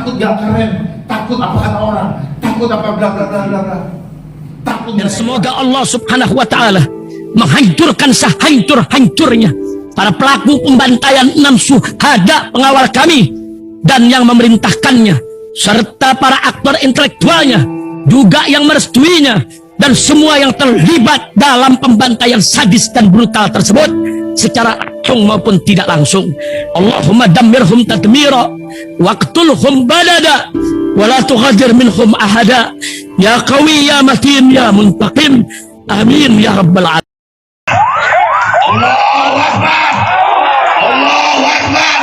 takut gak keren, takut apa kata orang, takut apa bla bla bla bla bla. Takut. Dan semoga Allah Subhanahu wa taala menghancurkan sehancur-hancurnya para pelaku pembantaian 6 syuhada pengawal kami dan yang memerintahkannya, serta para aktor intelektualnya juga yang merestuinya, dan semua yang terlibat dalam pembantaian sadis dan brutal tersebut secara langsung maupun tidak langsung. Allahumma dammirhum tadmira waqtulhum badada wala tughadir minhum ahada ya qawi ya matin ya muntaqim amin ya rabbal alamin. Allahu Akbar, Allahu Akbar.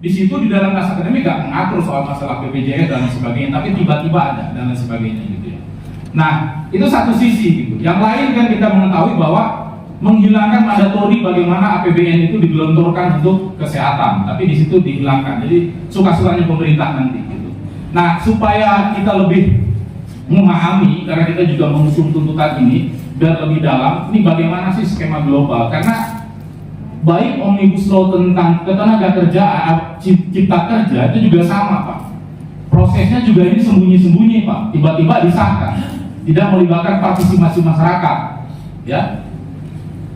Di situ di dalam naskah akademik gak mengatur soal masalah BPJS dan lain sebagainya, tapi tiba-tiba ada dan lain sebagainya gitu ya. Nah, itu satu sisi gitu. Yang lain kan kita mengetahui bahwa menghilangkan mandatori bagaimana APBN itu digelontorkan untuk kesehatan, tapi di situ dihilangkan. Jadi suka-sukanya pemerintah nanti gitu. Nah, supaya kita lebih memahami, karena kita juga mengusung tuntutan ini biar lebih dalam, ini bagaimana sih skema global? Karena baik Omnibus Law tentang ketenaga kerjaan, cipta kerja itu juga sama Pak. Prosesnya juga ini sembunyi-sembunyi Pak, tiba-tiba disahkan, tidak melibatkan partisipasi masyarakat, ya,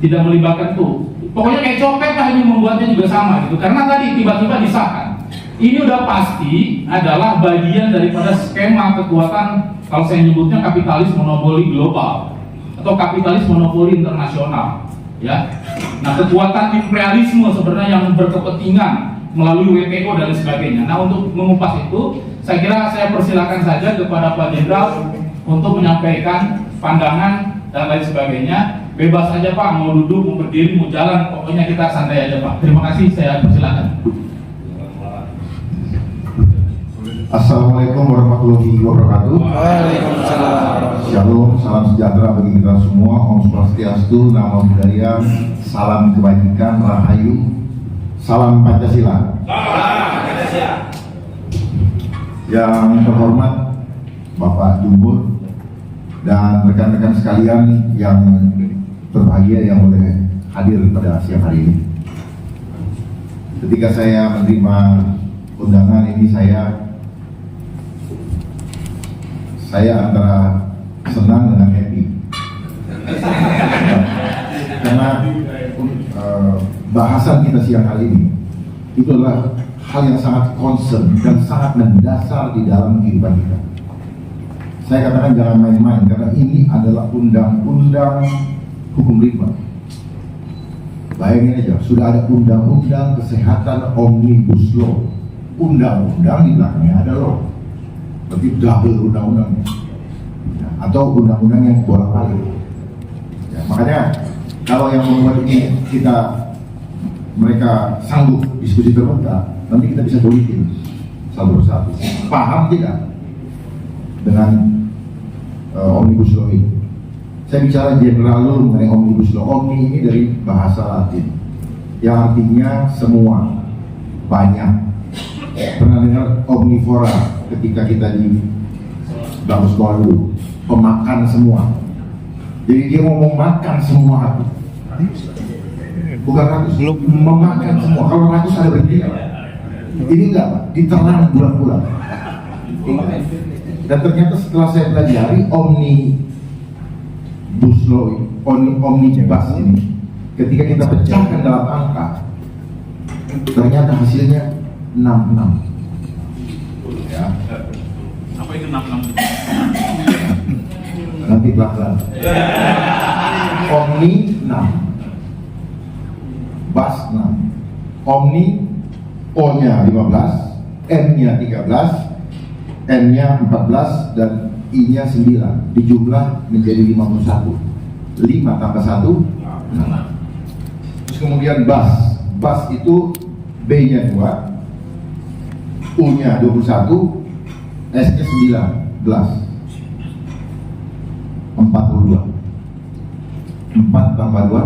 tidak melibatkan tuh. Pokoknya kayak copet lah ini membuatnya juga sama gitu, karena tadi tiba-tiba disahkan. Ini udah pasti adalah bagian daripada skema kekuatan, kalau saya nyebutnya kapitalis monopoli global atau kapitalis monopoli internasional, ya. Nah, kekuatan imperialisme sebenarnya yang berkepentingan melalui WTO dan sebagainya. Nah, untuk mengupas itu, saya kira saya persilakan saja kepada Pak Jenderal untuk menyampaikan pandangan dan lain sebagainya. Bebas aja Pak, mau duduk, mau berdiri, mau jalan, pokoknya kita santai aja Pak. Terima kasih, saya persilakan. Assalamualaikum warahmatullahi wabarakatuh. Waalaikumsalam. Shalom, salam sejahtera bagi kita semua. Om Swastiastu, Namo Buddhaya, salam kebajikan, rahayu, salam Pancasila. Yang terhormat Bapak Jumbur dan rekan-rekan sekalian yang berbahagia yang boleh hadir pada siang hari ini. Ketika saya menerima undangan ini, saya antara senang dengan happy karena bahasan kita siang hari ini itu adalah hal yang sangat concern dan sangat mendasar di dalam kehidupan kita. Saya katakan jangan main-main karena ini adalah undang-undang hukum rimba. Bayangin aja, sudah ada undang-undang kesehatan Omnibus Law, undang-undang di belakangnya ada law, berarti double undang-undangnya, ya, atau undang-undang yang bolak-balik. Ya, makanya kalau yang membuat ini mereka sanggup diskusi terbuka, nanti kita bisa bolikin satu persatu. Paham tidak dengan Omnibus Law ini? Saya bicara general dulu mengenai Omnibus Law. Omni ini dari bahasa Latin yang artinya semua, banyak. Pernah dengar omnivora ketika kita di bangku sekolah dulu, pemakan semua. Jadi dia mau memakan semua, bukan ratus, memakan semua. Kalau ratus ada berhenti, ini enggak Pak, diterang bulan-bulan. Dan ternyata setelah saya pelajari Omnibus Law, Omnibus ini, ketika kita pecahkan dalam angka, ternyata hasilnya 66. Ya. Apa itu 66? Nanti pelan-pelan. Omni 6, Bus 6. Omni, O-nya 15, N-nya 13, N-nya 14, dan I-nya 9. Dijumlah menjadi 51. 5 tambah 1, 6. Terus kemudian Bus. Bus itu B-nya 2, U-nya 21, S-nya 19, 42. 4 tambah 2,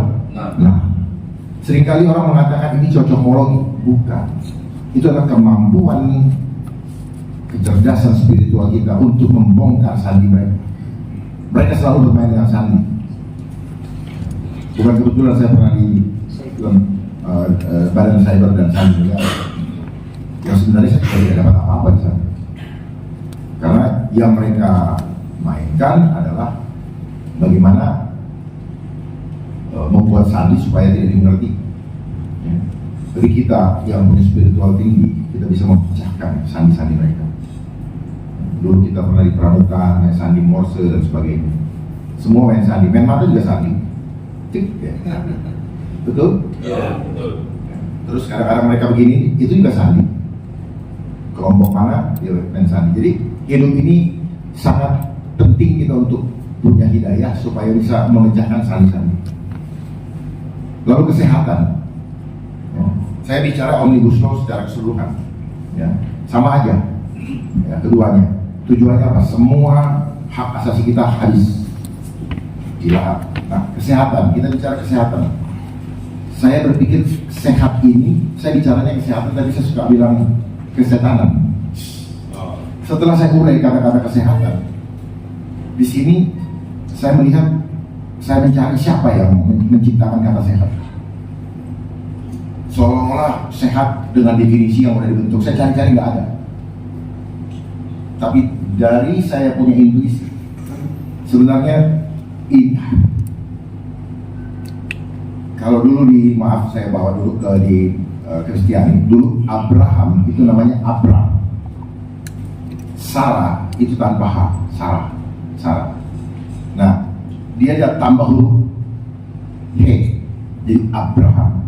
6. Seringkali orang mengatakan ini cocokologi. Bukan. Itu adalah kemampuan kecerdasan spiritual kita untuk membongkar sandi mereka. Mereka selalu bermain dengan sandi. Bukan kebetulan saya pernah di Badan Cyber dan Sandi Negara. yang sebenarnya saya juga tidak dapat apa-apa di sana. Karena yang mereka mainkan adalah bagaimana membuat sandi supaya tidak dimengerti. Ya. Jadi kita yang punya spiritual tinggi, kita bisa memecahkan sandi-sandi mereka. Dulu kita pernah di Pramuka, main sandi Morse dan sebagainya. Semua main sandi, main mata juga sandi. Cik, ya. Betul? Iya, betul. Terus kadang-kadang mereka begini, itu juga sandi. Kelompok mana, dia main sandi. Jadi hidup ini sangat penting kita untuk punya hidayah supaya bisa memecahkan sandi-sandi. Lalu kesehatan. Ya. Saya bicara Omnibus Law secara keseluruhan. Ya. Sama aja. Ya, keduanya. Tujuannya apa? Semua hak asasi kita habis. Gila. Nah, kesehatan. Kita bicara kesehatan. Saya berpikir sehat ini, saya bicaranya kesehatan, tapi saya suka bilang kesetanan. Setelah saya urai kata-kata kesehatan, di sini saya melihat, saya mencari siapa yang menciptakan kata sehat. Seolah-olah sehat dengan definisi yang sudah dibentuk, saya cari-cari nggak ada. Tapi dari saya punya intuisi, sebenarnya ini, kalau dulu maaf saya bawa dulu di Kristiani, dulu Abraham itu namanya Abram. Sarah itu tanpa H, Sarah. Nah, dia ada tambah huruf He, jadi Abraham.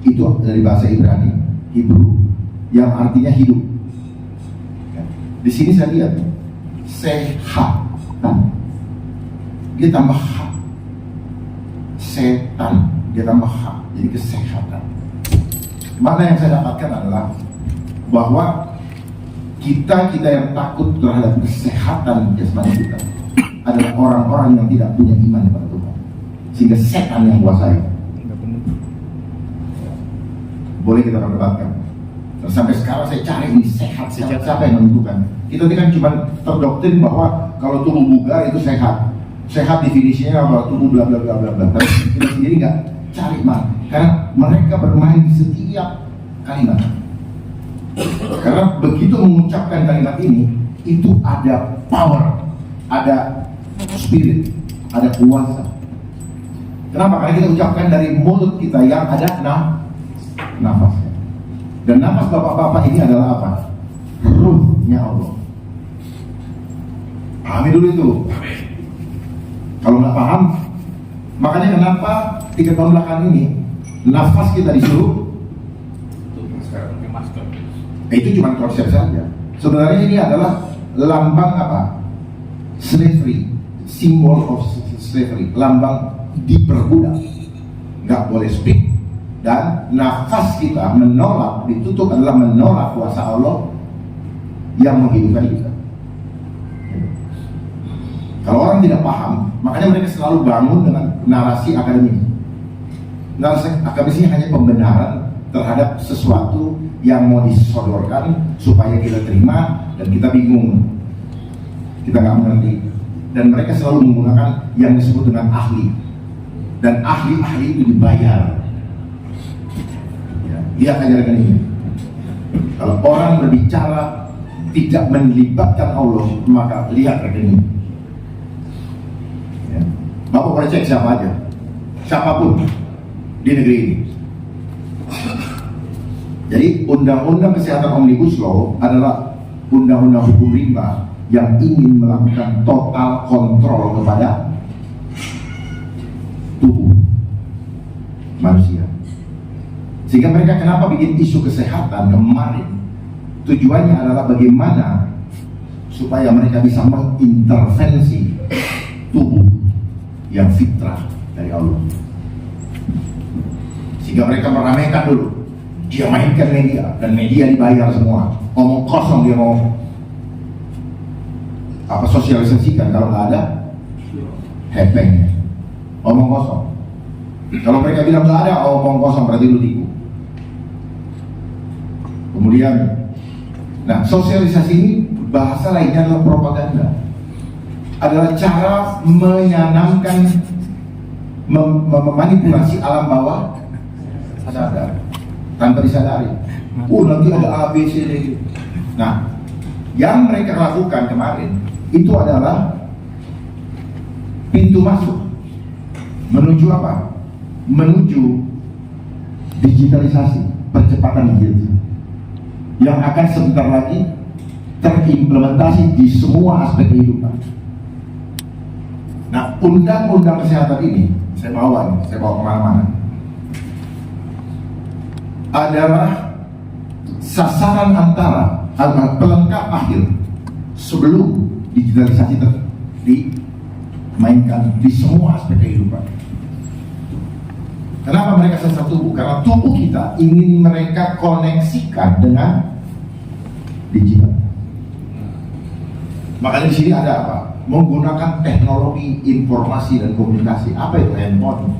Itu dari bahasa Ibrani, Hebrew, yang artinya hidup. Di sini saya lihat sehat, dia tambah H, setan, dia tambah H, jadi kesehatan. Makna yang saya dapatkan adalah bahwa kita yang takut terhadap kesehatan jasmani kita adalah orang-orang yang tidak punya iman kepada Tuhan, sehingga setan yang kuasai. Boleh kita perdebatkan. Sampai sekarang saya cari ini sehat siapa yang menentukan? Kita ini kan cuma terdoktrin bahwa kalau tubuh bugar itu sehat. Sehat definisinya apa? Tubuh bla bla bla bla bla. Tapi kita sendiri nggak cari mana, karena mereka bermain di setiap kalimat. Karena begitu mengucapkan kalimat ini, itu ada power, ada spirit, ada kuasa. Kenapa? Karena kita ucapkan dari mulut kita yang ada nafasnya. Dan nafas bapak-bapak ini adalah apa? Ruhnya Allah. Pahami dulu itu. Kalau nggak paham, makanya kenapa 3 tahun belakangan ini nafas kita disuruh Masker. itu cuma konsep saja. Sebenarnya ini adalah lambang apa? Slavery, symbol of slavery, lambang diperbudak. Nggak boleh speak, dan nafas kita menolak, ditutup adalah menolak kuasa Allah yang menghidupkan kita. Kalau orang tidak paham, makanya mereka selalu bangun dengan narasi akademis. Narasi akademisnya hanya pembenaran terhadap sesuatu yang mau disodorkan supaya kita terima, dan kita bingung, kita nggak mengerti. Dan mereka selalu menggunakan yang disebut dengan ahli, dan ahli-ahli itu dibayar. Ya, lihat ajaran ini. Kalau orang berbicara tidak melibatkan Allah, maka lihat rekening. Ya. Bapak boleh cek siapa aja, siapapun di negeri ini. Jadi undang-undang kesehatan Omnibus Law adalah undang-undang hukum rimba yang ingin melakukan total kontrol kepada tubuh manusia. Sehingga mereka kenapa bikin isu kesehatan kemarin, tujuannya adalah bagaimana supaya mereka bisa mengintervensi tubuh yang fitrah dari Allah. Sehingga mereka meramaikan dulu, dia mainkan media, dan media dibayar semua. Omong kosong dia mau apa sosialisasikan, kalau nggak ada hepengnya, omong kosong. Kalau mereka bilang nggak ada, omong kosong, berarti lu tipu. Kemudian, nah sosialisasi ini bahasa lainnya adalah propaganda, adalah cara menyanamkan, memanipulasi alam bawah sadar tanpa disadari. Oh nanti ada A, B, C, D. Nah, yang mereka lakukan kemarin itu adalah pintu masuk menuju apa? Menuju digitalisasi, percepatan digital yang akan sebentar lagi terimplementasi di semua aspek kehidupan. Nah, undang-undang kesehatan ini saya bawa kemana-mana, adalah sasaran antara pelengkap akhir sebelum digitalisasi dimainkan di semua aspek kehidupan. Kenapa mereka sesat tubuh? Karena tubuh kita ingin mereka koneksikan dengan digital. Makanya di sini ada apa? Menggunakan teknologi informasi dan komunikasi. Apa itu handphone?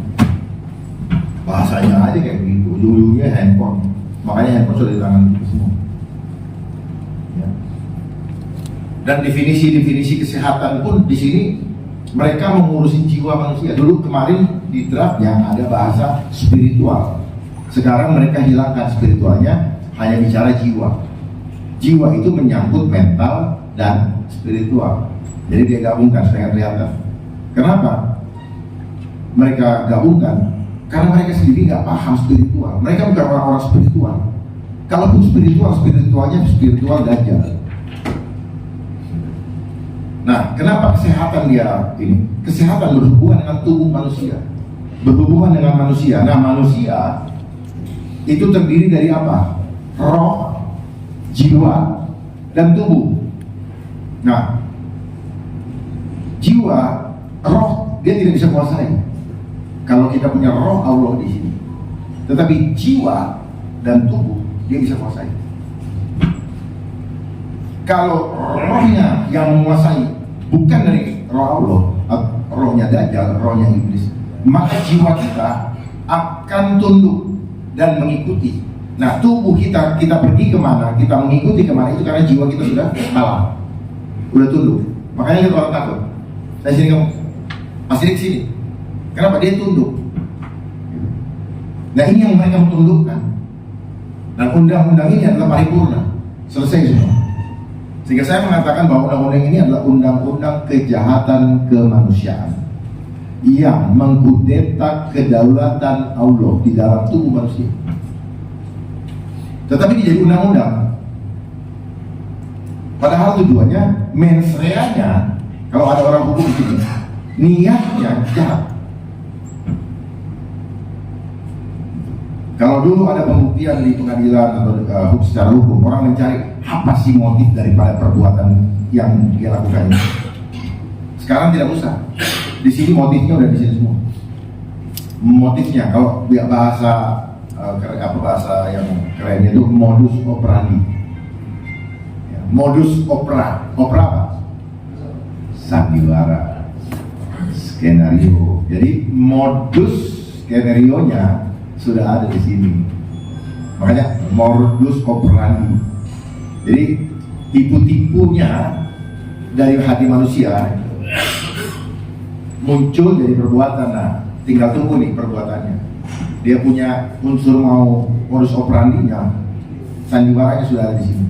Bahasanya aja kayak begitu. Ujung-ujungnya handphone. Makanya handphone sudah di tangan kita semua. Ya. Dan definisi-definisi kesehatan pun di sini mereka mengurusin jiwa manusia. Dulu kemarin di draft yang ada bahasa spiritual. Sekarang mereka hilangkan spiritualnya, hanya bicara jiwa. Jiwa itu menyangkut mental dan spiritual. Jadi dia gabungkan supaya kelihatan. Kenapa mereka gabungkan? Karena mereka sendiri nggak paham spiritual. Mereka bukan orang-orang spiritual. Kalaupun spiritualnya spiritual dajjal. Nah, kenapa kesehatan dia ini? Kesehatan berhubungan dengan tubuh manusia, berhubungan dengan manusia. Nah, manusia itu terdiri dari apa? Roh, jiwa, dan tubuh. Nah, jiwa, roh dia tidak bisa kuasai. Kalau kita punya roh Allah di sini, tetapi jiwa dan tubuh dia bisa kuasai. Kalau rohnya yang menguasai bukan dari roh Allah, rohnya Dajjal, rohnya iblis, maka jiwa kita akan tunduk dan mengikuti. Nah, tubuh kita pergi kemana, kita mengikuti kemana, itu karena jiwa kita sudah kalah, udah tunduk. Makanya kita orang takut. Saya sini kamu, pasti di sini. Kenapa? Dia tunduk. Nah, ini yang mereka tundukkan. Dan undang-undang ini adalah paripurna, selesai semua. Sehingga saya mengatakan bahwa undang-undang ini adalah undang-undang kejahatan kemanusiaan yang mengkudeta kedaulatan Allah di dalam tubuh manusia. Tetapi dia jadi undang-undang. Padahal tujuannya, mens reanya, kalau ada orang hukum di sini, niatnya jahat. Kalau dulu ada pembuktian di pengadilan atau secara hukum, orang mencari apa sih motif daripada perbuatan yang dia lakukan ini. Sekarang tidak usah. Di sini motifnya udah di sini semua. Motifnya, kalau bahasa yang kerennya itu modus operandi. Ya, modus opera apa? Sandiwara, skenario. Jadi modus skenario-nya sudah ada di sini. Makanya modus operandi. Jadi tipu-tipunya dari hati manusia muncul dari perbuatan. Nah, tinggal tunggu nih perbuatannya. Dia punya unsur mau modus operandinya, sandiwaranya sudah ada di sini.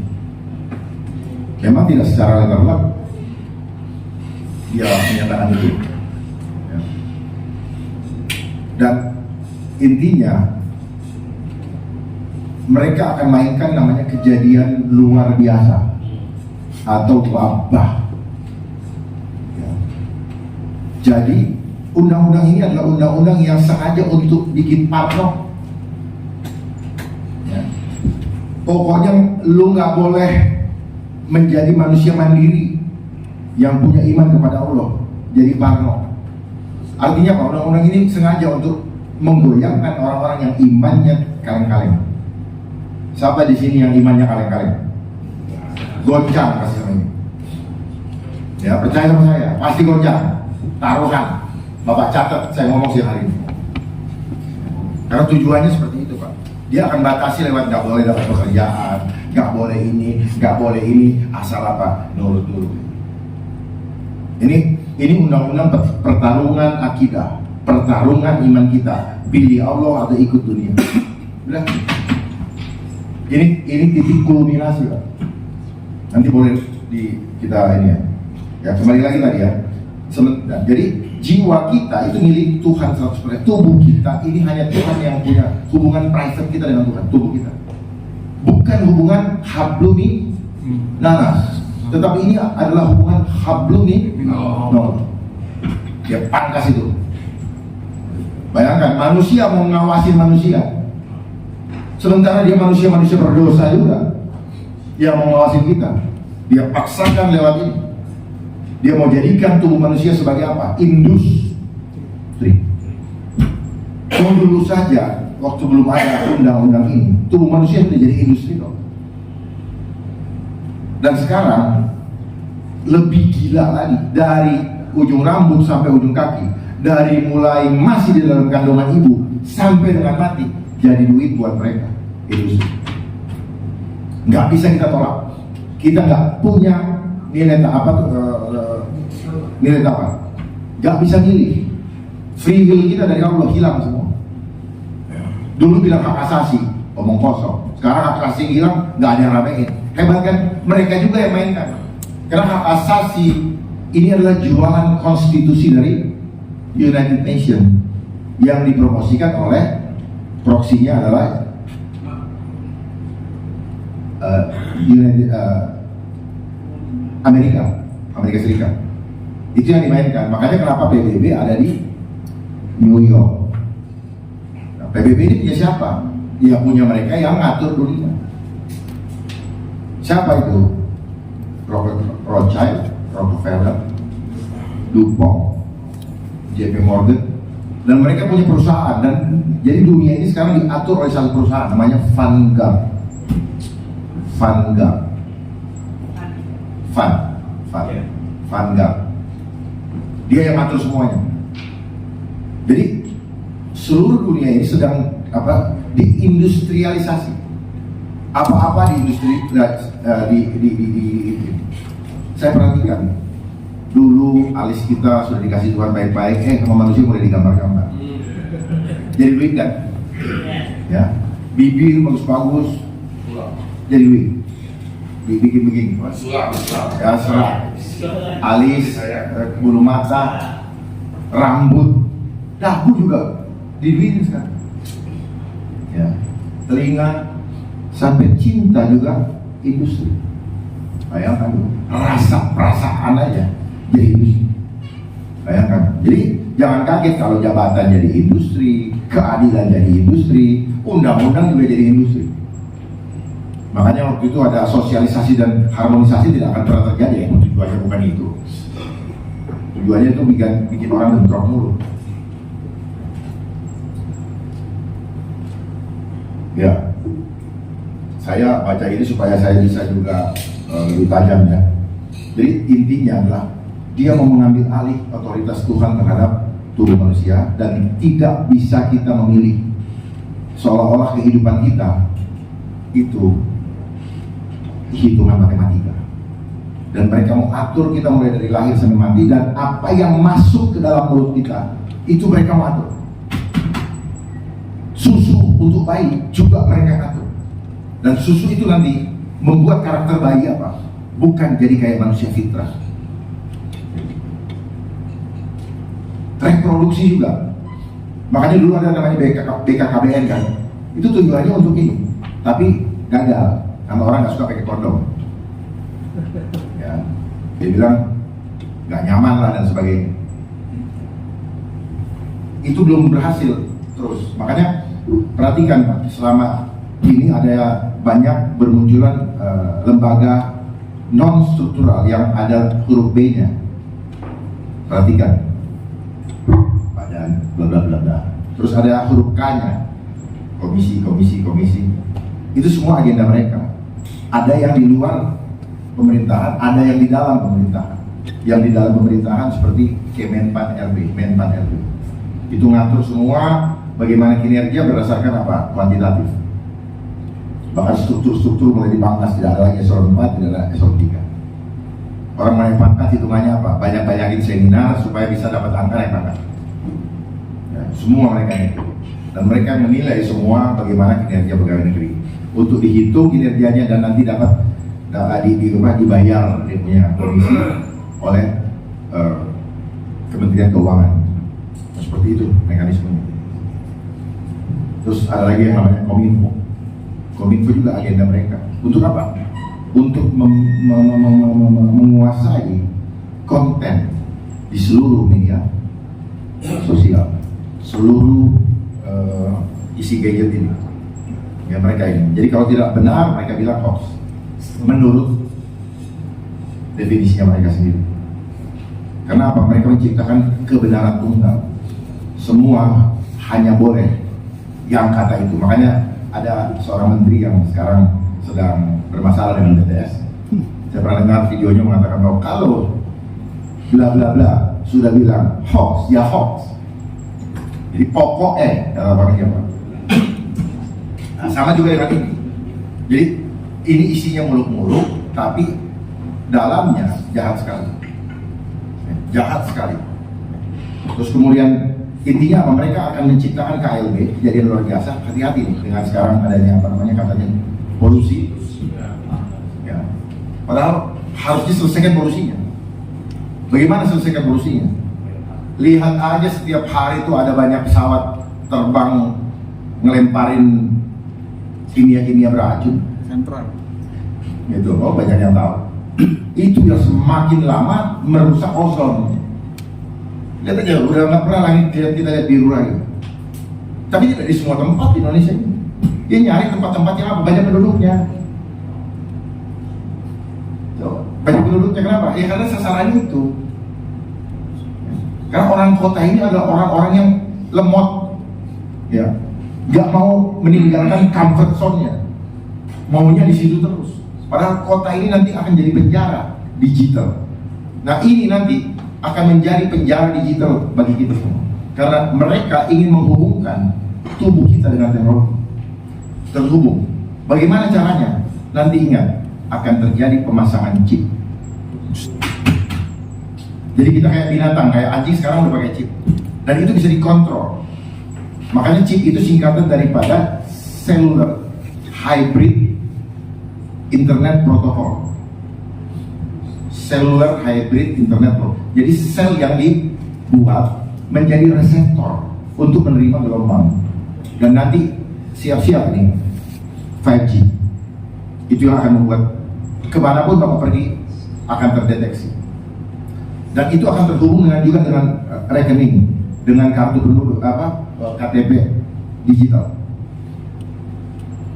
Memang tidak secara letter dia menyatakan itu. Ya. Dan intinya mereka akan mainkan namanya kejadian luar biasa atau wabah. Ya. Jadi undang-undang ini adalah undang-undang yang sengaja untuk bikin parno. Ya. Pokoknya lu nggak boleh menjadi manusia mandiri yang punya iman kepada Allah, jadi parno. Artinya apa? Undang-undang ini sengaja untuk menggoyangkan orang-orang yang imannya kaleng-kaleng. Siapa di sini yang imannya kaleng-kaleng? Goncang pasti sama ini. Ya, percaya sama saya, pasti goncang. Taruhan. Bapak catat saya ngomong siang hari ini. Karena tujuannya seperti itu, Pak. Dia akan batasi lewat nggak boleh dapat pekerjaan, nggak boleh ini, asal apa? Nurut dulu. Ini undang-undang pertarungan akidah, pertarungan iman kita. Pilih Allah atau ikut dunia. Udah. Ini titik kulminasi, Pak. Nanti boleh kita ini ya. Ya kembali lagi tadi ya. Jadi jiwa kita itu milik Tuhan 100%. Tubuh kita ini hanya Tuhan yang punya hubungan private kita dengan Tuhan. Tubuh kita bukan hubungan hablumi nanas, tetapi ini adalah hubungan hablumi no. Ya pangkas itu. Bayangkan manusia mau ngawasi manusia, sementara dia manusia berdosa juga. Dia mau ngawasi kita, dia paksakan lewat ini. Dia mau jadikan tubuh manusia sebagai apa? Industri. Dulu saja, waktu belum ada undang-undang ini, tubuh manusia sudah jadi industri loh. Dan sekarang lebih gila lagi, dari ujung rambut sampai ujung kaki, dari mulai masih di dalam kandungan ibu sampai dengan mati, jadi duit buat mereka, industri. Nggak bisa kita tolak. Kita nggak punya nilai nilai apa? Gak bisa milih. Free will kita dari Allah hilang semua. Dulu bilang hak asasi, omong kosong. Sekarang hak asasi hilang, nggak ada yang ramein. Hebat kan? Mereka juga yang mainkan. Karena hak asasi ini adalah jualan konstitusi dari United Nations yang dipromosikan oleh proksinya adalah Amerika Serikat. Itu yang dimainkan. Makanya kenapa PBB ada di New York. Nah, PBB ini punya siapa? Ya punya mereka yang ngatur dunia. Siapa itu? Rothschild, Rockefeller, DuPont, JP Morgan, dan mereka punya perusahaan. Dan jadi dunia ini sekarang diatur oleh satu perusahaan namanya Vanguard. Dia yang atur semuanya. Jadi seluruh dunia ini sedang diindustrialisasi. Apa-apa di industri saya perhatikan dulu alis kita sudah dikasih Tuhan baik-baik, sama manusia mulai digambar-gambar. Jadi duit kan? Ya, bibir bagus-bagus, jadi duit. Dibikin begini, ya serat, alis, bulu mata, rambut, dagu juga dibikin sekarang. Ya, telinga sampai cinta juga industri. Bayangkan rasa perasaan aja jadi industri. Bayangkan. Jadi jangan kaget kalau jabatan jadi industri, keadilan jadi industri, undang-undang juga jadi industri. Makanya waktu itu ada sosialisasi dan harmonisasi tidak akan pernah terjadi. Yang tujuannya bukan itu. Tujuannya itu bikin orang bentrok mulu. Ya, saya baca ini supaya saya bisa juga lebih tajam ya. Jadi intinya adalah dia mau mengambil alih otoritas Tuhan terhadap tubuh manusia dan tidak bisa kita memilih. Seolah-olah kehidupan kita itu hitungan matematika, dan mereka mau atur kita mulai dari lahir sampai mati, dan apa yang masuk ke dalam mulut kita itu mereka mau atur. Susu untuk bayi juga mereka atur, dan susu itu nanti membuat karakter bayi apa? Bukan jadi kayak manusia fitrah. Reproduksi juga. Makanya dulu ada namanya BKKBN kan, itu tujuannya untuk ini, tapi gagal. Karena orang nggak suka pakai kondom, ya, dia bilang nggak nyaman lah dan sebagainya. Itu belum berhasil terus. Makanya perhatikan selama ini ada banyak bermunculan lembaga non struktural yang ada huruf B-nya. Perhatikan, badan, bla bla bla bla. Terus ada huruf K-nya, komisi. Itu semua agenda mereka. Ada yang di luar pemerintahan, ada yang di dalam pemerintahan. Yang di dalam pemerintahan seperti Menpan RB. Itu ngatur semua bagaimana kinerja berdasarkan apa? Kuantitatif. Bahkan struktur-struktur mulai dipangkas, tidak ada lagi eselon 4, tidak ada eselon 3. Orang naik pangkat hitungannya apa? Banyak-banyakin seminar supaya bisa dapat angka naik pangkat. Ya, semua mereka itu. Dan mereka menilai semua bagaimana kinerja pegawai negeri. untuk dihitung kinerjanya dan nanti dapat dibayar dia punya komisi oleh Kementerian Keuangan. Seperti itu mekanismenya. Terus ada lagi yang namanya Kominfo. Kominfo juga agenda mereka. Untuk apa? Untuk menguasai konten di seluruh media sosial, seluruh isi gadget ini. Ya mereka ini. Jadi kalau tidak benar mereka bilang hoax. Menurut definisinya mereka sendiri. Karena apa? Mereka menciptakan kebenaran tunggal. Semua hanya boleh yang kata itu. Makanya ada seorang menteri yang sekarang sedang bermasalah dengan BTS. Saya pernah dengar videonya mengatakan bahwa kalau bla bla bla sudah bilang hoax, ya hoax. Jadi pokoknya apa siapa? Nah, sama juga dengan ini. Jadi ini isinya muluk-muluk, tapi dalamnya jahat sekali. Jahat sekali. Terus kemudian intinya apa? Mereka akan menciptakan KLB, kejadian luar biasa. Hati-hati nih dengan sekarang adanya apa namanya katanya polusi. Ya. Padahal harus diselesaikan polusinya. Bagaimana selesaikan polusinya? Lihat aja setiap hari itu ada banyak pesawat terbang ngelemparin kimia-kimia beracun. Sentral. Gitu, oh banyak yang tahu. Itu yang semakin lama merusak ozon. Lihat aja, udah nggak pernah langit kita lihat biru lagi. Tapi tidak di semua tempat di Indonesia ini. Dia nyari tempat-tempat yang apa? Banyak penduduknya. So, banyak penduduknya kenapa? Ya karena sasarannya itu. Karena orang kota ini adalah orang-orang yang lemot, ya, nggak mau meninggalkan comfort zone-nya, maunya di situ terus. Padahal kota ini nanti akan jadi penjara digital. Nah ini nanti akan menjadi penjara digital bagi kita semua. Karena mereka ingin menghubungkan tubuh kita dengan teknologi. Terhubung. Bagaimana caranya? Nanti ingat, akan terjadi pemasangan chip. Jadi kita kayak binatang, kayak anjing sekarang udah pakai chip. Dan itu bisa dikontrol. Makanya chip itu singkatan daripada Cellular Hybrid Internet Protocol. Cellular Hybrid Internet Protocol. Jadi sel yang dibuat menjadi reseptor untuk menerima gelombang. Dan nanti siap-siap nih 5G. Itu yang akan membuat kemanapun Bapak pergi akan terdeteksi. Dan itu akan terhubung juga dengan rekening, dengan kartu penduduk KTP digital.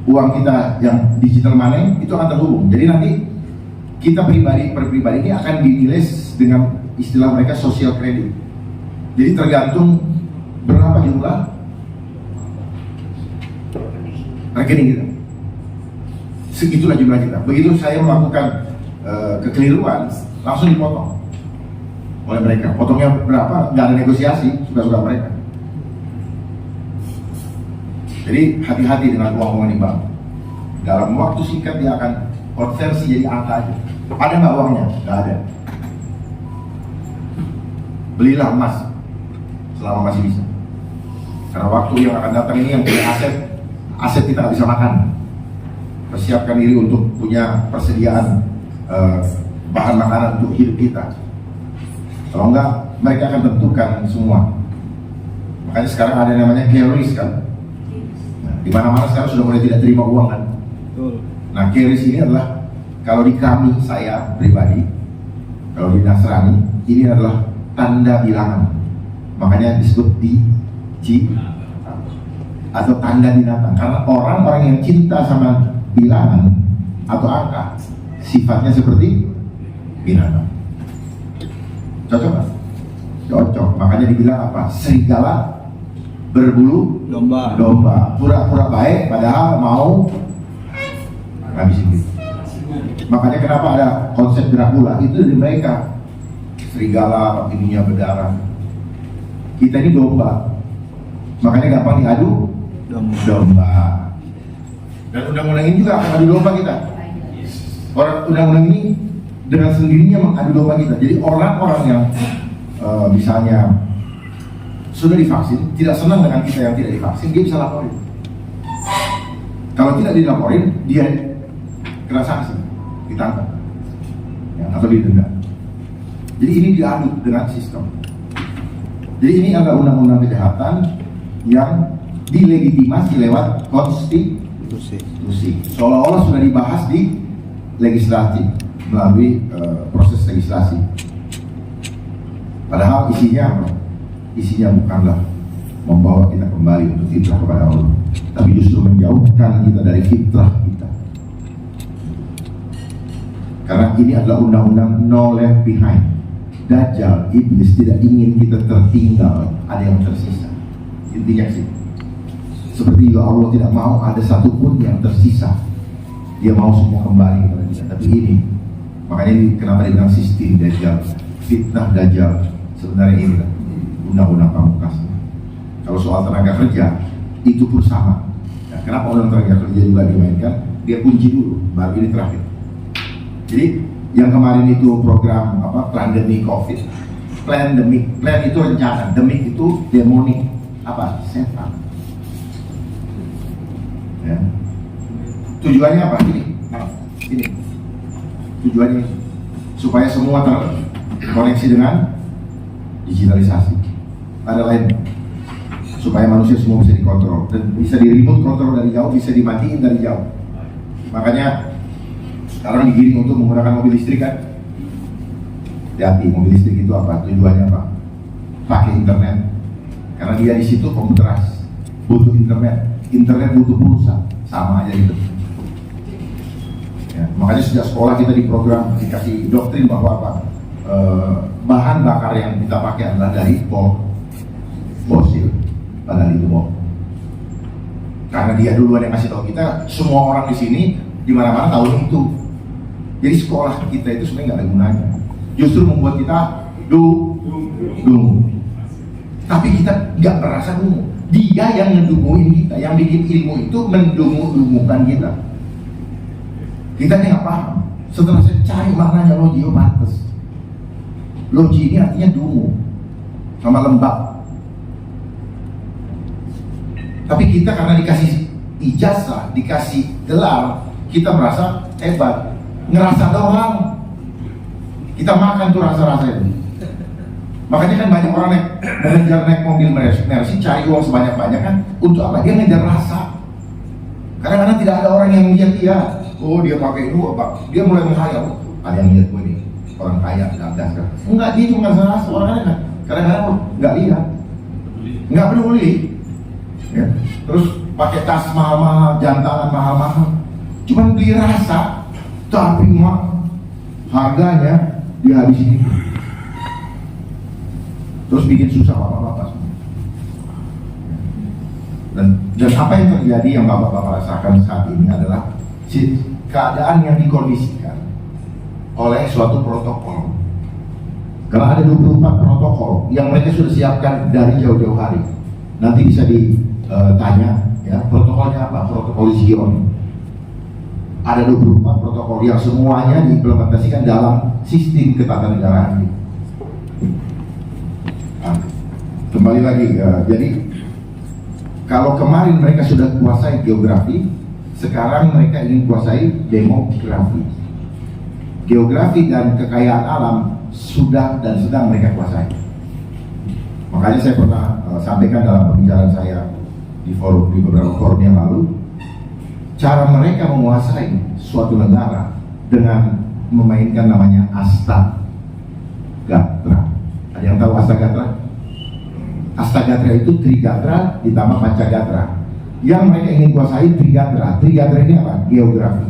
Uang kita yang digital money itu akan terhubung. Jadi nanti kita pribadi per pribadi ini akan dinilai dengan istilah mereka social credit. Jadi tergantung berapa jumlah rekening kita. Segitulah jumlah kita. Begitu saya melakukan kekeliruan, langsung dipotong oleh mereka. Potongnya berapa? Nggak ada negosiasi, suka-suka mereka. Jadi hati-hati dengan uang-uang di bank. Dalam waktu singkat dia akan konversi jadi angka aja. Ada nggak uangnya? Nggak ada. Belilah emas selama masih bisa. Karena waktu yang akan datang ini yang punya aset kita nggak bisa makan. Persiapkan diri untuk punya persediaan bahan makanan untuk hidup kita. Kalau enggak, mereka akan tentukan semua. Makanya sekarang ada yang namanya carries kan. Nah, di mana-mana sekarang sudah mulai tidak terima uang kan. Nah, carries ini adalah kalau di kami saya pribadi, kalau di Nasrani ini adalah tanda bilangan. Makanya disebut atau tanda binatang. Karena orang-orang yang cinta sama bilangan atau angka sifatnya seperti binatang. Cocok kan? Cocok. Makanya dibilang apa? Serigala berbulu domba. Pura-pura baik padahal mau habisin gitu. Makanya kenapa ada konsep Dracula itu dari mereka. Serigala ininya berdarah. Kita ini domba. Makanya gampang diadu domba. Dan undang-undang ini juga akan adu domba kita. Orang undang-undang ini dengan sendirinya mengadu domba kita. Jadi orang-orang yang misalnya sudah divaksin, tidak senang dengan kita yang tidak divaksin, dia bisa laporin. Kalau tidak dilaporin, dia kena sanksi, ditangkap, ya, atau didenda. Jadi ini diaduk dengan sistem. Jadi ini adalah undang-undang kejahatan yang dilegitimasi lewat konstitusi. Seolah-olah sudah dibahas di legislatif melalui proses legislasi. Padahal isinya apa? Isinya bukanlah membawa kita kembali untuk fitrah kepada Allah, tapi justru menjauhkan kita dari fitrah kita. Karena ini adalah undang-undang no left behind. Dajjal, iblis tidak ingin kita tertinggal, ada yang tersisa. Intinya sih, seperti Allah tidak mau ada satupun yang tersisa. Dia mau semua kembali kepada dia. Tapi ini, makanya ini kenapa dibilang sistem Dajjal, fitnah Dajjal. Sebenarnya ini undang-undang pamungkas. Kalau soal tenaga kerja, itu pun sama. Nah, kenapa undang tenaga kerja juga dimainkan? Dia kunci dulu, baru ini terakhir. Jadi yang kemarin itu program apa, pandemi COVID, plan itu rencana, demik itu demonik, apa, setan. Ya. Tujuannya apa? Ini tujuannya supaya semua terkoneksi dengan digitalisasi. Ada lain, supaya manusia semua bisa dikontrol dan bisa di remote kontrol dari jauh, bisa dimatiin dari jauh. Makanya sekarang digiring untuk menggunakan mobil listrik kan. Hati-hati, mobil listrik itu apa? Tujuannya apa? Pakai internet. Karena dia di situ komputeras, butuh internet butuh pulsa, sama aja gitu. Ya, makanya sejak sekolah kita di program dikasih doktrin bahwa apa? Bahan bakar yang kita pakai adalah dari fosil. Padahal itu bohong. Karena dia duluan yang ngasih tahu kita, semua orang di sini di mana-mana tahu itu. Jadi sekolah kita itu sebenarnya nggak ada gunanya. Justru membuat kita dungu. Tapi kita nggak merasa dungu. Dia yang ngedunguin kita, yang bikin ilmu itu mendungu-dungukan kita. Kita nggak paham. Setelah saya cari maknanya logio pantes. Logi ini artinya dungu sama lembab. Tapi kita karena dikasih ijazah, dikasih gelar, kita merasa hebat, ngerasa doang. Kita makan tuh rasa-rasa itu. Makanya kan banyak orang naik mobil Mercy, cari uang sebanyak-banyak kan untuk apa? Dia ngejar rasa. Kadang-kadang tidak ada orang yang lihat dia. Oh dia pakai itu apa? Dia mulai menghayal. Ada yang lihat gue nih, orang kaya, gandas kan? Enggak, dia cuma rasa orang kan. Kadang-kadang nggak lihat, nggak peduli. Ya. Terus pakai tas mahal-mahal, jam tangan mahal-mahal, cuman beli rasa, tapi harganya dihabisin itu. Terus bikin susah bapak-bapak semua. Dan apa yang terjadi yang bapak-bapak rasakan saat ini adalah keadaan yang dikondisikan oleh suatu protokol. Karena ada 24 protokol yang mereka sudah siapkan dari jauh-jauh hari. Nanti bisa ditanya, ya, protokolnya apa? Protokol Zion. Ada 24 protokol yang semuanya diimplementasikan dalam sistem ketatanegaraan ini. Nah, kembali lagi, jadi kalau kemarin mereka sudah kuasai geografi, sekarang mereka ingin kuasai demografi. Geografi dan kekayaan alam sudah dan sedang mereka kuasai. Makanya saya pernah sampaikan dalam pembicaraan saya di beberapa forum yang lalu, cara mereka menguasai suatu negara dengan memainkan namanya Astagatra. Ada yang tahu Astagatra? Astagatra itu Trigatra ditambah Pancagatra. Yang mereka ingin kuasai Trigatra. Trigatra ini apa? Geografi,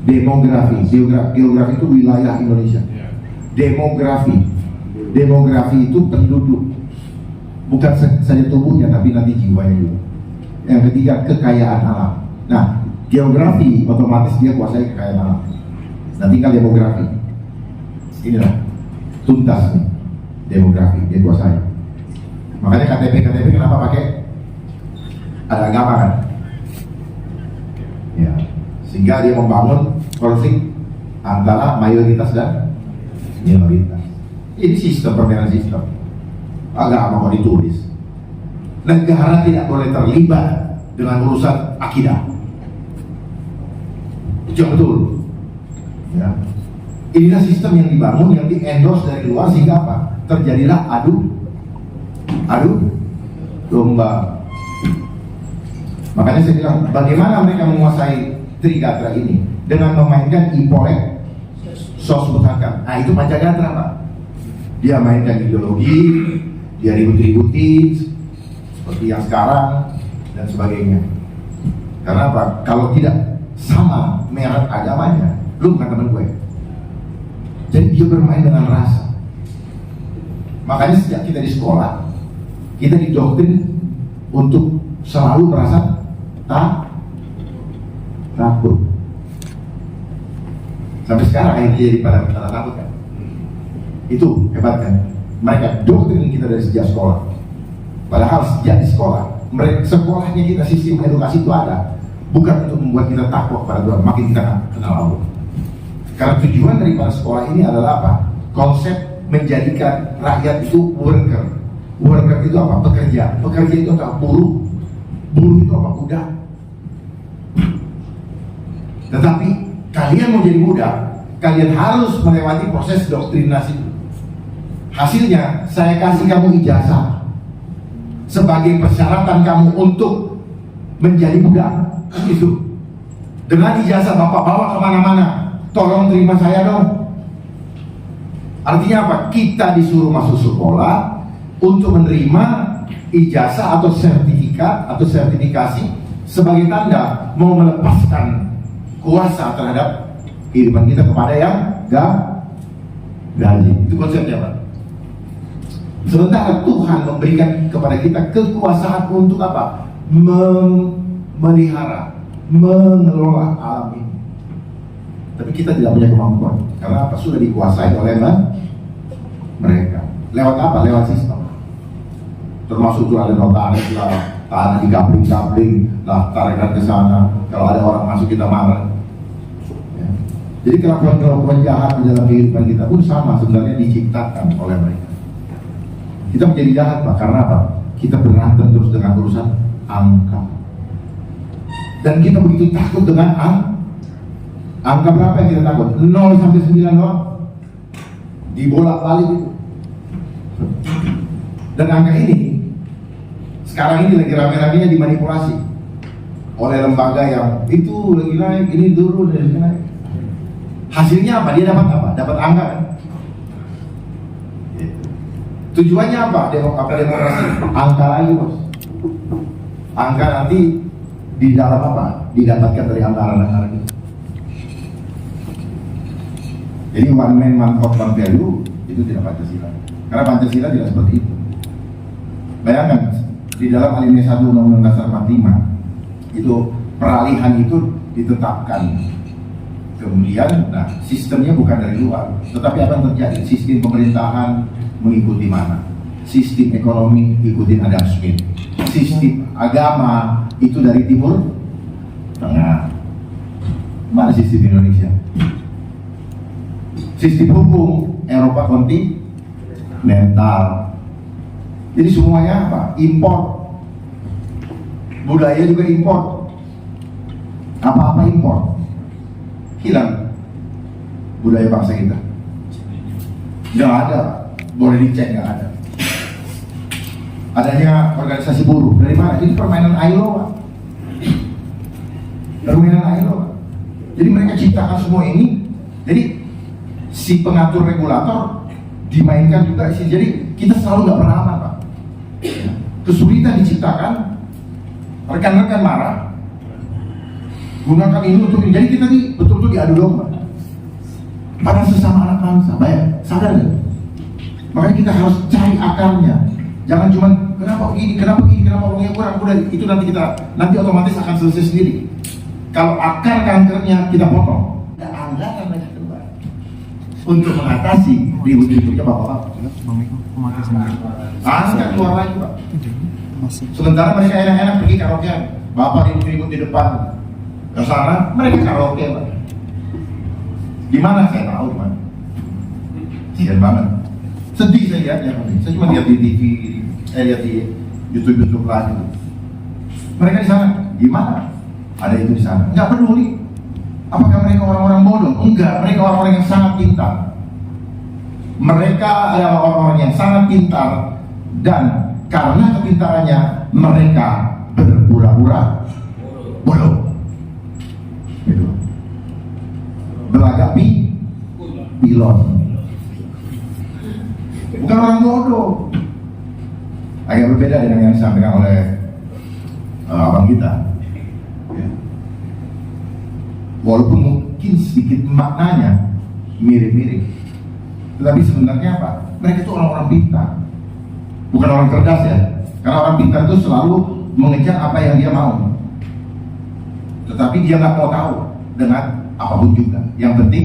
demografi. Geografi itu wilayah Indonesia. Demografi itu penduduk, bukan saja tubuhnya tapi nanti jiwanya juga. Yang ketiga kekayaan alam. Nah, geografi otomatis dia kuasai kekayaan alam. Nah, tinggal demografi. Inilah tuntas nih, demografi dia kuasai. Makanya KTP kenapa pakai ada agama kan? Ya, sehingga dia membangun konflik antara mayoritas dan minoritas. Ini sistem permainan sistem. Agama mau ditulis. Negara tidak boleh terlibat dengan urusan akidah. Itu yang betul. Ya. Inilah sistem yang dibangun, yang di-endorse dari luar, sehingga apa? Terjadilah adu domba. Makanya saya bilang, bagaimana mereka menguasai Trigatra ini? Dengan memainkan Ipolek Sosbutakan. Nah, itu Pancagatra, Pak. Dia mainkan ideologi, dia ribut-ributin seperti yang sekarang dan sebagainya. Karena apa? Kalau tidak sama merek agamanya, lu bukan teman gue. Jadi dia bermain dengan rasa. Makanya sejak kita di sekolah, kita didoktrin untuk selalu merasa takut. Sampai sekarang akhirnya jadi pada takut kan. Itu hebat kan. Mereka doktrin kita dari sejak sekolah. Padahal sejak di sekolah, sekolahnya kita, sistem edukasi itu ada bukan untuk membuat kita takut pada Tuhan, makin kita kenal Allah. Karena tujuan daripada sekolah ini adalah apa? Konsep menjadikan rakyat itu worker. Worker itu apa? Pekerja. Pekerja itu apa? Buruh. Buruh itu apa? Budak. Tetapi kalian mau jadi budak, kalian harus melewati proses doktrinasi. Hasilnya, saya kasih kamu ijazah sebagai persyaratan kamu untuk menjadi budak. Itu. Dengan ijazah Bapak bawa kemana-mana, tolong terima saya dong. Artinya apa? Kita disuruh masuk sekolah untuk menerima ijazah atau sertifikat atau sertifikasi sebagai tanda mau melepaskan kuasa terhadap kehidupan kita kepada yang gaji. Itu konsepnya, Pak. Sementara Tuhan memberikan kepada kita kekuasaan untuk apa? Memelihara, mengelola alam ini. Tapi kita tidak punya kemampuan. Karena apa? Sudah dikuasai oleh mereka. Lewat apa? Lewat sistem. Termasuk itu ada notaris lah, tanah digabling-gabling lah, tarikan ke sana. Kalau ada orang masuk kita marah. Ya. Jadi kelakuan-kelakuan jahat di dalam kehidupan kita pun sama sebenarnya diciptakan oleh mereka. Kita menjadi jahat, Pak, karena apa? Kita berantem terus dengan urusan angka. Dan kita begitu takut dengan angka berapa yang kita takut? 0 sampai 9 doang. Dibolak-balik itu. Dan angka ini sekarang ini lagi rame-ramenya dimanipulasi oleh lembaga yang itu lagi naik, ini turun, ini naik. Hasilnya apa? Dia dapat apa? Dapat angka kan? Tujuannya apa? Demokrasi. Angka lagi, Bos. Angka nanti di dalam apa? Didapatkan dari antara itu. Jadi one man, one vote, one value itu tidak Pancasila. Karena Pancasila tidak seperti itu. Bayangkan di dalam alinea 1 Undang-Undang Dasar 45 itu peralihan itu ditetapkan. Kemudian, nah sistemnya bukan dari luar, tetapi apa yang terjadi? Sistem pemerintahan mengikuti mana? Sistem ekonomi ikutin Adam Smith. Sistem agama itu dari Timur Tengah. Mana sistem Indonesia? Sistem hukum Eropa kontinental. Jadi semuanya apa? Impor. Budaya juga impor. Apa-apa impor. Hilang budaya bangsa kita. Tidak ada. Boleh dicek, nggak ada. Adanya organisasi buruh dari mana? Jadi permainan ILO, Pak. Permainan ILO, Pak. Jadi mereka ciptakan semua ini. Jadi si pengatur regulator dimainkan juga sih. Jadi kita selalu nggak pernah aman, Pak. Kesulitan diciptakan, rekan-rekan marah, gunakan ini untuk ini. Jadi kita nih betul-betul diadu domba pada sesama anak bangsa. Baik, sadar nih. Makanya kita harus cari akarnya. Jangan cuma kenapa uangnya kurang. Udah itu nanti otomatis akan selesai sendiri. Kalau akar kankernya kita potong, ada anggaran banyak keluar untuk mengatasi ribut-ributnya bapak-bapak. Nggak keluar lagi, Pak. Sementara mereka enak-enak pergi karaokean. Bapak ribut-ribut di depan ke sana, mereka karaoke, Pak. Gimana? Saya tahu gimana. Sian banget. Sedih saya lihatnya. Saya cuma lihat di TV, lihat di YouTube lain. Mereka di sana, gimana? Ada itu di sana, nggak peduli. Apakah mereka orang-orang bodoh? Enggak, mereka orang-orang yang sangat pintar. Mereka adalah orang-orang yang sangat pintar, dan karena kepintarannya mereka berpura-pura bodoh. Gitu. Belagak pilot. Bukan orang bodoh. Agak berbeda dengan yang disampaikan oleh abang kita. Ya. Walaupun mungkin sedikit maknanya mirip-mirip, tetapi sebenarnya apa? Mereka itu orang-orang pintar, bukan orang cerdas ya. Karena orang pintar itu selalu mengejar apa yang dia mau, tetapi dia nggak mau tahu dengan apapun juga. Yang penting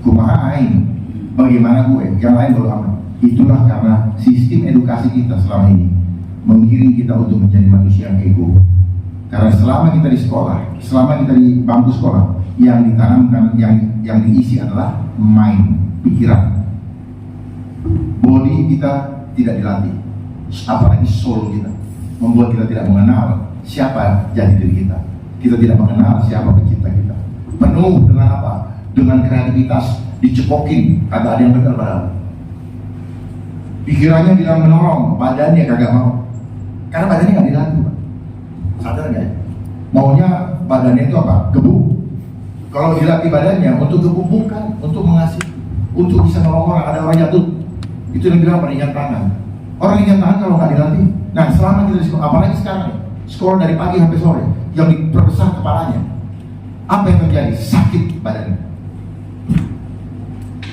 kumaha aing, bagaimana gue, yang lain bodo amat. Itulah karena sistem edukasi kita selama ini menggiring kita untuk menjadi manusia yang ego. Karena selama kita di sekolah, selama kita di bangku sekolah, yang ditanamkan, yang diisi adalah mind, pikiran. Body kita tidak dilatih, apalagi soul kita, membuat kita tidak mengenal siapa jati diri kita. Kita tidak mengenal siapa pencipta kita. Penuh dengan apa? Dengan kreativitas, dicepokin, kagak ada yang benar padahal. Pikirannya bilang menolong, badannya kagak mau. Karena badannya nggak dilatih, Pak. Sadar nggak ya? Maunya badannya itu apa? Gebuk. Kalau dilatih badannya untuk gebuk, bukan untuk mengasihi, untuk bisa nolong orang. Ada orang jatuh, itu yang bilang peringat tangan. Orang ingat tangan kalau nggak dilatih. Nah, selama kita di sekolah, apalagi sekarang ya, sekolah dari pagi sampai sore, yang diperbesar kepalanya, apa yang terjadi? Sakit badannya.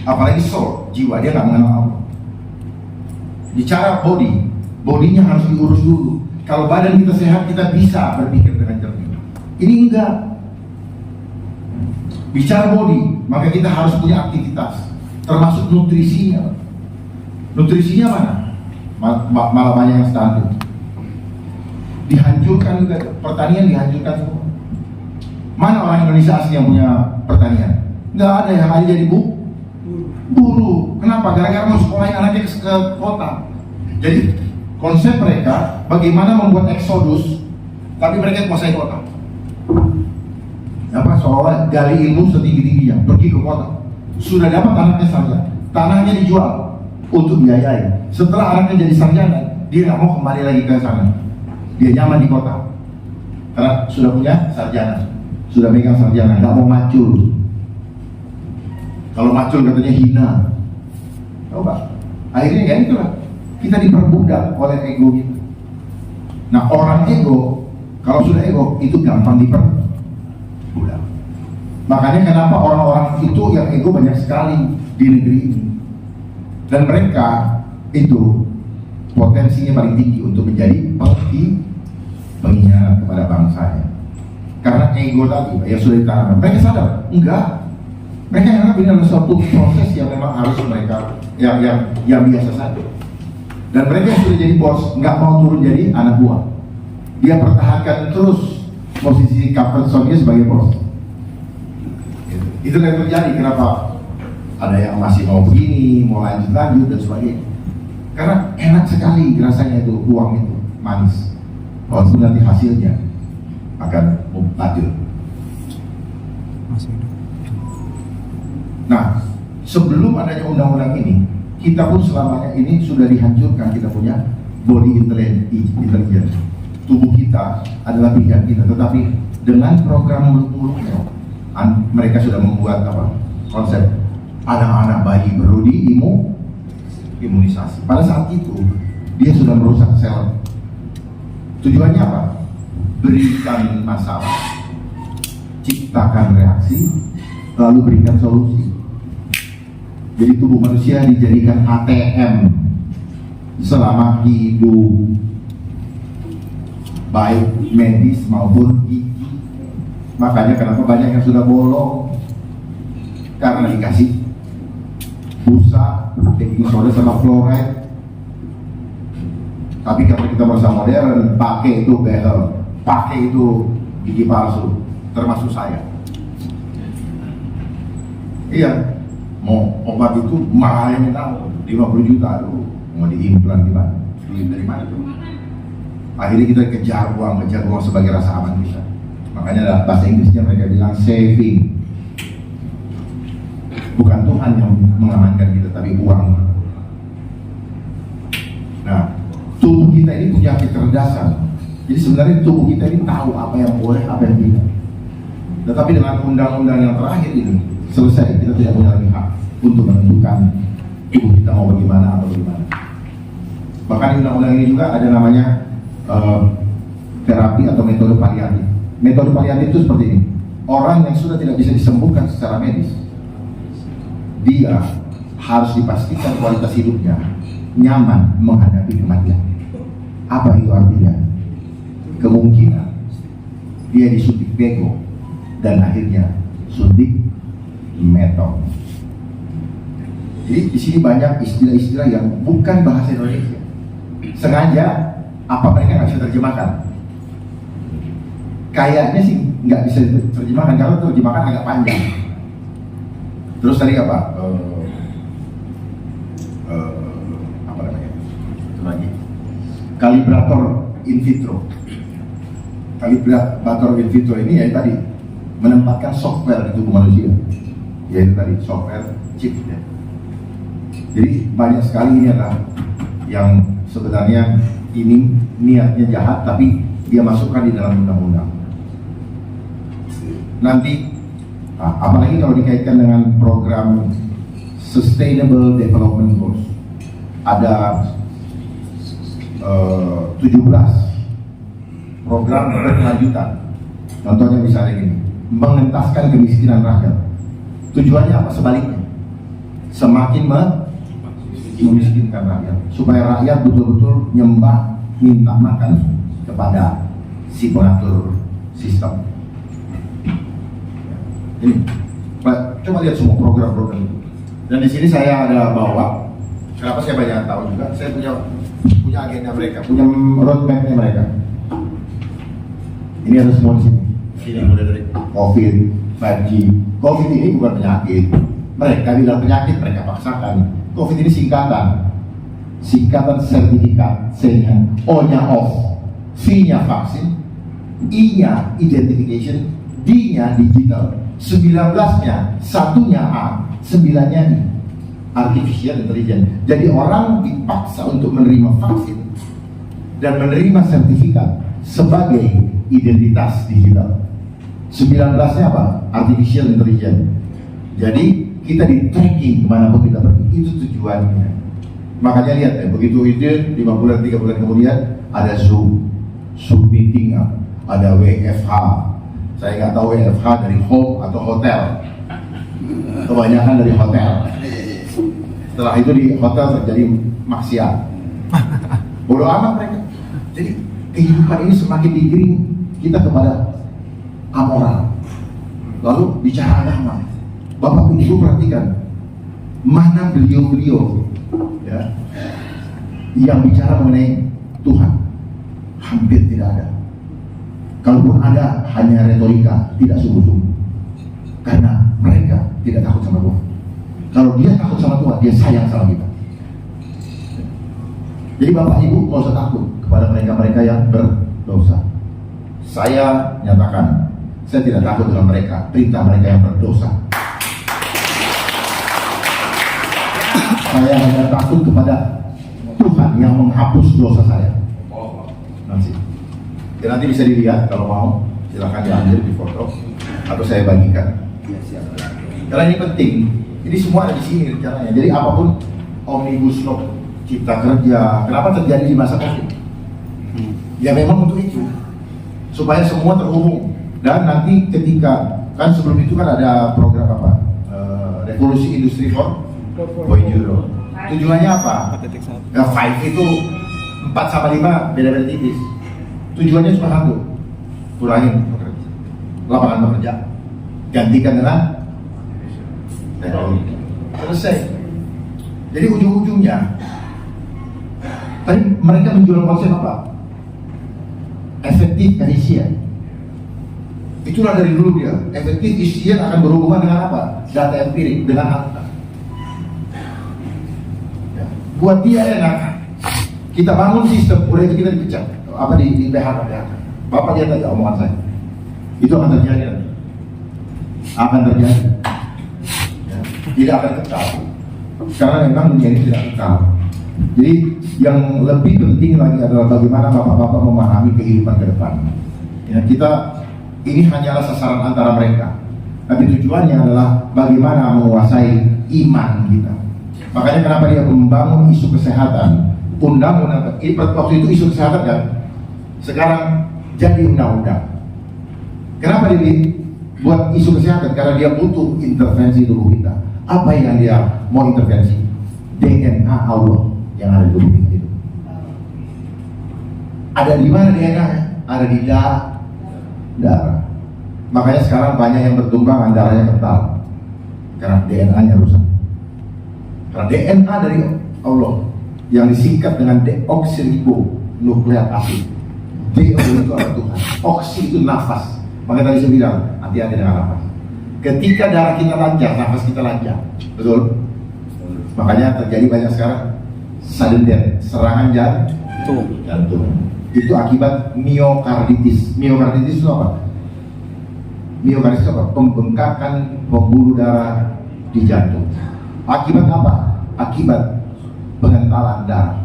Apalagi soul, jiwa, dia nggak mengenal Allah. Bicara bodinya harus diurus dulu. Kalau badan kita sehat, kita bisa berpikir dengan jernih. Ini enggak. Bicara body, maka kita harus punya aktivitas, termasuk nutrisinya. Nutrisinya mana? Malah banyak yang stunting. Dihancurkan juga, pertanian dihancurkan semua. Mana orang Indonesia asli yang punya pertanian? Enggak ada, yang ada jadi buruh. Kenapa? Gara-gara mau sekolahin anaknya ke kota. Jadi konsep mereka bagaimana membuat eksodus, tapi mereka kuasai kota. Apa? Seolah gali ilmu setinggi-tingginya, pergi ke kota. Sudah dapat anaknya sarjana, tanahnya dijual untuk biayai. Setelah anaknya jadi sarjana, dia nggak mau kembali lagi ke sana. Dia nyaman di kota karena sudah punya sarjana, sudah megang sarjana, nggak mau macul. Kalau macul katanya hina. Coba. Akhirnya ya itulah. Kita diperbudak oleh ego kita. Nah, orang ego, kalau sudah ego, itu gampang diperbudak. Makanya kenapa orang-orang itu yang ego banyak sekali di negeri ini. Dan mereka itu potensinya paling tinggi untuk menjadi pengkhianat kepada bangsanya. Karena ego tadi yang sudah ditanamkan. Mereka sadar? Enggak. Mereka anggap ini adalah suatu proses yang memang harus mereka yang biasa saja. Dan mereka yang sudah jadi bos nggak mau turun jadi anak buah. Dia pertahankan terus posisi comfort zone-nya sebagai bos. Itu yang terjadi. Kenapa ada yang masih mau begini, mau lanjut dan sebagainya? Karena enak sekali rasanya itu, uang itu manis. Walaupun nanti hasilnya akan mubtadir. Nah, sebelum adanya undang-undang ini, kita pun selamanya ini sudah dihancurkan. Kita punya body intelligence. Tubuh kita adalah pilihan kita. Tetapi dengan program muluk-muluknya, mereka sudah membuat apa? Konsep anak-anak bayi perlu imunisasi. Pada saat itu, dia sudah merusak sel. Tujuannya apa? Berikan masalah, ciptakan reaksi, lalu berikan solusi. Jadi tubuh manusia dijadikan ATM selama hidup, baik medis maupun gigi. Makanya kenapa banyak yang sudah bolong, karena dikasih busa, baking soda sama fluoride. Tapi kalau kita bersama modern, pakai itu behel, pakai itu gigi palsu, termasuk saya. Iya. Mau obat itu mahalnya tahu 50 juta tuh, mau diimplan di mana? Duit dari mana tuh? Akhirnya kita kejar uang sebagai rasa aman kita. Makanya bahasa Inggrisnya mereka bilang saving. Bukan Tuhan yang mengamankan kita, tapi uang. Nah, tubuh kita ini punya kecerdasan. Jadi sebenarnya tubuh kita ini tahu apa yang boleh, apa yang tidak. Tetapi dengan undang-undang yang terakhir ini selesai, kita tidak punya lagi hak untuk menentukan tubuh kita mau bagaimana atau bagaimana. Bahkan di undang-undang ini juga ada namanya terapi atau metode paliatif. Metode paliatif itu seperti ini: orang yang sudah tidak bisa disembuhkan secara medis, dia harus dipastikan kualitas hidupnya nyaman menghadapi kematian. Apa itu artinya? Kemungkinan dia disuntik bego dan akhirnya suntik metode. Jadi di sini banyak istilah-istilah yang bukan bahasa Indonesia. Sengaja apa mereka nggak bisa terjemahkan? Kayaknya sih nggak bisa terjemahkan, kalau terjemahkan agak panjang. Terus tadi apa? Apa namanya? Itu lagi. Kalibrator in vitro. Kalibrator in vitro ini ya tadi menempatkan software di tubuh manusia, yaitu tadi software chip. Ya. Jadi banyak sekali ini adalah yang sebenarnya ini niatnya jahat, tapi dia masukkan di dalam undang-undang. Nanti, apalagi kalau dikaitkan dengan program Sustainable Development Goals, ada 17 program berkelanjutan. Contohnya misalnya gini, mengentaskan kemiskinan rakyat. Tujuannya apa? Sebaliknya, semakin memiskinkan rakyat, supaya rakyat betul-betul nyembah, minta makan kepada si pengatur sistem. Ini, coba lihat semua program-program itu. Dan di sini saya ada bawa. Kenapa saya banyak tahu juga? Saya punya agenda mereka, punya roadmapnya mereka. Ini ada semua di sini. Ini mulai dari COVID, 5G. COVID ini bukan penyakit. Mereka bilang penyakit, mereka paksakan. COVID ini singkatan sertifikat, C-nya, O-nya off, V-nya vaksin, I-nya identification, D-nya digital, 19-nya, 1-nya A, 9-nya I, artificial intelligence. Jadi orang dipaksa untuk menerima vaksin dan menerima sertifikat sebagai identitas digital. 19-nya apa? Artificial intelligence. Jadi kita di tracking kemanapun kita pergi, itu tujuannya. Makanya lihat ya, begitu ide 5 bulan, 3 bulan kemudian ada Zoom meeting, ada WFH. Saya nggak tahu WFH dari home atau hotel. Kebanyakan dari hotel. Setelah itu di hotel terjadi maksiat. Bodoh amat mereka. Jadi kehidupan ini semakin digiring kita kepada amoral. Lalu bicara agama. Bapak Ibu perhatikan, mana beliau-beliau ya, yang bicara mengenai Tuhan? Hampir tidak ada. Kalaupun ada, hanya retorika, tidak sungguh-sungguh. Karena mereka tidak takut sama Tuhan. Kalau dia takut sama Tuhan, dia sayang sama kita. Jadi Bapak Ibu nggak usah takut kepada mereka-mereka yang berdosa. Saya nyatakan, saya tidak takut dengan mereka, perintah mereka yang berdosa. Saya hanya takut kepada Tuhan yang menghapus dosa saya. Nanti bisa dilihat kalau mau, silahkan diambil di foto atau saya bagikan. Karena ini penting. Ini semua ada di sini rencananya. Jadi apapun Omnibus Law Cipta Kerja, kenapa terjadi di masa COVID? Ya memang untuk itu, supaya semua terhubung. Dan nanti ketika, kan sebelum itu kan ada program apa? Revolusi Industri 4.0. Tujuannya apa? Ya 5 itu 4 sama 5 beda-beda tipis. Tujuannya cuma satu, kurangin lapangan pekerja, gantikan dengan teknologi. Selesai. Jadi ujung-ujungnya tadi mereka menjual konsep apa? Efektif efisien. Itulah dari dulu dia. Efektif efisien akan berhubungan dengan apa? Data empirik, dengan angka. Ya. Buat dia enak. Kita bangun sistem, udah itu kita dipecat. Apa di PHK. Bapak lihat aja omongan saya. Itu akan terjadi nanti. Akan terjadi. Ya, tidak akan kekal. Karena memang dunia ini tidak kekal. Jadi yang lebih penting lagi adalah bagaimana bapak-bapak memahami kehidupan ke depan. Ya, kita ini hanyalah sasaran antara mereka. Tapi tujuannya adalah bagaimana menguasai iman kita. Makanya kenapa dia membangun isu kesehatan. Undang-undang, waktu itu isu kesehatan kan. Sekarang jadi undang-undang. Kenapa dia buat isu kesehatan? Karena dia butuh intervensi tubuh kita. Apa yang dia mau intervensi? DNA Allah yang ada di tubuh kita itu. Ada di mana DNA? Ada di darah. Makanya sekarang banyak yang bertumbangan darahnya kental karena DNA-nya rusak. Karena DNA dari Allah yang disingkat dengan deoksiribonukleat asid. DO itu adalah Tuhan. Oksi itu nafas. Makanya tadi saya bilang hati-hati dengan nafas. Ketika darah kita lancar, nafas kita lancar. Betul? Makanya terjadi banyak sekarang sudden death, serangan jantung. Itu akibat miokarditis. Miokarditis itu apa? Miokarditis itu apa? Pembengkakan pembuluh darah di jantung. Akibat apa? Akibat pengentalan darah.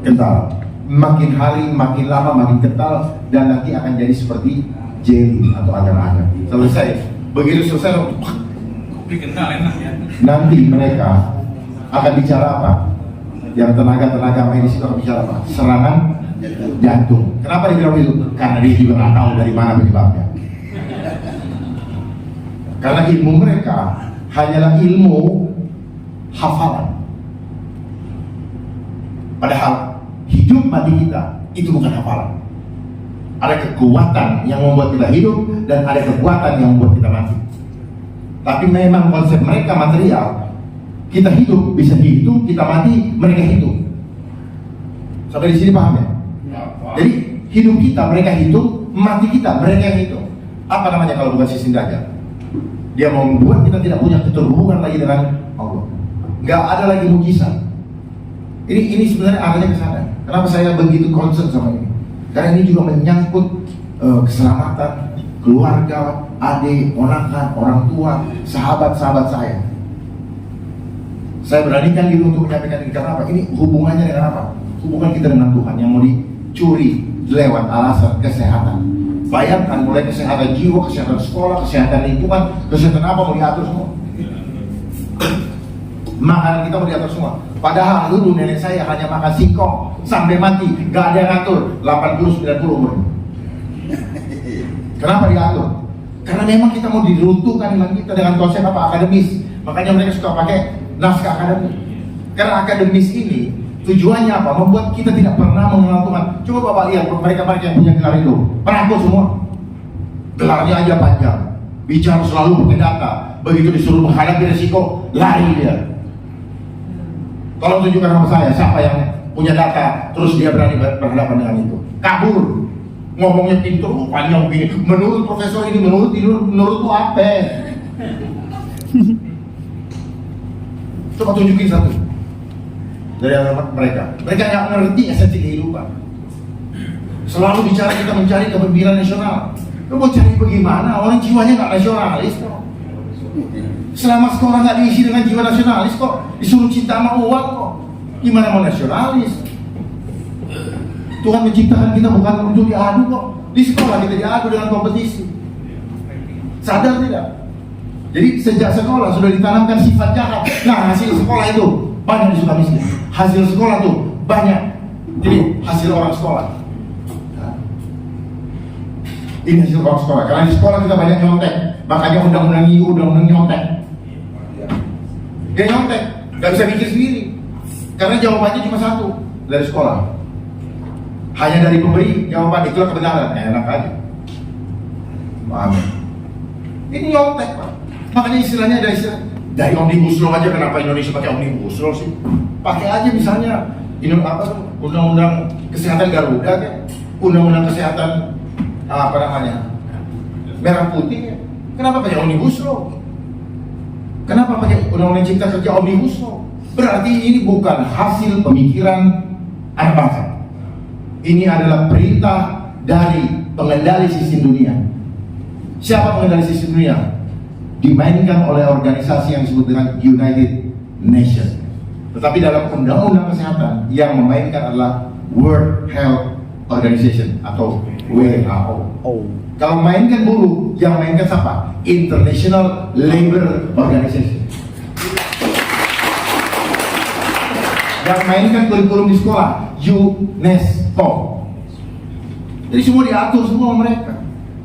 Kental. Makin hari, makin lama, makin kental, dan nanti akan jadi seperti jelly atau agar-agar. Selesai. Begitu selesai, kental enak ya. nanti mereka akan bicara apa? Yang tenaga medis itu akan bicara apa? Serangan jantung. Kenapa dia bilang itu? Karena dia juga nggak tahu dari mana penyebabnya. Karena ilmu mereka hanyalah ilmu hafalan. Padahal hidup mati kita itu bukan hafalan. Ada kekuatan yang membuat kita hidup dan ada kekuatan yang membuat kita mati. Tapi memang konsep mereka material, kita hidup bisa dihitung, kita mati mereka hitung. Sampai di sini paham ya? Jadi hidup kita mereka hitung, mati kita mereka yang hitung. Apa namanya kalau bukan sistem dajjal? Dia mau membuat kita tidak punya keterhubungan lagi dengan Allah. Nggak ada lagi mujizat. Ini sebenarnya arahnya ke sana. Kenapa saya begitu concern sama ini? Karena ini juga menyangkut keselamatan keluarga, adik, ponakan, orang tua, sahabat-sahabat saya. Saya beranikan diri untuk menyampaikan ini karena apa? Ini hubungannya dengan apa? Hubungan kita dengan Tuhan yang mau dicuri lewat alasan kesehatan. Bayangkan mulai kesehatan jiwa, kesehatan sekolah, kesehatan lingkungan, kesehatan apa mau diatur semua. Makanan kita mau diatur semua. Padahal dulu nenek saya hanya makan singkong sampai mati, gak ada yang ngatur. 80-90 umurnya. Kenapa diatur? Karena memang kita mau diruntuhkan iman kita dengan konsep apa? Akademis. Makanya mereka suka pakai naskah akademik. Karena akademis ini tujuannya apa? Membuat kita tidak pernah mengenal Tuhan. Coba Bapak lihat mereka-mereka yang punya gelar itu, peraku semua. Gelarnya aja panjang, bicara selalu pakai data. Begitu disuruh menghadapi resiko, lari dia. Tolong tunjukkan sama saya siapa yang punya data terus dia berani berhadapan dengan itu. Kabur. Ngomongnya pintu panjang begini. Menurut profesor ini, menurut tuh apa? Coba tunjukin satu dari anak mereka. Mereka nggak ngerti esensi kehidupan. Selalu bicara kita mencari kepemimpinan nasional. Lu mau cari bagaimana? Orang jiwanya nggak nasionalis kok. Selama sekolah nggak diisi dengan jiwa nasionalis kok, disuruh cinta sama uang kok. Gimana mau nasionalis? Tuhan menciptakan kita bukan untuk diadu kok. Di sekolah kita diadu dengan kompetisi. Sadar tidak? Jadi sejak sekolah sudah ditanamkan sifat jahat. Nah, hasil sekolah itu banyak di Sukamiskin. Hasil sekolah tuh banyak. Jadi hasil orang sekolah. Ini hasil orang sekolah. Karena di sekolah kita banyak nyontek. Makanya undang-undang IU, undang-undang nyontek. Dia nyontek, nggak bisa mikir sendiri. Karena jawabannya cuma satu dari sekolah. Hanya dari pemberi jawaban, itulah kebenaran. Enak aja. Paham ya? Ini nyontek Pak. Makanya istilahnya ada istilah dari Omnibus Law aja. Kenapa Indonesia pakai Omnibus Law sih? Pakai aja misalnya undang-undang kesehatan Garuda kan? Undang-undang kesehatan apa namanya? Merah putih kan? Kenapa pakai Omnibus Law? Kenapa pakai undang-undang cipta kerja Omnibus Law? Berarti ini bukan hasil pemikiran anak bangsa. Ini adalah perintah dari pengendali sistem dunia. Siapa pengendali sistem dunia? Dimainkan oleh organisasi yang disebut dengan United Nations. Tetapi dalam undang-undang kesehatan yang memainkan adalah World Health Organization atau WHO. Kalau mainkan buruh, yang mainkan siapa? International Labour Organization. Yang mainkan kurikulum di sekolah, UNESCO. Jadi semua diatur semua sama mereka.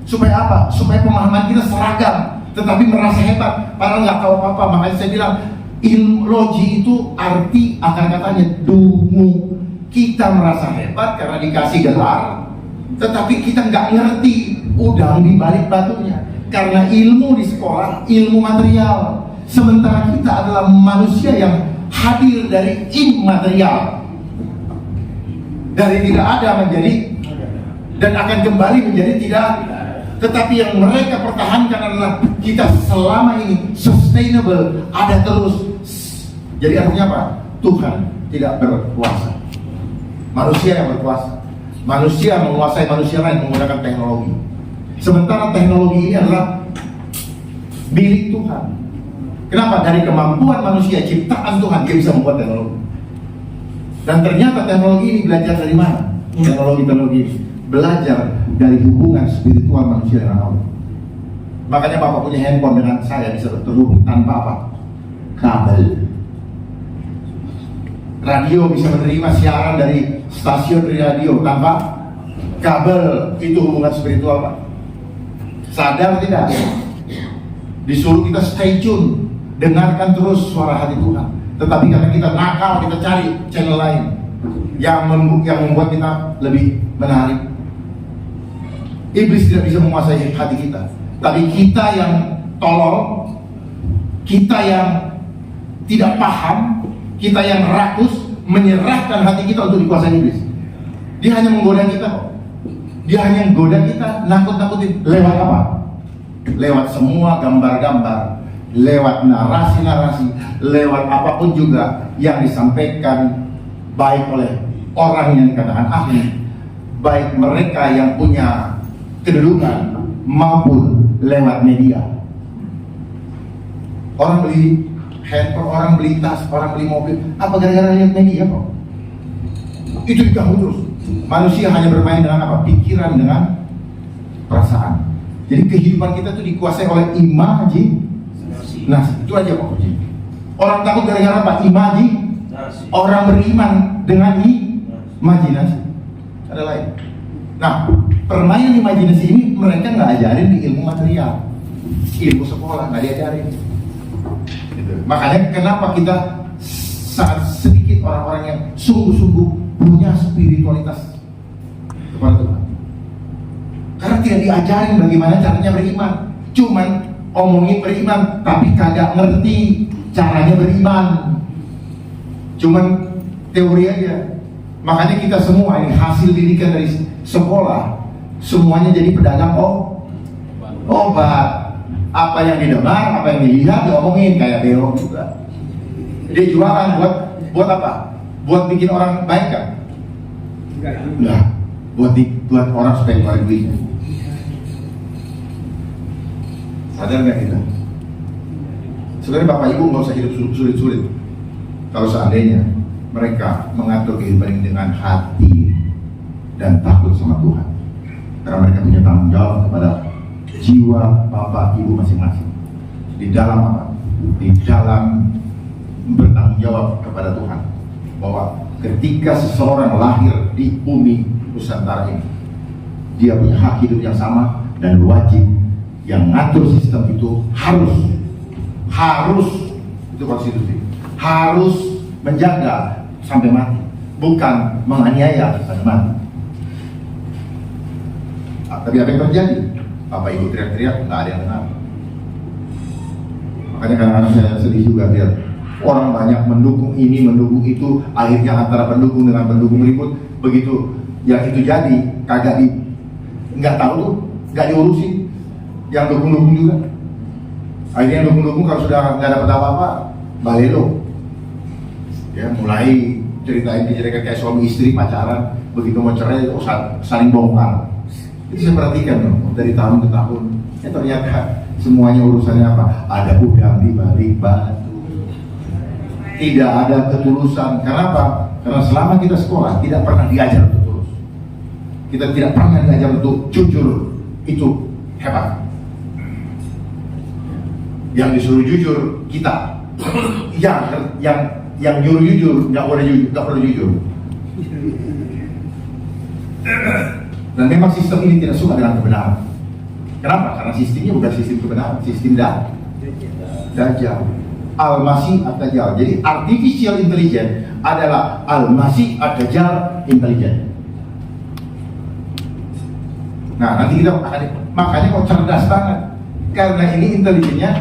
Supaya apa? Supaya pemahaman kita seragam, tetapi merasa hebat, padahal nggak tahu apa-apa. Makanya saya bilang, logi itu arti akar katanya dungu. Kita merasa hebat karena dikasih gelar, tetapi kita nggak ngerti udang di balik batunya. Karena ilmu di sekolah, ilmu material. Sementara kita adalah manusia yang hadir dari immaterial. Dari tidak ada menjadi, dan akan kembali menjadi tidak. Tetapi yang mereka pertahankan adalah kita selama ini sustainable, ada terus. Jadi artinya apa? Tuhan tidak berkuasa, manusia yang berkuasa. Manusia menguasai manusia lain menggunakan teknologi. Sementara teknologi ini adalah milik Tuhan. Kenapa? Dari kemampuan manusia, ciptaan Tuhan, dia bisa membuat teknologi. Dan ternyata teknologi ini belajar dari mana? Teknologi ini belajar dari hubungan spiritual manusia dengan Allah. Makanya Bapak punya handphone dengan saya bisa terhubung tanpa apa? Kabel. Radio bisa menerima siaran dari stasiun radio tanpa kabel. Itu hubungan spiritual, Pak. Sadar tidak? Disuruh kita stay tune, dengarkan terus suara hati Tuhan. Tetapi karena kita nakal, kita cari channel lain yang membuat kita lebih menarik. Iblis tidak bisa menguasai hati kita, tapi kita yang tolol, kita yang tidak paham, kita yang rakus, menyerahkan hati kita untuk dikuasai iblis. Dia hanya menggoda kita kok. Dia hanya menggoda kita, nakut-nakutin. Lewat apa? Lewat semua gambar-gambar, lewat narasi-narasi, lewat apapun juga yang disampaikan, baik oleh orang yang dikatakan ahli, baik mereka yang punya kedudukan, maupun lewat media. Orang beli handphone, orang beli tas, orang beli mobil, apa gara-gara lihat media kok? Itu diganggu terus. Manusia hanya bermain dengan apa? Pikiran, dengan perasaan. Jadi kehidupan kita itu dikuasai oleh imajinasi. Nah, itu aja kok. Orang takut gara-gara apa? Imajinasi. Orang beriman dengan imajinasi. Ada lain. Nah, permainan imajinasi ini mereka nggak ajarin di ilmu material, ilmu sekolah nggak diajarin. Gitu. Makanya kenapa kita sangat sedikit orang-orang yang sungguh-sungguh punya spiritualitas kepada Tuhan. Karena tidak diajarin bagaimana caranya beriman. Cuman omongin beriman, tapi kagak ngerti caranya beriman. Cuman teori aja. Makanya kita semua ini hasil didikan dari sekolah, semuanya jadi pedagang obat. Apa yang didengar, apa yang dilihat, diomongin kayak Bero juga. Dia jualan buat apa? Buat bikin orang baik kan? Enggak. Buat orang supaya keluar duitnya. Sadar nggak kita? Sebenarnya Bapak Ibu nggak usah hidup sulit-sulit. Kalau seandainya mereka mengatur kehidupan ini dengan hati dan takut sama Tuhan. Karena mereka punya tanggung jawab kepada jiwa Bapak Ibu masing-masing. Di dalam apa? Di dalam bertanggung jawab kepada Tuhan. Bahwa ketika seseorang lahir di bumi Nusantara ini, dia punya hak hidup yang sama dan wajib. Yang ngatur sistem itu harus itu konstitusi, harus menjaga sampai mati, bukan menganiaya sampai mati. Tapi apa yang terjadi? Bapak Ibu teriak-teriak, nggak ada yang dengar. Makanya kadang-kadang saya sedih juga lihat orang banyak mendukung ini, mendukung itu, akhirnya antara pendukung dengan pendukung ribut. Begitu yang itu jadi, nggak tahu tuh, nggak diurusin. Yang dukung-dukung juga. Akhirnya yang dukung-dukung kalau sudah nggak dapat apa-apa, balelo. Ya, mulai ceritain kejadian kayak suami istri pacaran, begitu mau cerai, saling bongkar. Itu saya perhatikan dong, dari tahun ke tahun. Ternyata semuanya urusannya apa? Ada udang di balik batu. Tidak ada ketulusan. Kenapa? Karena selama kita sekolah tidak pernah diajar untuk tulus. Kita tidak pernah diajar untuk jujur. Itu hebat. Yang disuruh jujur kita. Yang nyuruh jujur nggak boleh jujur. Dan memang sistem ini tidak suka dengan kebenaran. Kenapa? Karena sistemnya bukan sistem kebenaran, sistem Dajjal. Al-Masih Ad-Dajjal. Jadi artificial intelligence adalah Al-Masih Ad-Dajjal intelligence. Nah, nanti kita akan, makanya kok cerdas banget. Karena ini intelijennya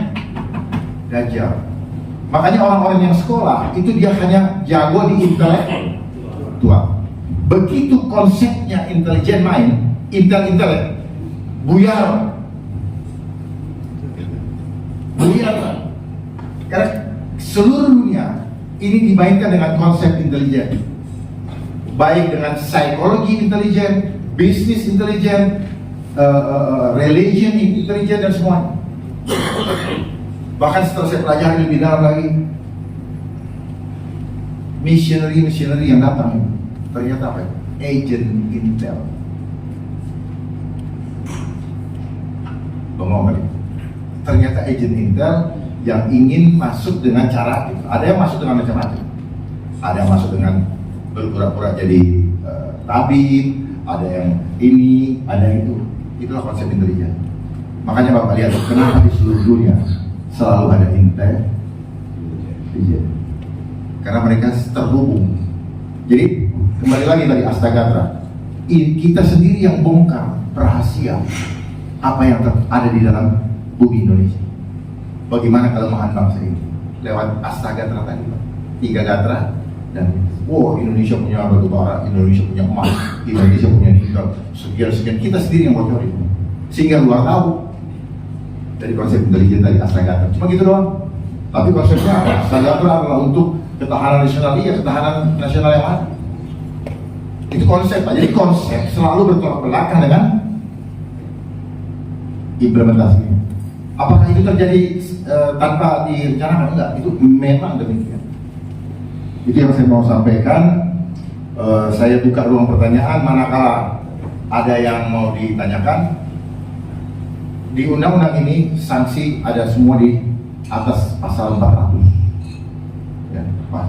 Dajjal. Makanya orang-orang yang sekolah itu dia hanya jago di intelektual. Begitu konsepnya intelijen main, intelek, buyar. Karena seluruh dunia ini dimainkan dengan konsep intelijen, baik dengan psikologi intelijen, bisnis intelijen, religion intelijen dan semuanya. Bahkan setelah saya pelajari lebih dalam lagi, missionary yang datang ternyata apa? Agent Intel. Bengong kali. Ternyata agent Intel yang ingin masuk dengan cara itu. Ada yang masuk dengan macam-macam. Ada yang masuk dengan berpura-pura jadi tabib, ada yang ini, ada yang itu. Itulah konsep intelijen. Makanya Bapak lihat kenapa di seluruh dunia selalu ada intelijen. Karena mereka terhubung. Jadi kembali lagi tadi Astagatra, kita sendiri yang bongkar rahasia apa yang ada di dalam bumi Indonesia. Bagaimana kelemahan bangsa ini lewat Astagatra tadi, 3 gatra dan Indonesia punya batu bara, Indonesia punya emas, Indonesia punya nikel, sekian kita sendiri yang bocorin sehingga luar tahu dari konsep intelijen tadi Astagatra. Cuma gitu doang. Tapi konsepnya apa? Astagatra adalah untuk ketahanan nasional, ketahanan nasional yang ada. Itu konsep Pak. Jadi konsep selalu bertolak belakang dengan implementasinya. Apakah itu terjadi tanpa direncanakan? Enggak, itu memang demikian. Itu yang saya mau sampaikan. Saya buka ruang pertanyaan manakala ada yang mau ditanyakan. Di undang-undang ini sanksi ada semua di atas pasal 400. Ya, Pak.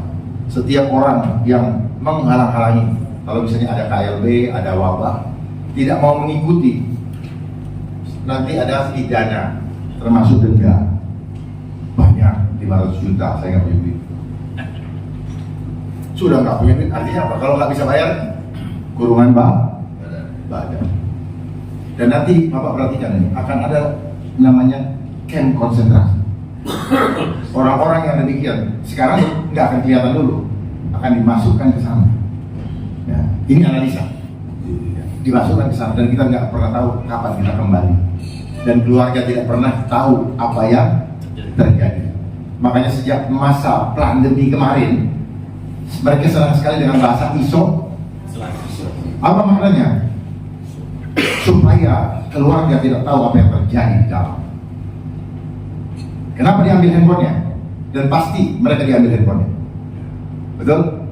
Setiap orang yang menghalang-halangi, kalau misalnya ada KLB, ada wabah, tidak mau mengikuti, nanti ada pidana, termasuk denda banyak 500 juta. Saya nggak punya duit. Sudah nggak punya duit, artinya apa? Kalau nggak bisa bayar, kurungan badan. Dan nanti Bapak perhatikan ini, akan ada namanya camp konsentrasi. Orang-orang yang demikian sekarang nggak akan kelihatan dulu, akan dimasukkan ke sana. Ya, ini analisa, dimasukkan ke sana dan kita nggak pernah tahu kapan kita kembali. Dan keluarga tidak pernah tahu apa yang terjadi. Makanya sejak masa pandemi kemarin, mereka senang sekali dengan bahasa ISO. Apa maknanya? Supaya keluarga tidak tahu apa yang terjadi di dalam. Kenapa diambil handphonenya? Dan pasti mereka diambil handphonenya. Betul?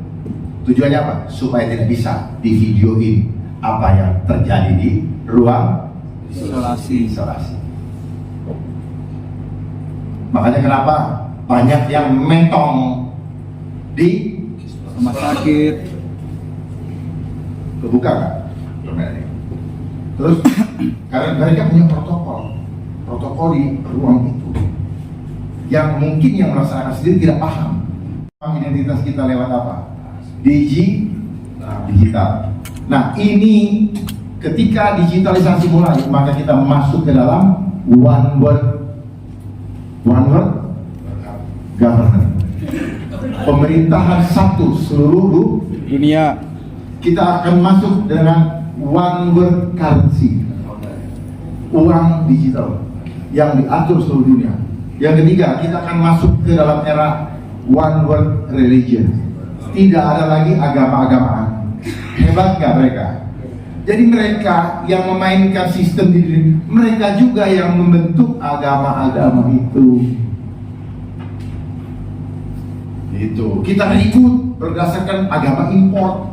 Tujuannya apa? Supaya tidak bisa divideoin apa yang terjadi di ruang isolasi. Makanya kenapa banyak yang mentong di rumah sakit. Kebuka kan? Terus karena mereka punya protokol di ruang itu yang mungkin yang melaksanakan sendiri tidak paham. Identitas kita lewat apa? Digital. Nah ini ketika digitalisasi mulai, maka kita masuk ke dalam one world government. Pemerintahan satu seluruh Dunia. Kita akan masuk dengan one world currency, uang digital yang diatur seluruh dunia. Yang ketiga, kita akan masuk ke dalam era one world religion. Tidak ada lagi agama-agamaan. Hebat nggak mereka? Jadi mereka yang memainkan sistem di diri, mereka juga yang membentuk agama-agama itu. Itu kita ribut berdasarkan agama impor.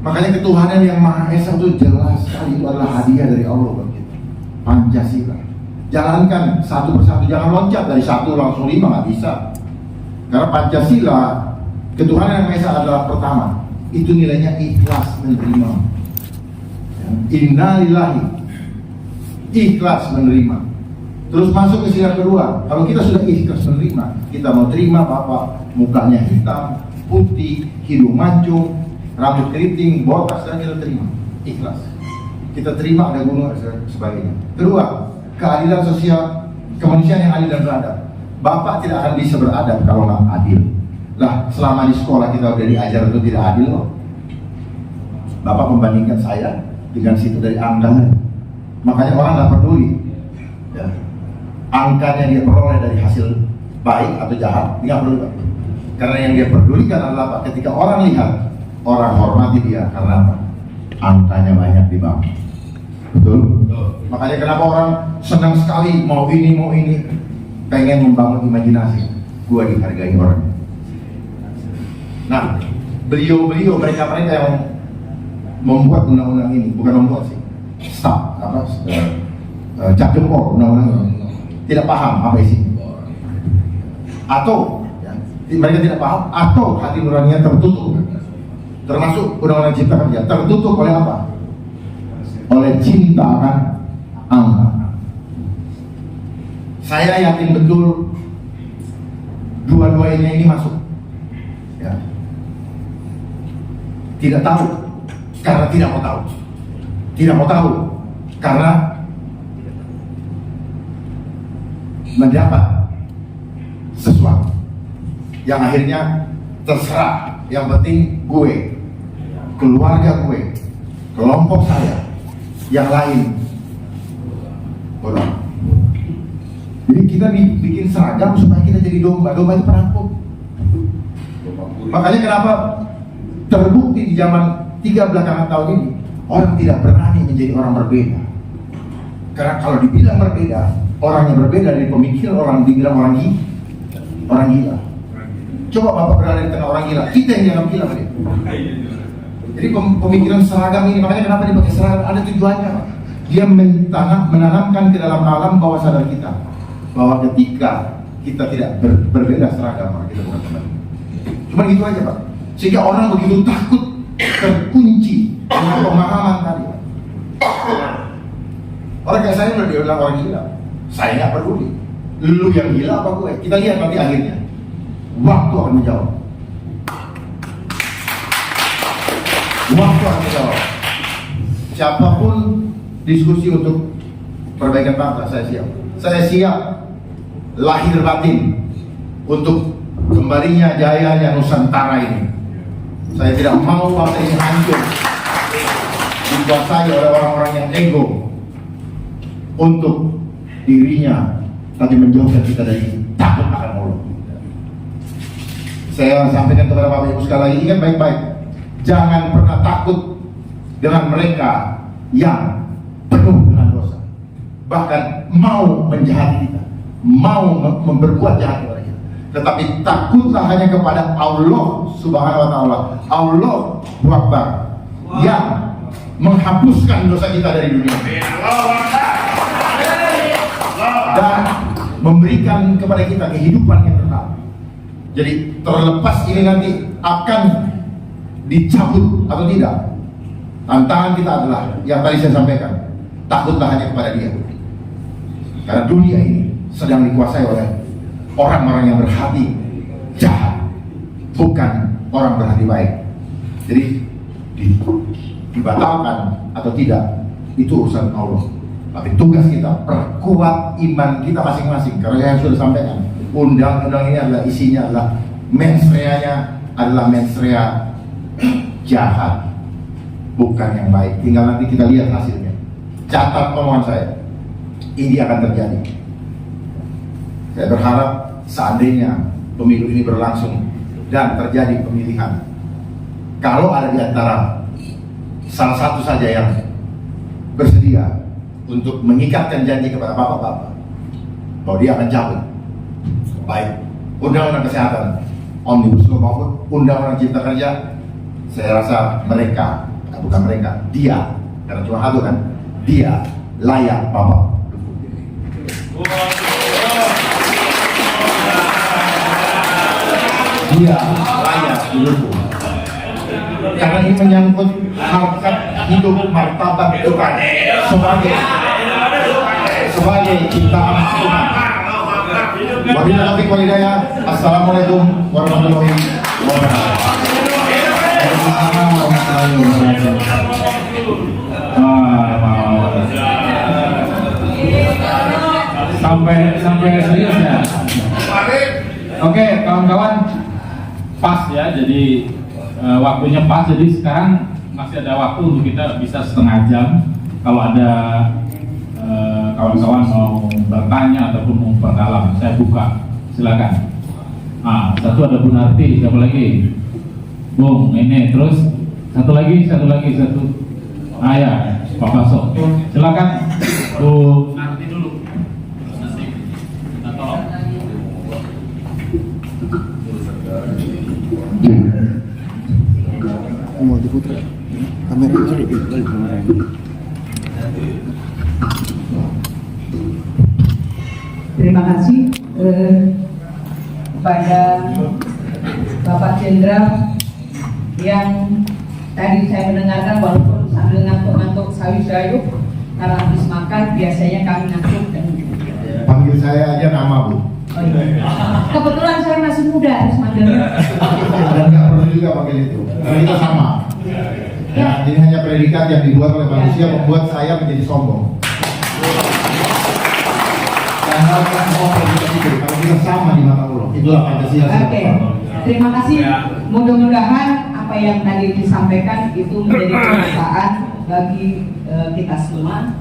Makanya ketuhanan yang Maha Esa itu jelas sekali, itu adalah hadiah dari Allah bagi kita. Pancasila. Jalankan satu persatu, jangan loncat dari satu langsung 5, nggak bisa. Karena Pancasila, ketuhanan yang Maha Esa adalah pertama. Itu nilainya ikhlas menerima. Innalillahi, ikhlas menerima. Terus masuk ke sila kedua. Kalau kita sudah ikhlas menerima, kita mau terima Bapak mukanya hitam, putih, hidung mancung, rambut keriting, botak, dan kita terima. Ikhlas. Kita terima ada gunung dan sebagainya. Kedua, keadilan sosial, kemanusiaan yang adil dan beradab. Bapak tidak akan bisa beradab kalau nggak adil. Lah, selama di sekolah kita udah diajar itu tidak adil loh. Bapak membandingkan saya dengan situ dari angka. Makanya orang nggak peduli. Ya. Angkanya dia peroleh dari hasil baik atau jahat, dia nggak peduli. Karena yang dia pedulikan adalah Pak, ketika orang lihat, orang hormati dia karena apa? Angkanya banyak di bank. Betul? Makanya kenapa orang senang sekali mau ini, pengen membangun imajinasi. Gua dihargai orang. Nah, beliau mereka yang membuat undang-undang ini, bukan membuat sih, cap jempol undang-undang ini, tidak paham apa isinya, atau ya, mereka tidak paham, atau hati nuraninya tertutup, termasuk undang-undang cipta kerja tertutup oleh apa? Oleh cinta akan angka. Saya yakin betul dua-duanya ini masuk. Ya. Tidak tahu karena tidak mau tahu. Tidak mau tahu karena mendapat sesuatu yang akhirnya terserah. Yang penting gue, keluarga gue, kelompok saya, yang lain bodoh. Jadi kita bikin seragam supaya kita jadi domba. Domba itu perampok. Makanya kenapa terbukti di zaman 3 belakangan tahun ini orang tidak berani menjadi orang berbeda. Karena kalau dibilang berbeda, orang yang berbeda dari pemikiran orang dibilang orang gila. Coba Bapak berada di tengah orang gila, kita yang dianggap gila dia. Jadi pemikiran seragam ini, makanya kenapa dipakai seragam, ada tujuannya. Dia menanamkan ke dalam alam bawah sadar kita bahwa ketika kita tidak berbeda seragam, maka kita bukan teman. Cuma gitu aja Pak. Sehingga orang begitu takut, terkunci dengan pemahaman tadi. Orang kayak saya udah dibilang orang gila, saya nggak peduli. Lu yang gila apa gue? Kita lihat nanti akhirnya. Waktu akan menjawab. Waktu akan menjawab. Siapapun diskusi untuk perbaikan bangsa, saya siap. Saya siap lahir batin untuk kembalinya jayanya Nusantara ini. Saya tidak mau bangsa ini hancur dikuasai oleh orang-orang yang ego untuk dirinya, tapi menjauhkan kita dari takut akan Allah. Saya sampaikan kepada Bapak Ibu sekali lagi, ingat baik-baik, jangan pernah takut dengan mereka yang penuh dengan dosa, bahkan mau menjahati kita, mau memperbuat jahat kepada kita. Tetapi takutlah hanya kepada Allah Subhanahu wa Ta'ala, Allah Akbar, yang menghapuskan dosa kita dari dunia dan memberikan kepada kita kehidupan yang kekal. Jadi terlepas ini nanti akan dicabut atau tidak, tantangan kita adalah yang tadi saya sampaikan, takutlah hanya kepada Dia, karena dunia ini sedang dikuasai oleh orang-orang yang berhati jahat, bukan orang berhati baik. Jadi dibatalkan atau tidak itu urusan Allah, tapi tugas kita perkuat iman kita masing-masing. Karena yang sudah sampaikan, undang-undang ini adalah isinya adalah mensreanya adalah mensrea jahat, bukan yang baik. Tinggal nanti kita lihat hasilnya. Catat omongan saya, ini akan terjadi. Saya berharap seandainya pemilu ini berlangsung dan terjadi pemilihan, Kalau ada di antara salah satu saja yang bersedia untuk mengikatkan janji kepada bapak-bapak bahwa dia akan cabut baik undang-undang kesehatan Omnibus Law maupun undang-undang cipta kerja, saya rasa mereka, bukan mereka, dia, karena cuma satu kan, dia layak bapak dukung. Dia layak didukung. Karena ini menyangkut harkat hidup martabat Tuhan sebagai ciptaan Tuhan. Wabillahi taufiq wal hidayah. Assalamualaikum warahmatullahi wabarakatuh. Sampai serius ya. Oke, kawan-kawan, pas ya. Jadi waktunya pas. Jadi sekarang masih ada waktu untuk kita bisa setengah jam. Kalau ada kawan-kawan mau bertanya ataupun mau perdalam, saya buka, silakan. Satu ada Bu Narti, siapa lagi? Bung, ini terus satu lagi. Ya, Pak Baso. Silakan Bu Narti dulu. Kita tolong. Mau diputar kamera cari kamera ini. Terima kasih kepada Bapak Jenderal yang tadi saya mendengarkan walaupun sambil ngantuk-ngantuk sawi-sawi karena habis makan biasanya kami ngantuk dan Panggil saya aja nama Bu. oh iya. Kebetulan saya masih muda harus manggilnya. Dan nggak perlu juga panggil itu, karena kita sama. Ya, ini hanya predikat yang dibuat oleh manusia membuat saya menjadi sombong. Dan haruskan semua predikat itu, kalau kita sama di mata Allah, itulah Pancasila. Oke, terima kasih. Mudah-mudahan apa yang tadi disampaikan itu menjadi kebiasaan bagi kita semua.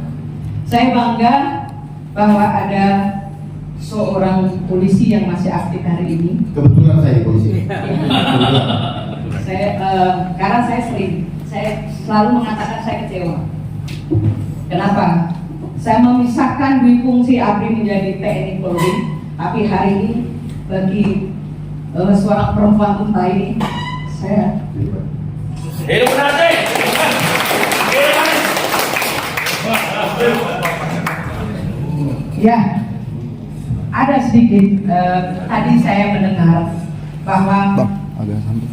Saya bangga bahwa ada seorang polisi yang masih aktif hari ini. Kebetulan saya di polisi. Karena saya selalu mengatakan saya kecewa. Kenapa? Saya memisahkan dua fungsi ABRI menjadi TNI Polri, tapi hari ini bagi seorang perempuan unta ini, saya ya ada sedikit tadi saya mendengar bahwa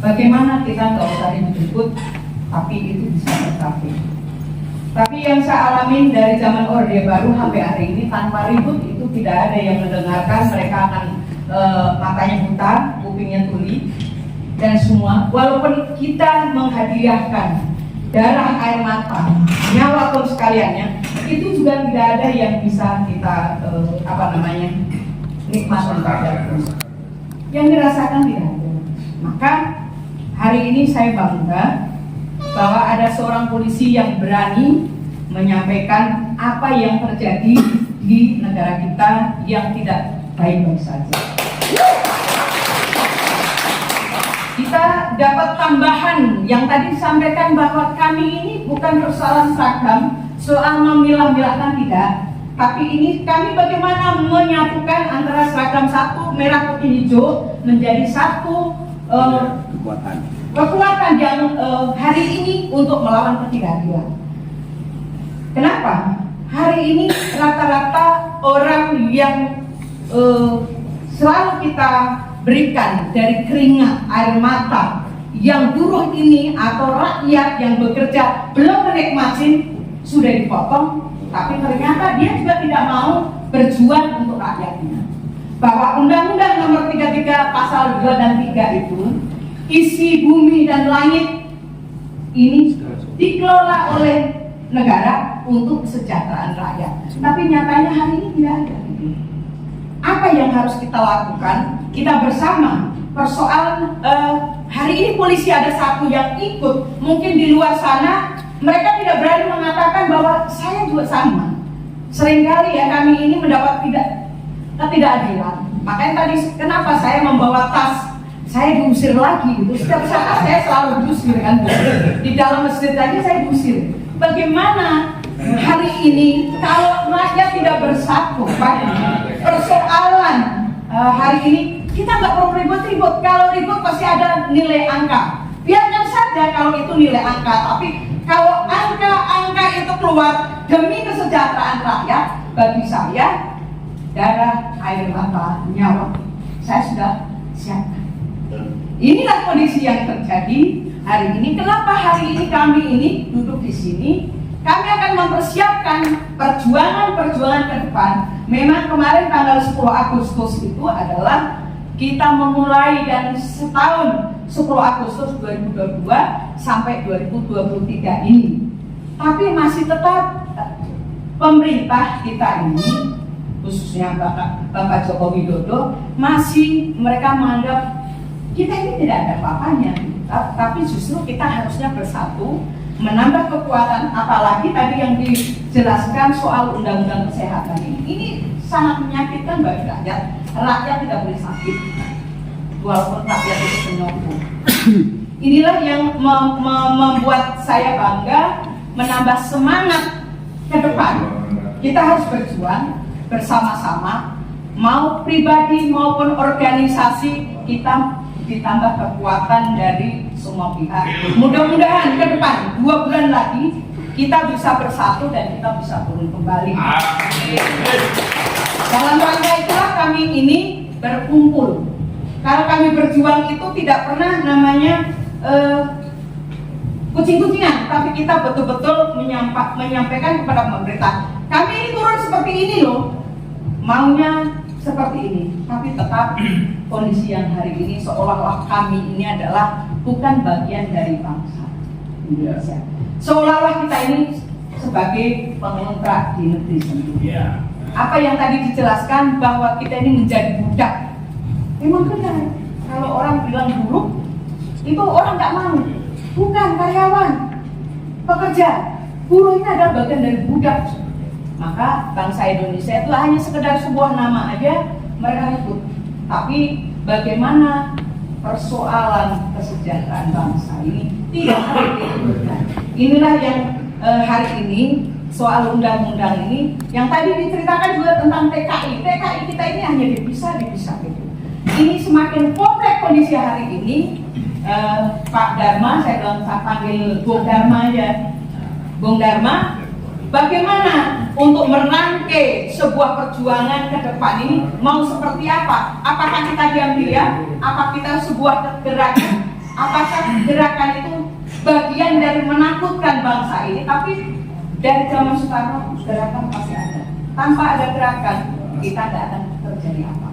bagaimana kita nggak usah ribut-ribut, tapi itu bisa tercapai. Tapi yang saya alami dari zaman Orde Baru sampai hari ini tanpa ribut itu tidak ada yang mendengarkan. Mereka akan matanya buta, kupingnya tuli, dan semua. Walaupun kita menghadiahkan darah, air mata, nyawa pun sekaliannya, itu juga tidak ada yang bisa kita nikmati pada yang dirasakan tidak ada. Maka hari ini saya bangga bahwa ada seorang polisi yang berani menyampaikan apa yang terjadi di negara kita yang tidak baik-baik saja. Kita dapat tambahan yang tadi disampaikan bahwa kami ini bukan persoalan seragam, soal memilah-milahkan tidak, tapi ini kami bagaimana menyatukan antara seragam satu merah putih hijau menjadi satu kekuatan yang hari ini untuk melawan ketidakadilan. Kenapa? Hari ini rata-rata orang yang selalu kita berikan dari keringat, air mata, yang buruh ini atau rakyat yang bekerja belum menikmati sudah dipotong, tapi ternyata dia juga tidak mau berjuang untuk rakyatnya. Bahwa Undang-Undang Nomor 33 Pasal 2 dan 3 itu isi bumi dan langit ini dikelola oleh negara untuk kesejahteraan rakyat. Tapi nyatanya hari ini tidak ada. Apa yang harus kita lakukan? Kita bersama. Persoalan hari ini polisi ada satu yang ikut. Mungkin di luar sana mereka tidak berani mengatakan bahwa saya juga sama. Seringkali ya kami ini mendapat ketidakadilan. Makanya tadi kenapa saya membawa tas saya diusir lagi gitu. Setiap saat saya selalu diusir kan, di dalam masjid aja saya diusir. Bagaimana hari ini kalau rakyat tidak bersatu pada persoalan hari ini, kita nggak perlu ribut-ribut. Kalau ribut pasti ada nilai angka. Biarkan saja kalau itu nilai angka, tapi kalau angka-angka itu keluar demi kesejahteraan rakyat, bagi saya darah, air mata, nyawa, saya sudah siapkan. Inilah kondisi yang terjadi hari ini. Kenapa hari ini kami ini duduk di sini? Kami akan mempersiapkan perjuangan-perjuangan ke depan. Memang kemarin tanggal 10 Agustus itu adalah kita memulai dan setahun 10 Agustus 2022 sampai 2023 ini. Tapi masih tetap pemerintah kita ini, khususnya Bapak Joko Widodo, masih mereka menganggap kita ini tidak ada apa-apanya. Tapi justru kita harusnya bersatu, menambah kekuatan, apalagi tadi yang dijelaskan soal undang-undang kesehatan ini sangat menyakitkan bagi rakyat. Rakyat tidak boleh sakit, walaupun rakyat itu penyokong. Inilah yang membuat saya bangga, menambah semangat ke depan. Kita harus berjuang bersama-sama, mau pribadi maupun organisasi, kita ditambah kekuatan dari semua pihak. Mudah-mudahan ke depan 2 bulan lagi kita bisa bersatu dan kita bisa turun kembali. Dalam rangka itulah kami ini berkumpul. Kalau kami berjuang itu tidak pernah namanya kucing-kucingan, tapi kita betul-betul menyampaikan kepada pemerintah. Kami ini turun seperti ini loh, maunya seperti ini, tapi tetap kondisi yang hari ini seolah-olah kami ini adalah bukan bagian dari bangsa Indonesia. Seolah-olah kita ini sebagai pengontrak di negeri sendiri. Apa yang tadi dijelaskan bahwa kita ini menjadi budak, memang benar. Kalau orang bilang buruk, itu orang nggak mau. Bukan karyawan, pekerja, buruh ini adalah bagian dari budak. Maka bangsa Indonesia itu hanya sekedar sebuah nama aja mereka ribut. Tapi bagaimana persoalan kesejahteraan bangsa ini tidak harus diributkan. Inilah yang hari ini soal undang-undang ini yang tadi diceritakan juga tentang TKI. TKI kita ini hanya dipisah gitu. Ini semakin kompleks kondisi hari ini. Pak Dharma, saya panggil Bung Dharma ya. Bung Dharma, bagaimana untuk merangkai sebuah perjuangan ke depan ini mau seperti apa? Apakah kita diam-diam? Apa kita sebuah gerakan? Apakah gerakan itu bagian dari menakutkan bangsa ini? Tapi dari zaman Soekarno gerakan pasti ada. Tanpa ada gerakan kita tidak akan terjadi apa.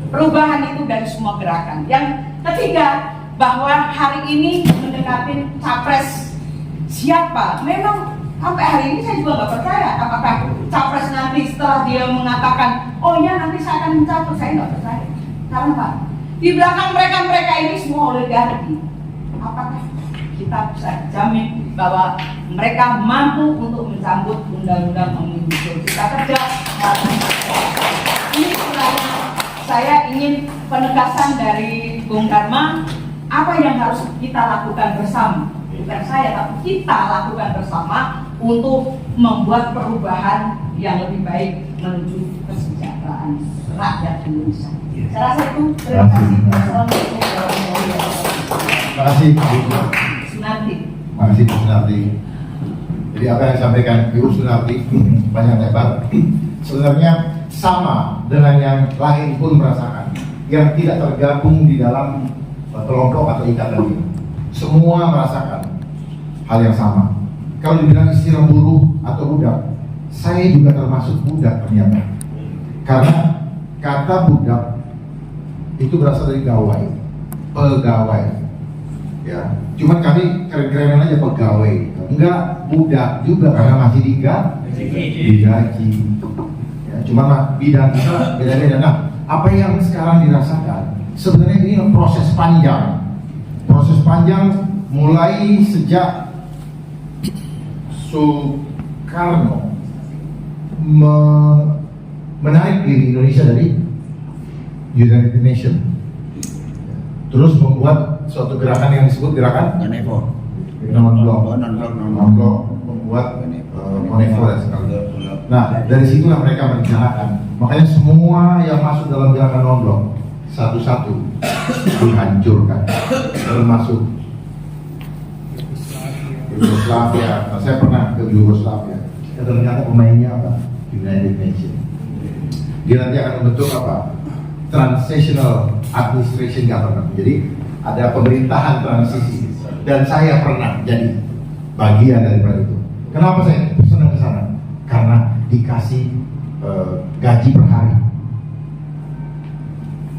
Perubahan itu dari semua gerakan. Yang ketiga, bahwa hari ini mendekati capres siapa? Memang sampai hari ini saya juga nggak percaya apakah capres nanti setelah dia mengatakan oh ya nanti saya akan mencapres, saya nggak percaya. Karena Pak, di belakang mereka ini semua oligarki. Apakah kita bisa jamin bahwa mereka mampu untuk mencabut undang-undang Omnibus Law Cipta Kerja? Ini sebenarnya saya ingin penegasan dari Bung Dharma, apa yang harus kita lakukan bersama? Bukan saya, tapi kita lakukan bersama untuk membuat perubahan yang lebih baik menuju kesejahteraan rakyat Indonesia. Saya rasa itu. Terima kasih. Assalamualaikum warahmatullahi wabarakatuh. Terima kasih Bu Sunarti. Terima kasih Bu Sunarti. Jadi apa yang disampaikan Ibu Sunarti banyak lebar. Sebenarnya sama dengan yang lain pun merasakan, yang tidak tergabung di dalam kelompok atau ikatan ini. Semua merasakan hal yang sama. Kalau dibilang istilah buruh atau budak, saya juga termasuk budak ternyata. Karena kata budak itu berasal dari gawai, pegawai. Ya, cuman kami keren-kerenan aja pegawai. Enggak budak juga karena masih digaji. Ya, cuma bidang kita beda-beda. Nah, apa yang sekarang dirasakan sebenarnya ini proses panjang. Proses panjang mulai sejak Soekarno menarik diri Indonesia dari United Nations. terus membuat suatu gerakan yang disebut gerakan Konevo. non-blok, Non-blok. membuat Konevo dan sebagainya. Nah, dari situlah mereka merencanakan. Makanya semua yang masuk dalam gerakan non-blok satu-satu dihancurkan, termasuk Yugoslavia. Nah, saya pernah ke Yugoslavia. Ya, ternyata pemainnya apa? United Nations. Dia nanti akan membentuk apa? Transitional Administration Government. Jadi ada pemerintahan transisi. Dan saya pernah jadi bagian daripada itu. Kenapa saya senang ke sana? Karena dikasih gaji per hari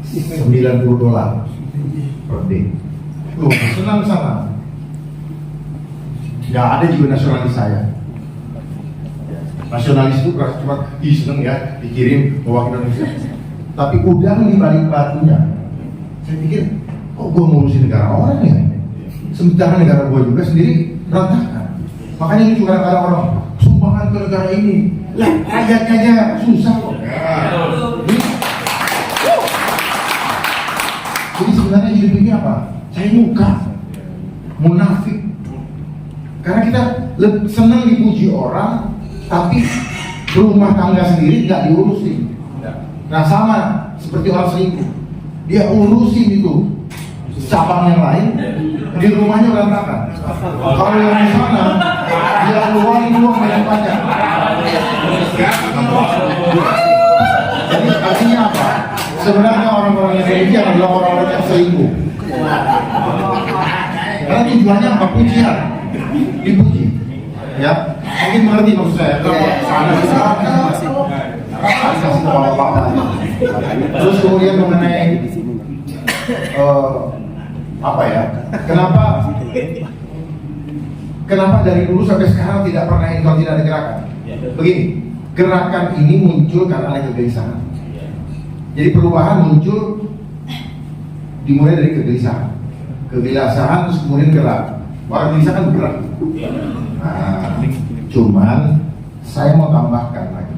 $90 per day. Loh, senang ke sana. Ya ada juga nasionalis saya. Nasionalis itu cuma seneng ya, dikirim bawa ke Indonesia. Tapi udang di balik batunya. Saya pikir, kok gue ngurusin negara orang ya? Sementara negara gue juga sendiri berantakan. Makanya itu juga kadang orang sumbangan ke negara ini, lah rakyatnya aja susah kok. Jadi sebenarnya hidup ini apa? Saya muka, munafik. Karena kita senang dipuji orang, tapi rumah tangga sendiri nggak diurusin. Nah sama seperti orang selingkuh, dia urusin itu cabang yang lain, di rumahnya berantakan. Kalau yang di sana, dia keluarin uang banyak banyak. Jadi artinya apa? Sebenarnya orang-orang yang religius adalah orang-orang yang selingkuh. Karena tujuannya apa? Pujian, dipuji. Ya, mungkin mengerti maksud saya. Terus kemudian mengenai apa ya? Kenapa dari dulu sampai sekarang tidak pernah ini kalau tidak ada gerakan? Begini, gerakan ini muncul karena ada kegelisahan. Jadi perubahan muncul dimulai dari kegelisahan, terus kemudian gerak. Orang gelisah kan bergerak. Nah, cuman saya mau tambahkan lagi,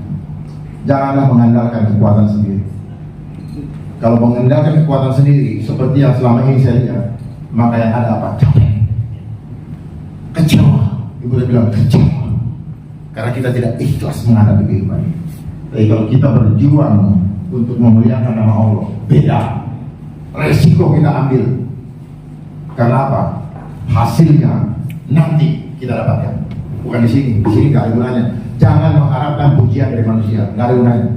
janganlah mengandalkan kekuatan sendiri. Kalau mengandalkan kekuatan sendiri, seperti yang selama ini saya lihat, maka yang ada apa? Capek, kecewa. Ibu udah bilang kecewa, karena kita tidak ikhlas menghadapi kehidupan ini. Tapi kalau kita berjuang untuk memuliakan nama Allah, beda. Resiko kita ambil. Karena apa? Hasilnya nanti kita dapatkan. Bukan di sini nggak ada gunanya. Jangan mengharapkan pujian dari manusia, nggak ada gunanya.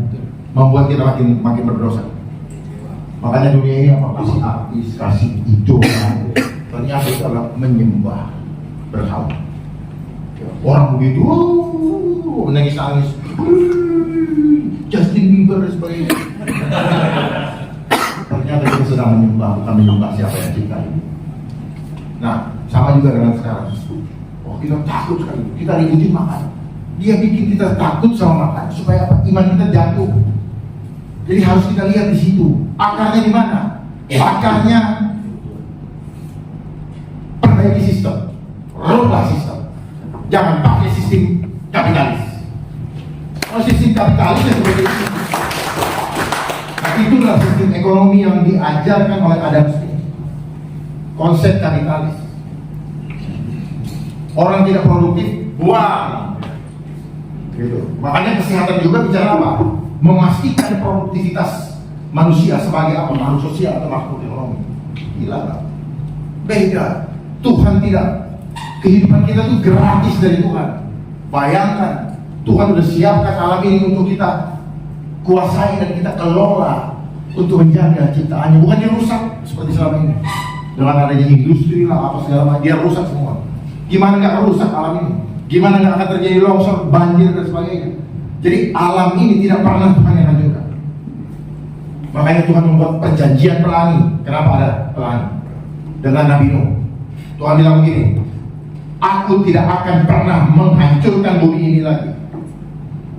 Membuat kita makin berdosa. Makanya dunia ini apa? Kasih artis, kasih idola. Ternyata itu adalah menyembah berhala. Orang begitu, menangis-nangis, Justin Bieber dan sebagainya. Ternyata kita sedang menyembah, bukan menyembah siapa yang cipta ini. Nah, sama juga dengan sekarang. Oh, kita takut sekali. Kita ributin makan. Dia bikin kita takut sama makan supaya apa? Iman kita jatuh. Jadi harus kita lihat di situ. Akarnya di mana? Akarnya perbaiki sistem, rubah sistem. Jangan pakai sistem kapitalis. Kalau sistem kapitalis ya seperti itu. Nah, itulah sistem ekonomi yang diajarkan oleh Adam Smith. Konsep kapitalis. Orang tidak produktif, buang. Gitu. Makanya kesehatan juga bicara apa? Memastikan produktivitas manusia sebagai apa? Makhluk sosial atau makhluk ekonomi. Gila kan? Beda. Tuhan tidak. Kehidupan kita itu gratis dari Tuhan. Bayangkan, Tuhan sudah siapkan alam ini untuk kita kuasai dan kita kelola untuk menjaga ciptaannya, bukan dirusak seperti selama ini. Dengan adanya industri lah apa segala macam, dia rusak semua. Gimana nggak rusak alam ini? Gimana nggak akan terjadi longsor, banjir dan sebagainya? Jadi alam ini tidak pernah Tuhan yang hancurkan. Makanya Tuhan membuat perjanjian pelangi. Kenapa ada pelangi? Dengan Nabi Nuh. Tuhan bilang begini, aku tidak akan pernah menghancurkan bumi ini lagi,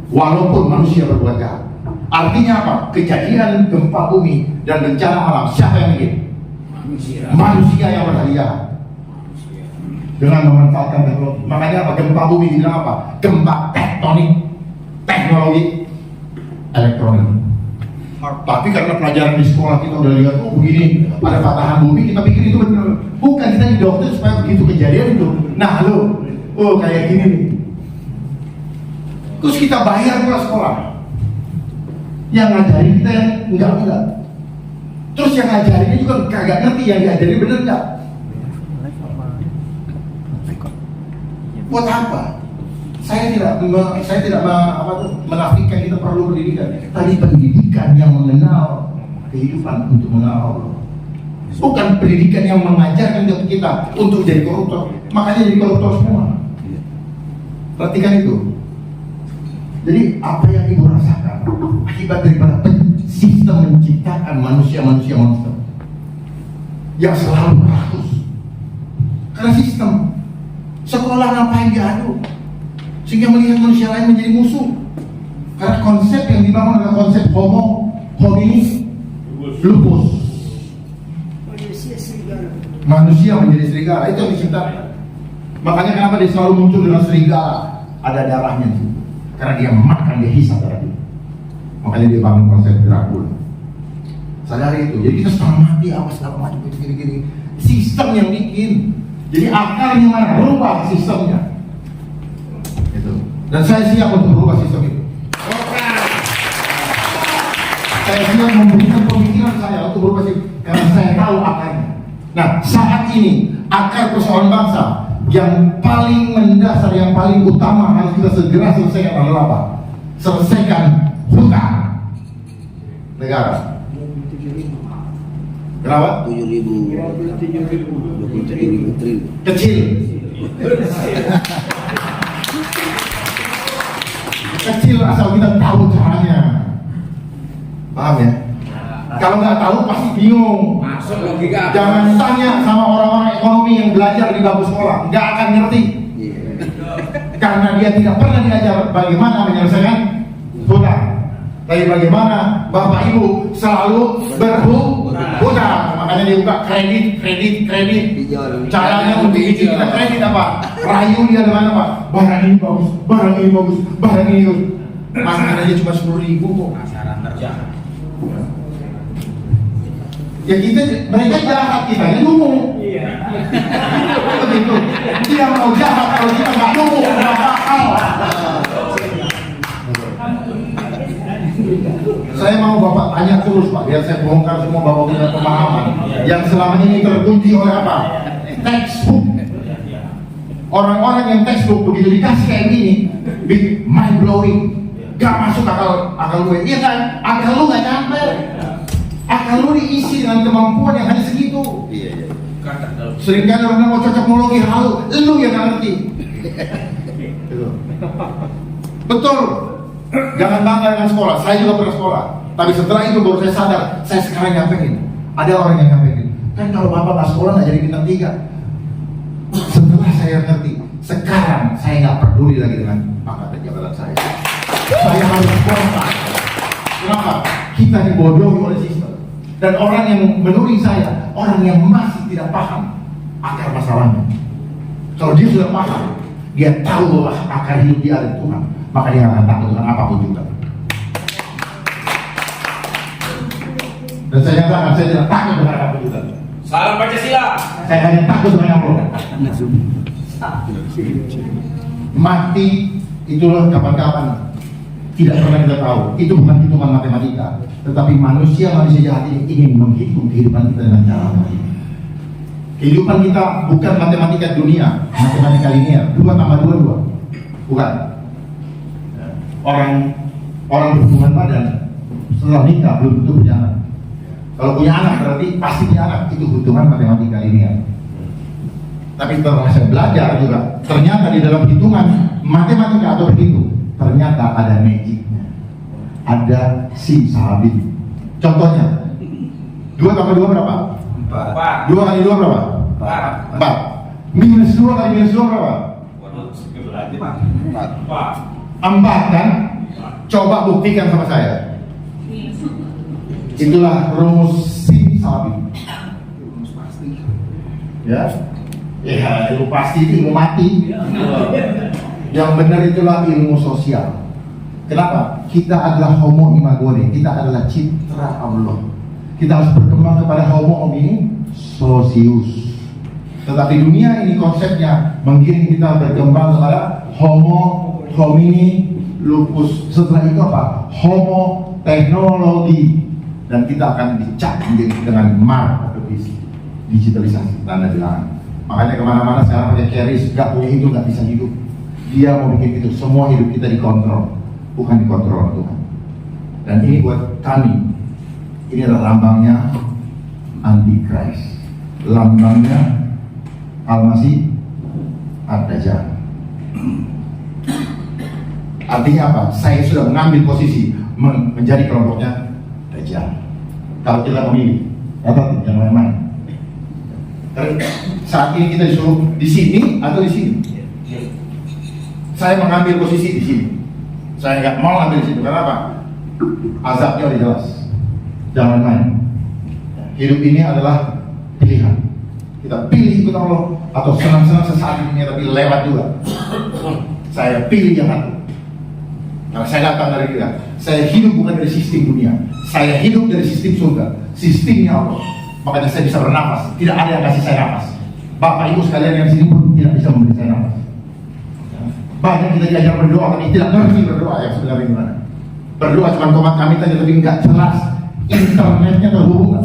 walaupun manusia berbuat jahat. Artinya apa? Kejadian gempa bumi dan bencana alam, siapa yang bikin? Manusia yang berhadiah dengan memanfaatkan teknologi. Makanya apa? Gempa bumi dibilang apa? Gempa tektonik, teknologi elektronik. Tapi karena pelajaran di sekolah kita udah lihat, oh begini, ada patahan bumi, kita pikir itu benar. Bukan, kita di dokter supaya begitu kejadian itu. Nah lo, oh kayak gini nih. Terus kita bayar pula sekolah. Yang ngajarin kita yang enggak. Terus yang ngajarinnya juga kagak ngerti yang diajarin bener enggak. Buat apa? Saya tidak menafikan kita perlu pendidikan. Tapi pendidikan yang mengenal kehidupan untuk mengenal Allah. Bukan pendidikan yang mengajarkan kita untuk jadi koruptor. Makanya jadi koruptor semua. Perhatikan itu. Jadi apa yang ibu rasakan akibat daripada sistem menciptakan manusia-manusia monster yang selalu rakus. Karena sistem sekolah ngapain diadu sehingga melihat manusia lain menjadi musuh. Karena konsep yang dibangun adalah konsep homo homini lupus. Manusia menjadi serigala, itu yang diciptakan. Makanya kenapa dia selalu muncul dengan serigala, ada darahnya di situ. Karena dia makan, dia hisap darah itu. Makanya dia bangun konsep Dracula. Sadari itu. Jadi kita setengah mati, awas segala macam gini-gini. Sistem yang bikin. Jadi akarnya mana? Berubah sistemnya. Itu. Dan saya siap untuk berubah sistem itu. Saya siap memberikan pemikiran saya untuk berubah sistem. Karena saya tahu akarnya. Nah, saat ini akar persoalan bangsa yang paling mendasar, yang paling utama harus kita segera selesaikan adalah apa? Selesaikan hutang negara. Berapa? 7.000 triliun. Kecil. Kecil asal kita tahu caranya. Paham ya? Kalau nggak tahu pasti bingung. Masuk logika. Jangan tanya sama orang-orang ekonomi yang belajar di bangku sekolah, nggak akan ngerti. Karena dia tidak pernah diajar bagaimana menyelesaikan hutang. Tapi bagaimana Bapak Ibu selalu berhutang. Makanya dia buka kredit. Caranya untuk izin kita kredit apa? Rayu dia dengan apa? Barang ini bagus, barang ini bagus. Masalahnya cuma 10.000 kok. Syarat kerja. Ya mereka jahat, kita yang nunggu. Iya. Begitu. Dia mau jahat kalau kita nggak nunggu, nggak bakal. Saya mau Bapak tanya terus Pak, biar saya bongkar semua Bapak punya pemahaman yang selama ini terkunci oleh apa? Textbook. Orang-orang yang textbook begitu dikasih kayak gini, mind blowing, gak masuk akal gue. Iya kan? Akal lu gak nyampe. Akal lu diisi dengan kemampuan yang hanya segitu. Iya. Seringkali orang mau cocokmologi halu, lu yang gak ngerti. Betul. Jangan bangga dengan sekolah. Saya juga pernah sekolah. Tapi setelah itu baru saya sadar, saya sekarang nyampein. Ada orang yang nyampein. Kan kalau Bapak nggak sekolah nggak jadi bintang 3. Setelah saya ngerti, sekarang saya nggak peduli lagi dengan pangkat dan jabatan saya. Saya harus sekolah. Kenapa? Kita dibodohi oleh sistem. Dan orang yang menuding saya, orang yang masih tidak paham akar masalahnya. Kalau dia sudah paham, dia tahu bahwa akar hidup dia ada Tuhan, maka dia akan takut dengan apapun juga. Dan saya nyatakan saya tidak takut dengan apapun juga. Salam Pancasila. Saya hanya takut dengan Allah. Mati itulah kapan-kapan. Tidak pernah kita tahu. Itu bukan hitungan matematika. Tetapi manusia jahat ini ingin menghitung kehidupan kita dengan cara mati. Kehidupan kita bukan matematika dunia, matematika linear. 2 tambah 2 2. Bukan. Orang berhubungan badan setelah nikah belum tentu punya anak. Kalau punya anak berarti pasti punya anak. Itu hitungan matematika linear. Tapi setelah saya belajar juga, ternyata di dalam hitungan matematika atau berhitung, ternyata ada magicnya, ada simsalabim. Contohnya, 2 tambah 2 berapa? 4. 2 kali 2 berapa? 4. Minus 2 kali minus 2 berapa? 4 kan? Coba buktikan sama saya. Itulah rumus simsalabim. Ya, ilmu pasti itu ilmu mati. Yang benar itulah ilmu sosial. Kenapa? Kita adalah homo imagone, kita adalah citra Allah. Kita harus berkembang kepada homo homini socius. Tetapi dunia ini konsepnya menggiring kita berkembang kepada homo homini lupus. Setelah itu apa? Homo teknologi. Dan kita akan dicap dengan mark of the beast, digitalisasi, tanda bilangan. Makanya kemana-mana sekarang pakai keris, gak punya hidup, gak bisa hidup. Dia mau bikin itu, semua hidup kita dikontrol, bukan dikontrol Tuhan. Dan ini buat kami, ini adalah lambangnya Antichrist, lambangnya Al-Masih Ad-Dajjal. Artinya apa? Saya sudah mengambil posisi menjadi kelompoknya Dajjal. Kalau kita memilih, atau yang lain-lain. Saat ini kita disuruh di sini atau di sini. Saya mengambil posisi di sini. Saya nggak mau ambil di situ. Kenapa? Azabnya udah jelas. Jangan main. Hidup ini adalah pilihan. Kita pilih ikut Allah atau senang-senang sesaat ini tapi lewat juga. Saya pilih yang satu. Karena saya datang dari dia. Saya hidup bukan dari sistem dunia. Saya hidup dari sistem surga. Sistemnya Allah. Makanya saya bisa bernafas. Tidak ada yang kasih saya nafas. Bapak Ibu sekalian yang sini pun tidak bisa memberi saya nafas. Banyak kita diajar berdoa tapi tidak ngerti berdoa yang sebenarnya gimana. Berdoa cuma komat kami saja tapi nggak jelas internetnya terhubung.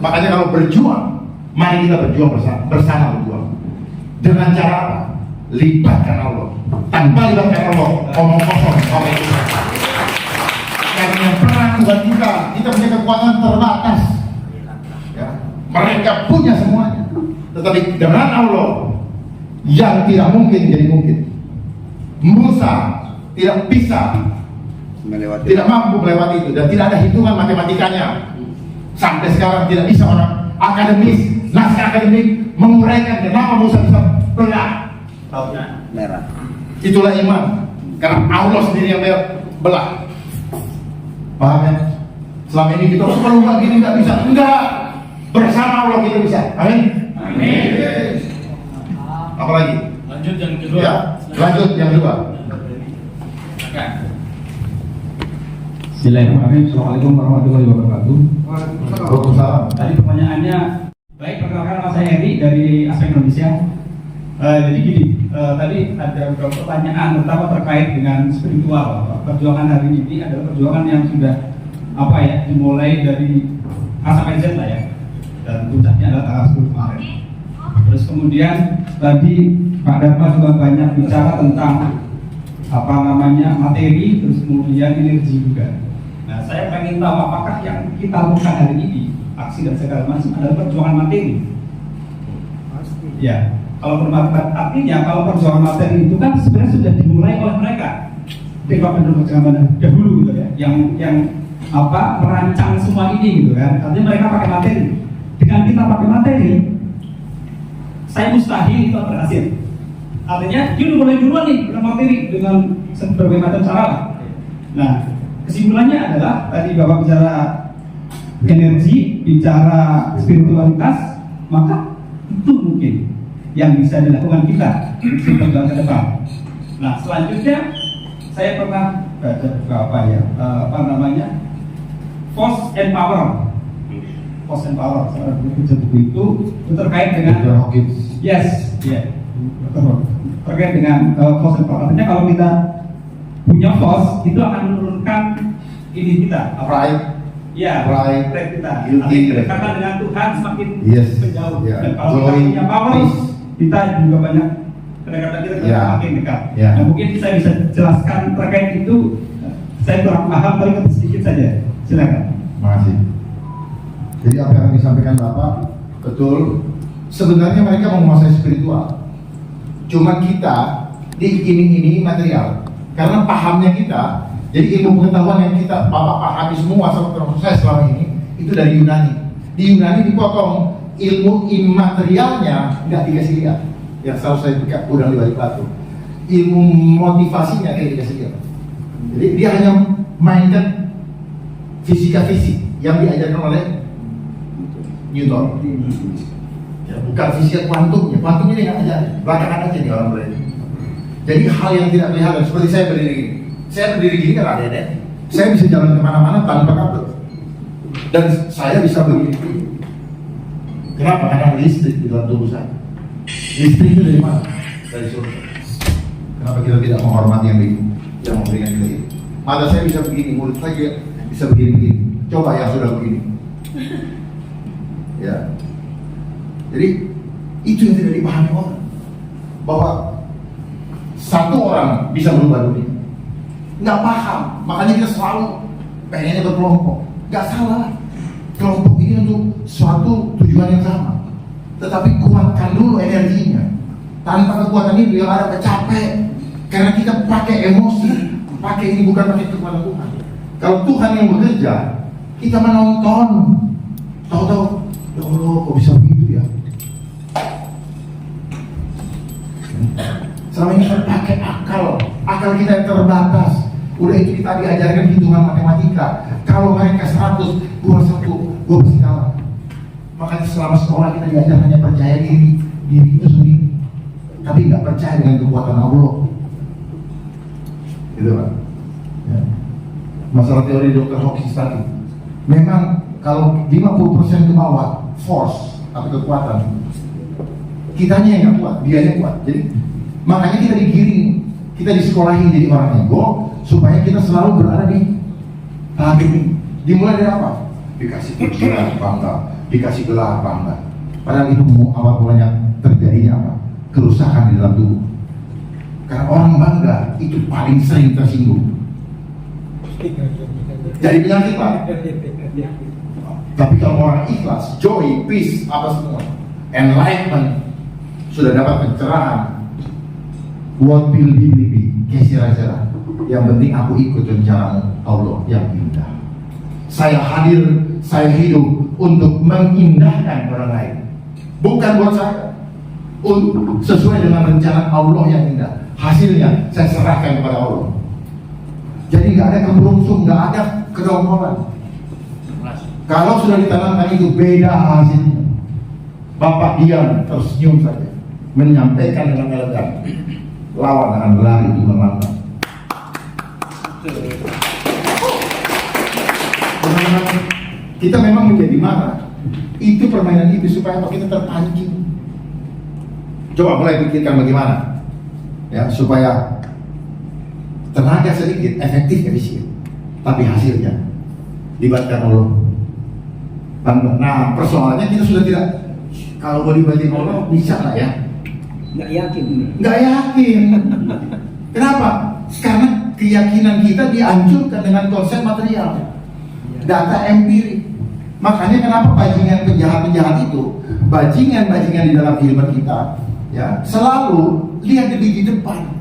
Makanya kalau berjuang, mari kita berjuang bersama berjuang. Dengan cara apa? Libatkan Allah. Tanpa libatkan Allah, omong kosong, omong kosong. Karena yang perang buat kita punya kekuatan terbatas. Ya. Mereka punya semuanya, tetapi dengan Allah yang tidak mungkin jadi mungkin. Musa tidak bisa melewati, tidak mampu melewati itu, dan tidak ada hitungan matematikanya. Sampai sekarang tidak bisa orang akademis, naskah akademik menguraikan kenapa Musa bisa belah lautnya merah. Itulah iman, karena Allah sendiri yang belah. Paham ya? Selama ini kita perlu nggak gini nggak bisa, enggak. Bersama Allah kita bisa. Amin. Amin. Apalagi? Lanjut yang kedua. Ya, lanjut yang kedua. Bismillahirrahmanirrahim. Assalamualaikum warahmatullahi wabarakatuh. Waalaikumsalam. Tadi pertanyaannya, baik, perkenalkan nama saya Eri dari Aspek Indonesia. Jadi gini, tadi ada beberapa pertanyaan terutama terkait dengan spiritual. Perjuangan hari ini adalah perjuangan yang sudah dimulai dari A sampai Z lah ya, dan puncaknya adalah tanggal 10 Maret. Terus kemudian tadi Pak Dharma juga banyak bicara tentang materi, terus kemudian energi juga. Nah, saya pengen tahu apakah yang kita lakukan hari ini, aksi dan segala macam adalah perjuangan materi? Ya, kalau artinya kalau perjuangan materi itu kan sebenarnya sudah dimulai oleh mereka di Bapak zaman dahulu gitu ya, yang merancang semua ini gitu kan. Artinya mereka pakai materi. Dengan kita pakai materi, saya mustahil itu berhasil. Artinya dia udah mulai duluan nih dengan materi dengan berbagai macam cara. Nah, kesimpulannya adalah tadi Bapak bicara energi, bicara spiritualitas, maka itu mungkin yang bisa dilakukan kita setelah ke depan. Nah, selanjutnya saya pernah baca Force and Power. Force and Power. Saya baca buku itu terkait dengan yes, ya. Terkait dengan force and power. Artinya kalau kita punya force itu akan menurunkan ini kita Pride. Ya, Pride kita. guilty, Karena dengan Tuhan semakin menjauh. Yeah. Dan kalau kita punya power, kita juga banyak kedekatan kita semakin dekat. Yeah. Nah, mungkin saya bisa jelaskan terkait itu. Saya kurang paham, tapi sedikit saja. Silakan. Terima kasih. Jadi apa yang disampaikan Bapak betul. Sebenarnya mereka menguasai spiritual. Cuma kita diiming-imingi material. Karena pahamnya kita, jadi ilmu pengetahuan yang kita Bapak pahami semua termasuk saya selama ini itu dari Yunani. Di Yunani dipotong ilmu imaterialnya nggak dikasih lihat. Yang selalu saya buka udang di balik batu. Ilmu motivasinya kayak dikasih lihat. Jadi dia hanya mainkan fisika fisik yang diajarkan oleh Newton. Ya, bukan fisika kuantumnya. Kuantum ini nggak aja, belakangan aja nih orang boleh. Jadi hal yang tidak kelihatan seperti saya berdiri ini. Saya berdiri gini kan ada deh. Saya bisa jalan kemana-mana tanpa kabel. Dan saya bisa begini. Kenapa? Karena listrik di dalam tubuh saya. Listrik itu dari mana? Dari surga. Kenapa kita tidak menghormati yang memberikan kita ini? Mata saya bisa begini, mulut saya bisa begini-begini. Coba yang sudah begini. Ya. Jadi itu yang tidak dipahami orang. Bahwa satu orang bisa berubah dunia. Nggak paham, makanya kita selalu pengennya berkelompok. Nggak salah. Kelompok ini untuk suatu tujuan yang sama. Tetapi kuatkan dulu energinya. Tanpa kekuatan itu yang ada capek. Karena kita pakai emosi. Pakai ini bukan pakai kekuatan Tuhan. Kalau Tuhan yang bekerja, kita menonton. Tahu-tahu, ya Allah, kok bisa begitu ya? Selama ini kita pakai akal kita yang terbatas. Udah itu kita diajarkan hitungan matematika. Kalau mereka 100, gua 1, gua pasti kalah. Makanya selama sekolah kita diajar hanya percaya diri itu sendiri, tapi nggak percaya dengan kekuatan Allah. Gitu kan? Ya. Masalah teori Dr. Hawkins tadi, memang kalau 50% ke bawah force atau kekuatan, kitanya yang nggak kuat, dianya kuat. Jadi makanya kita digiring, kita disekolahin jadi orang ego supaya kita selalu berada di tahap ini. Dimulai dari apa? Dikasih pikiran bangga, dikasih gelar bangga. Padahal itu awal mulanya terjadinya apa? Kerusakan di dalam tubuh. Karena orang bangga itu paling sering tersinggung. Jadi penyakit Pak. Tapi kalau orang ikhlas, joy, peace, apa semua, enlightenment, sudah dapat pencerahan. What will be, kira-kira. Yang penting aku ikut rencana Allah yang indah. Saya hadir, saya hidup untuk mengindahkan orang lain. Bukan buat saya. Sesuai dengan rencana Allah yang indah. Hasilnya saya serahkan kepada Allah. Jadi nggak ada keberuntung, nggak ada kedongkolan. Kalau sudah ditanamkan itu beda hasilnya. Bapak diam, tersenyum saja, menyampaikan dengan elegan. Lawan akan berlari di melangkah. Kita memang menjadi marah. Itu permainan itu supaya kita terpancing. Coba mulai pikirkan bagaimana ya supaya tenaga sedikit, efektif, efisien, tapi hasilnya dibatkan Allah. Nah, persoalannya kita sudah tidak, kalau mau dibatin Allah bisa nggak ya? Nggak yakin. Nggak yakin. Kenapa? Karena keyakinan kita dihancurkan dengan konsep material, data empirik. Makanya kenapa bajingan penjahat-penjahat itu, bajingan-bajingan di dalam kehidupan kita, ya selalu lihat di depan.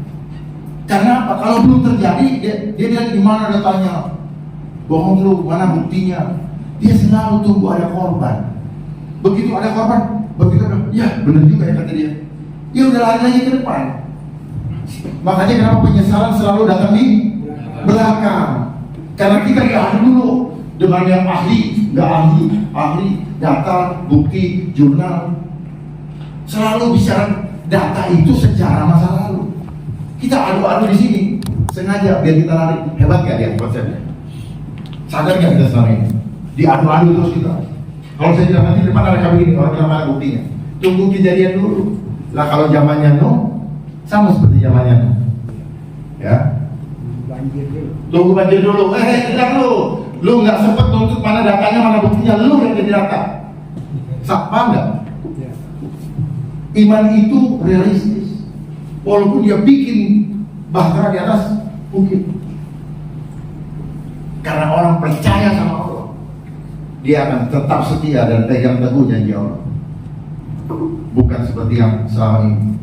Karena apa? Kalau belum terjadi, dia lihat di mana datanya. Bohong lu, mana buktinya? Dia selalu tunggu ada korban. Begitu ada korban, begitu ada, ya benar juga ya kata dia. Ya udah lari lagi ke depan. Makanya kenapa penyesalan selalu datang di belakang? Karena kita diadu dulu dengan yang ahli, nggak ahli, data, bukti, jurnal. Selalu bicara data itu sejarah masa lalu. Kita adu-adu di sini sengaja biar kita lari. Hebat gak dia konsepnya? Sadar gak kita selama ini? Diadu-adu terus kita. Kalau saya bilang nanti depan ada kami ini, orang bilang mana buktinya? Tunggu kejadian dulu. Lah kalau zamannya no, sama seperti zamannya no. Ya. Tunggu banjir dulu. Tidak lu. Lu nggak sempat nuntut mana datanya, mana buktinya. Lu yang jadi data. Paham nggak? Iman itu realistis. Walaupun dia bikin bahtera di atas bukit. Karena orang percaya sama Allah, dia akan tetap setia dan pegang teguh janji Allah. Bukan seperti yang selama ini.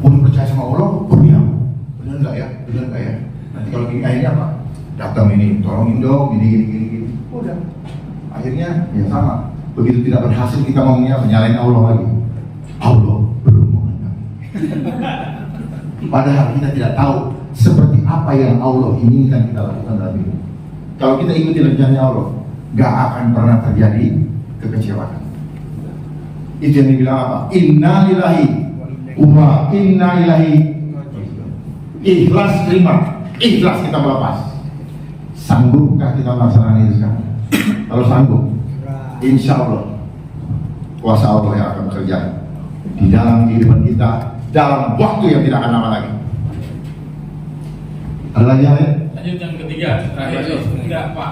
Udah percaya sama Allah, berdiam. Benar nggak ya? Benar nggak ya? Nanti kalau gini akhirnya apa? Datang ini, tolongin dong, gini. Udah. Akhirnya ya sama. Begitu tidak berhasil kita ngomongnya menyalahin Allah lagi. Allah belum mengenal. Padahal kita tidak tahu seperti apa yang Allah inginkan kita lakukan dalam hidup. Kalau kita ikuti rencana Allah, gak akan pernah terjadi kekecewaan. Itu yang dibilang apa? Inna lillahi wa inna ilaihi. Ikhlas terima. ikhlas kita melepas. Sanggupkah kita melaksanakan itu sekarang? Kalau sanggup, insya Allah kuasa Allah yang akan bekerja di dalam kehidupan kita dalam waktu yang tidak akan lama lagi. Ada lagi yang lain? Lanjut yang ketiga, terakhir. Enggak, Pak.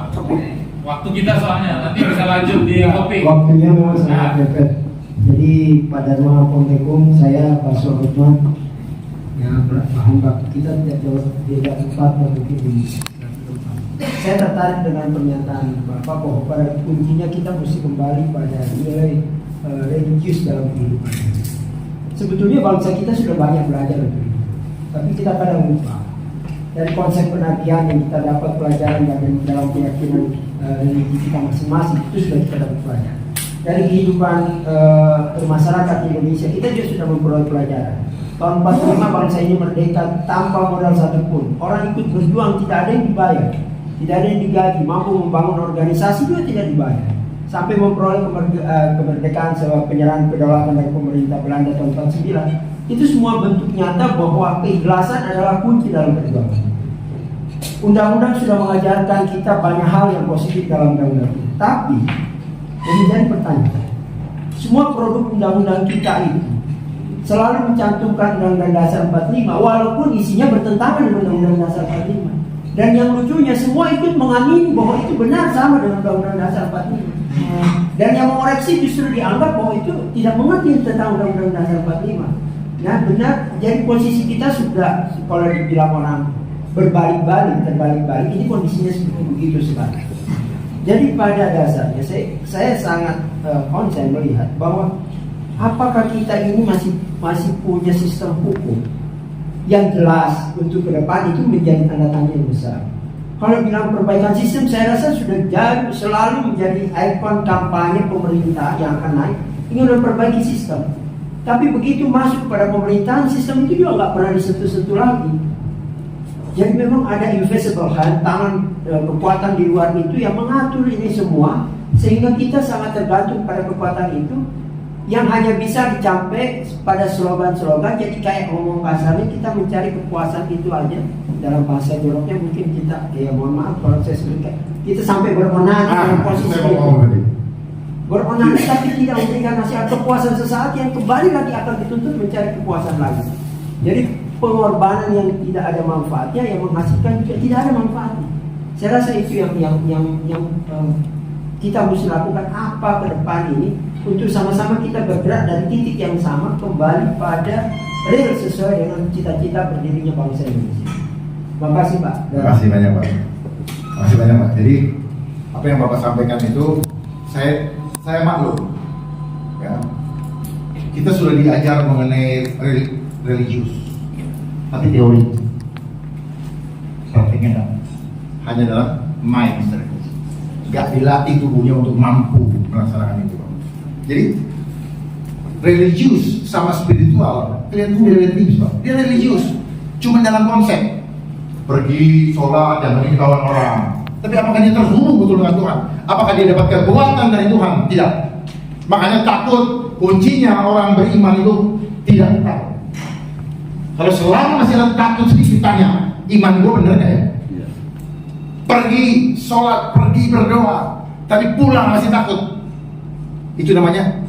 Waktu kita soalnya, nanti bisa lanjut di topik. Waktunya memang sangat mepet. Jadi pada ruang Pomtekum saya Pak Sohotman, ya bahan baku kita tidak jauh beda tempat dan mungkin di. Saya tertarik dengan pernyataan Bapak bahwa pada kuncinya kita mesti kembali pada nilai religius dalam kehidupan. Sebetulnya bangsa kita sudah banyak belajar itu, tapi kita kadang lupa. Dari konsep penagihan yang kita dapat pelajaran dalam keyakinan religi kita masing-masing itu sudah kita dapat pelajaran. Dari kehidupan masyarakat Indonesia kita juga sudah memperoleh pelajaran. Tahun 45 bangsa ini merdeka tanpa modal satupun. Orang ikut berjuang, tidak ada yang dibayar, tidak ada yang digaji, mampu membangun organisasi juga tidak dibayar. Sampai memperoleh kemerdekaan setelah penyerahan kedaulatan dari pemerintah Belanda tahun 49. Itu semua bentuk nyata bahwa keikhlasan adalah kunci dalam perjuangan. Undang-undang sudah mengajarkan kita banyak hal yang positif dalam undang-undang. Tapi menjadi pertanyaan, semua produk undang-undang kita itu selalu mencantumkan Undang-Undang Dasar 45 walaupun isinya bertentangan dengan Undang-Undang Dasar 45. Dan yang lucunya semua ikut mengamini bahwa itu benar sama dengan Undang-Undang Dasar 45. Dan yang mengoreksi justru dianggap bahwa itu tidak mengerti tentang Undang-Undang Dasar 45. Nah benar, jadi posisi kita sudah kalau dibilang orang terbalik-balik, ini kondisinya seperti begitu sekarang. Jadi pada dasarnya saya sangat konsen melihat bahwa apakah kita ini masih punya sistem hukum yang jelas untuk ke depan, itu menjadi tanda tanya yang besar. Kalau bilang perbaikan sistem, saya rasa sudah jauh selalu menjadi ikon kampanye pemerintah yang akan naik ingin memperbaiki sistem. Tapi begitu masuk pada pemerintahan, sistem itu juga nggak pernah disentuh-sentuh lagi. Jadi memang ada invisible hand, tangan kekuatan di luar itu yang mengatur ini semua, sehingga kita sangat tergantung pada kekuatan itu yang hanya bisa dicapai pada slogan-slogan. Jadi kayak ngomong kasarnya, kita mencari kepuasan itu aja. Dalam bahasa joroknya mungkin kita, ya mohon maaf kalau saya sebutkan, kita sampai bermenang dalam posisi itu. Bermenang tapi tidak memberikan nasihat, kepuasan sesaat yang kembali lagi akan dituntut mencari kepuasan lagi. Jadi pengorbanan yang tidak ada manfaatnya, yang menghasilkan juga tidak ada manfaatnya. Saya rasa itu yang kita mesti lakukan apa ke depan ini untuk sama-sama kita bergerak dari titik yang sama kembali pada real sesuai dengan cita-cita berdirinya bangsa Indonesia. Terima kasih Pak. Terima kasih banyak Pak. Terima kasih banyak Pak. Jadi apa yang Bapak sampaikan itu saya maklum, ya. Kita sudah diajar mengenai religius, tapi teori, praktiknya hanya dalam mind, nggak dilatih tubuhnya untuk mampu melaksanakan itu. Jadi religius sama spiritual, kalian beda tipis Pak. Dia religius, cuma dalam konsep pergi sholat dan mengetahui orang. Tapi apakah dia terhubung betul dengan Tuhan? Apakah dia dapat kekuatan dari Tuhan? Tidak. Makanya takut, kuncinya orang beriman itu tidak tahu. Kalau selama masih ada takut sedikit, tanya, iman gue bener gak ya? Pergi sholat, pergi berdoa, tapi pulang masih takut. Itu namanya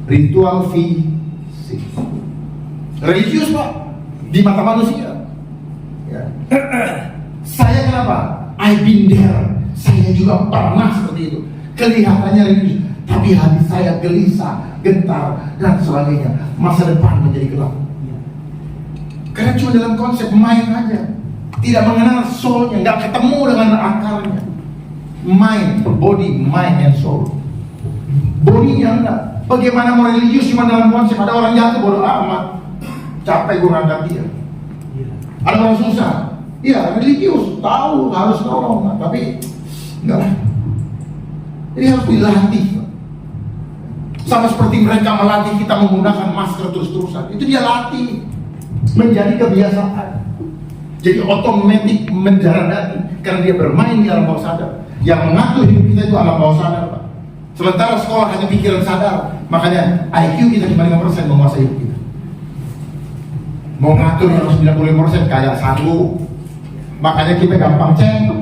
ritual fisik. Religius Pak, di mata manusia. Ya. Saya kenapa? I've been there. Saya juga pernah seperti itu. Kelihatannya religius, tapi hati saya gelisah, gentar, dan sebagainya. Masa depan menjadi gelap. Karena cuma dalam konsep main aja, tidak mengenal soulnya, nggak ketemu dengan akarnya. Mind, body, mind, and soul. Bodinya enggak. Bagaimana mau religius cuma dalam konsep? Ada orang jatuh bodoh amat, capek gue ngangkat dia. Ada orang susah, iya religius, tahu harus nolong, nah, tapi enggak lah. Jadi harus dilatih. Sama seperti mereka melatih kita menggunakan masker terus-terusan, itu dia latih menjadi kebiasaan. Jadi otomatis mendarah daging karena dia bermain di alam bawah sadar. Yang mengatur hidup kita itu alam bawah sadar, Pak. Sementara sekolah hanya pikiran sadar, makanya IQ kita cuma 5% menguasai hidup kita. Mau ngatur yang 95% kayak sanggup, Makanya kita gampang ceng, ya.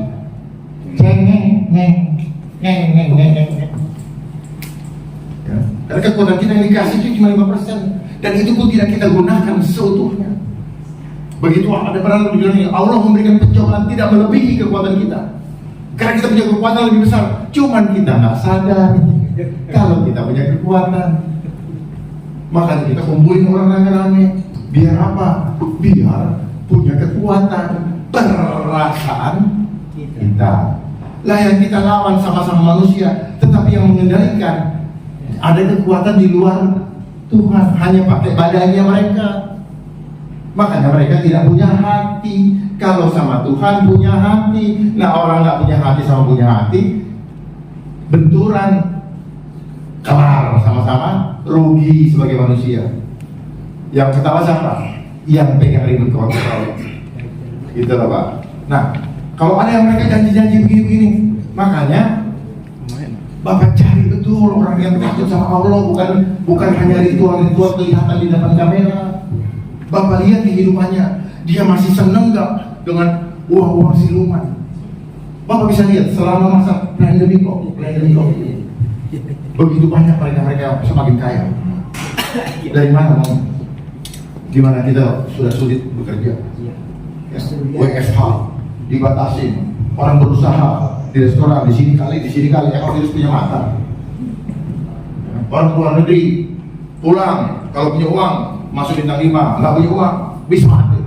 Karena kekuatan kita yang dikasih itu cuma 5%, dan itu pun tidak kita gunakan seutuhnya. Begitu ada pernah bilang ini, Allah memberikan pencobaan tidak melebihi kekuatan kita, karena kita punya kekuatan lebih besar. Cuman kita nggak sadar kalau kita punya kekuatan. Makanya kita kumpulin orang rame-rame. Biar apa? Biar punya kekuatan perasaan kita. Lah yang kita lawan sama-sama manusia, tetapi yang mengendalikan ada kekuatan di luar Tuhan, hanya pakai badannya mereka. Makanya mereka tidak punya hati. Kalau sama Tuhan punya hati. Nah, orang nggak punya hati sama punya hati, benturan, kelar sama-sama, rugi sebagai manusia. Yang ketawa siapa? Yang pegang ribut kontrol. Gitu loh Pak. Nah, kalau ada yang mereka janji-janji begini-begini, makanya Bapak cari betul orang yang takut sama Allah, bukan hanya ritual-ritual kelihatan di depan kamera. Bapak lihat kehidupannya, dia masih seneng nggak dengan uang-uang siluman? Bapak bisa lihat selama masa pandemi kok, begitu banyak mereka semakin kaya. Dari mana mau? Gimana kita sudah sulit bekerja? Ya, WFH dibatasi, orang berusaha di restoran di sini kali, kalau harus punya mata. Orang luar negeri pulang kalau punya uang masuk bintang 5, nggak punya uang bisa mati.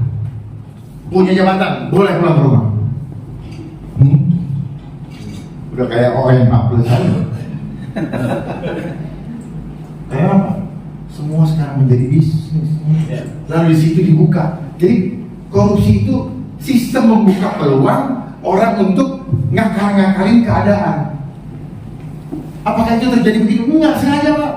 Punya jabatan boleh pulang ke rumah. Udah kayak ON plus aja. Karena apa? Semua sekarang menjadi bisnis. Lalu di situ dibuka. Jadi korupsi itu sistem membuka peluang orang untuk ngakal-ngakalin keadaan. Apakah itu terjadi begitu? Enggak sengaja Pak.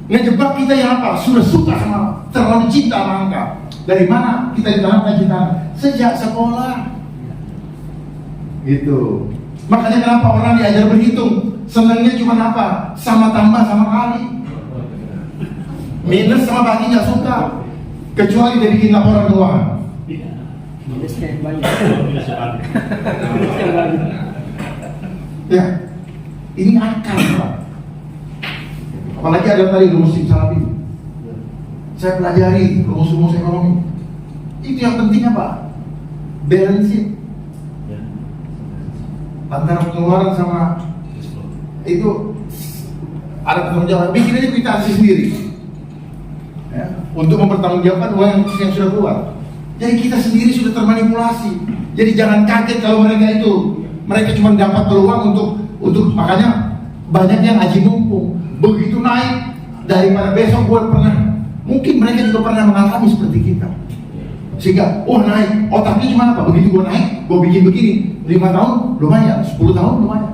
Ngejebak kita yang apa? Sudah suka sama, terlalu cinta sama angka. Dari mana kita ditanamkan cinta? Sejak sekolah. Gitu. Makanya kenapa orang diajar berhitung? Senangnya cuma apa? Sama tambah sama kali. Minus sama bagi nggak suka. Kecuali dia bikin laporan keuangan. Minusnya yang banyak. Ya, ini akal Pak. Apalagi ada tadi rumus Simsalabim. Saya pelajari rumus-rumus ekonomi. Itu yang penting apa? Balance sheet. Antara pengeluaran sama itu ada penanggung bikin aja kwitansi sendiri ya, untuk mempertanggungjawabkan uang yang sudah keluar. Jadi kita sendiri sudah termanipulasi. Jadi jangan kaget kalau mereka cuma dapat peluang untuk makanya banyak yang aji mumpung. Begitu naik daripada besok mungkin mereka juga pernah mengalami seperti kita. Sehingga, naik, otaknya cuma apa? Begitu gue naik, gue bikin begini 5 tahun lumayan, 10 tahun lumayan.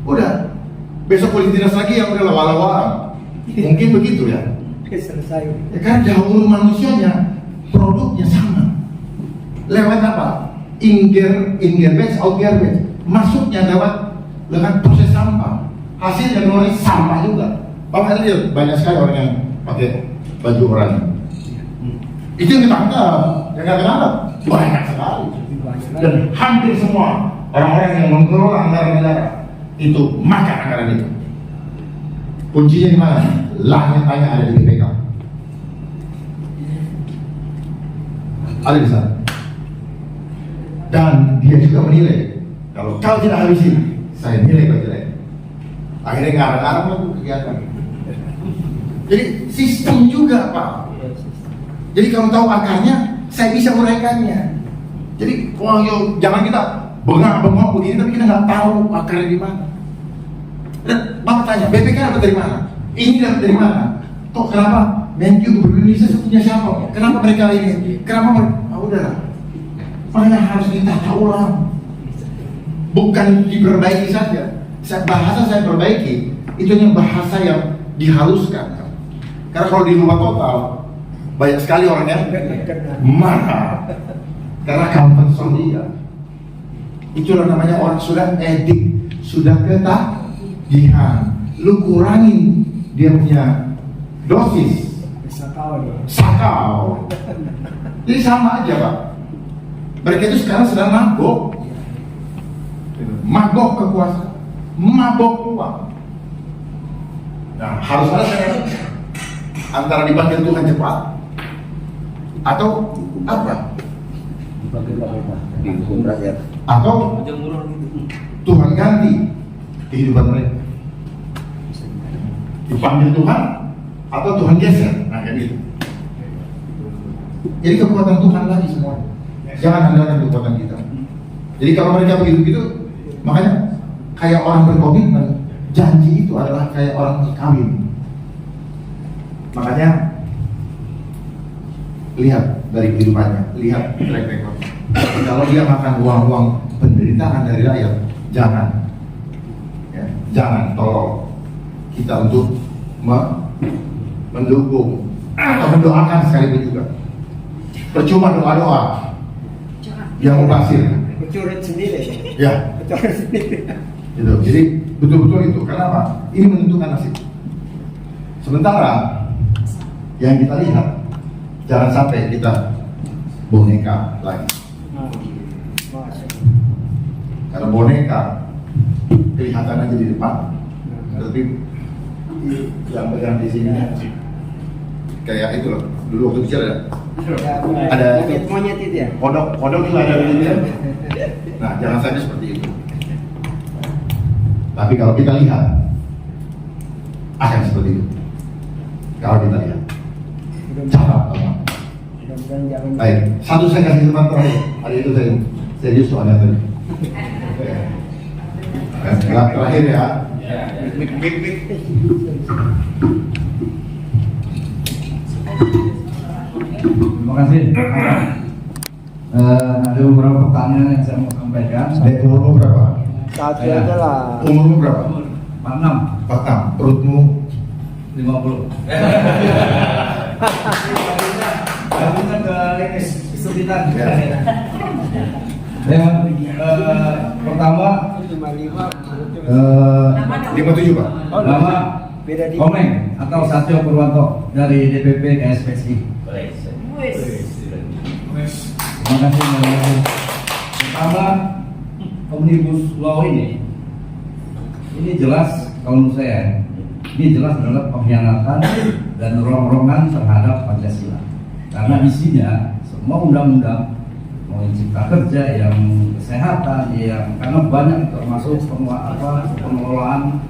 Udah, besok boleh dinas lagi yang udah lawal-lawal. Mungkin begitu ya. Selesai. Ya kan dahulu manusianya produknya sama. Lewat apa? In-gear batch, out-gear batch. Masuknya lewat proses sampah. Hasilnya keluar sampah juga. Bapak lihat banyak sekali orang yang pakai baju oranye. Itu yang ketangkap, yang nggak ketangkap banyak sekali. Dan hampir semua orang-orang yang mengelola anggaran negara itu makan anggaran itu. Kuncinya di mana? Langit tanya ada di BPK. Ada di sana. Dan dia juga menilai kalau kau tidak habisin, saya nilai kau jelek. Akhirnya ngarang-ngarang lagi kegiatan. Jadi sistem juga Pak. Jadi kalau tahu akarnya, saya bisa uraikannya. Jadi jangan kita bengak-bengok begini, tapi kita nggak tahu akarnya di mana. Dan Bapak tanya, BPK dapat dari mana? Ini dapat dari mana? Kok kenapa? Menkyu Gubernur Indonesia punya siapa? Kenapa mereka ini? Kenapa mereka? Udahlah. Makanya harus ditata ulang. Bukan diperbaiki saja. Bahasa saya perbaiki, itu yang bahasa yang dihaluskan. Karena kalau dirubah total, banyak sekali orang yang marah karena comfort zone dia. Itulah namanya orang sudah edik, sudah ketagihan. Lu kurangin dia punya dosis sakau. Jadi sama aja Pak. Mereka itu sekarang sedang mabok kekuasaan, mabok uang. Nah, harus ada saya antara dipanggil Tuhan cepat atau apa? Dihukum rakyat. Atau Tuhan ganti kehidupan mereka. Dipanggil Tuhan atau Tuhan geser. Nah, kayak gitu. Jadi kekuatan Tuhan lagi semua. Jangan andalkan kekuatan kita. Jadi kalau mereka begitu-begitu, makanya kayak orang berkomitmen, janji itu adalah kayak orang kawin. Makanya lihat dari kehidupannya, lihat track record. Kalau dia makan uang-uang penderitaan dari rakyat, jangan, ya, jangan tolong kita untuk mendukung atau mendoakan sekalipun juga. Percuma doa-doa yang mubazir. Bercurut sendiri. Ya, Bercurut sendiri. gitu. Jadi betul-betul itu. Kenapa? Ini menentukan nasib. Sementara yang kita lihat, jangan sampai kita boneka lagi. Karena boneka kelihatan aja di depan, tapi yang pegang di sini kayak itu loh. Dulu waktu kecil ada Monyet itu ya. kodok itu ada di sini. Nah, jangan sampai seperti itu. Tapi kalau kita lihat akan seperti itu. Kalau kita lihat, cakap teman. Mudah-mudahan jangan. Baik, satu saya kasih kesempatan terakhir. Hari itu saya serius soalnya tadi. Terakhir ya. Terima kasih. Ada beberapa pertanyaan yang saya mau sampaikan. Umurmu berapa? Satu aja lah. Umurmu berapa? 46, 46. Perutmu 50. Langsungnya ke lekes kesulitan. Pertama 57 Pak. nama Beda di. Komeng atau Satyo Purwanto dari DPP KSPSI. Terima kasih. Pertama, Omnibus Law ini jelas kalau menurut saya, ini jelas adalah pengkhianatan dan rongrongan terhadap Pancasila. Karena isinya semua undang-undang, mau yang cipta kerja, yang kesehatan, yang karena banyak termasuk pengelolaan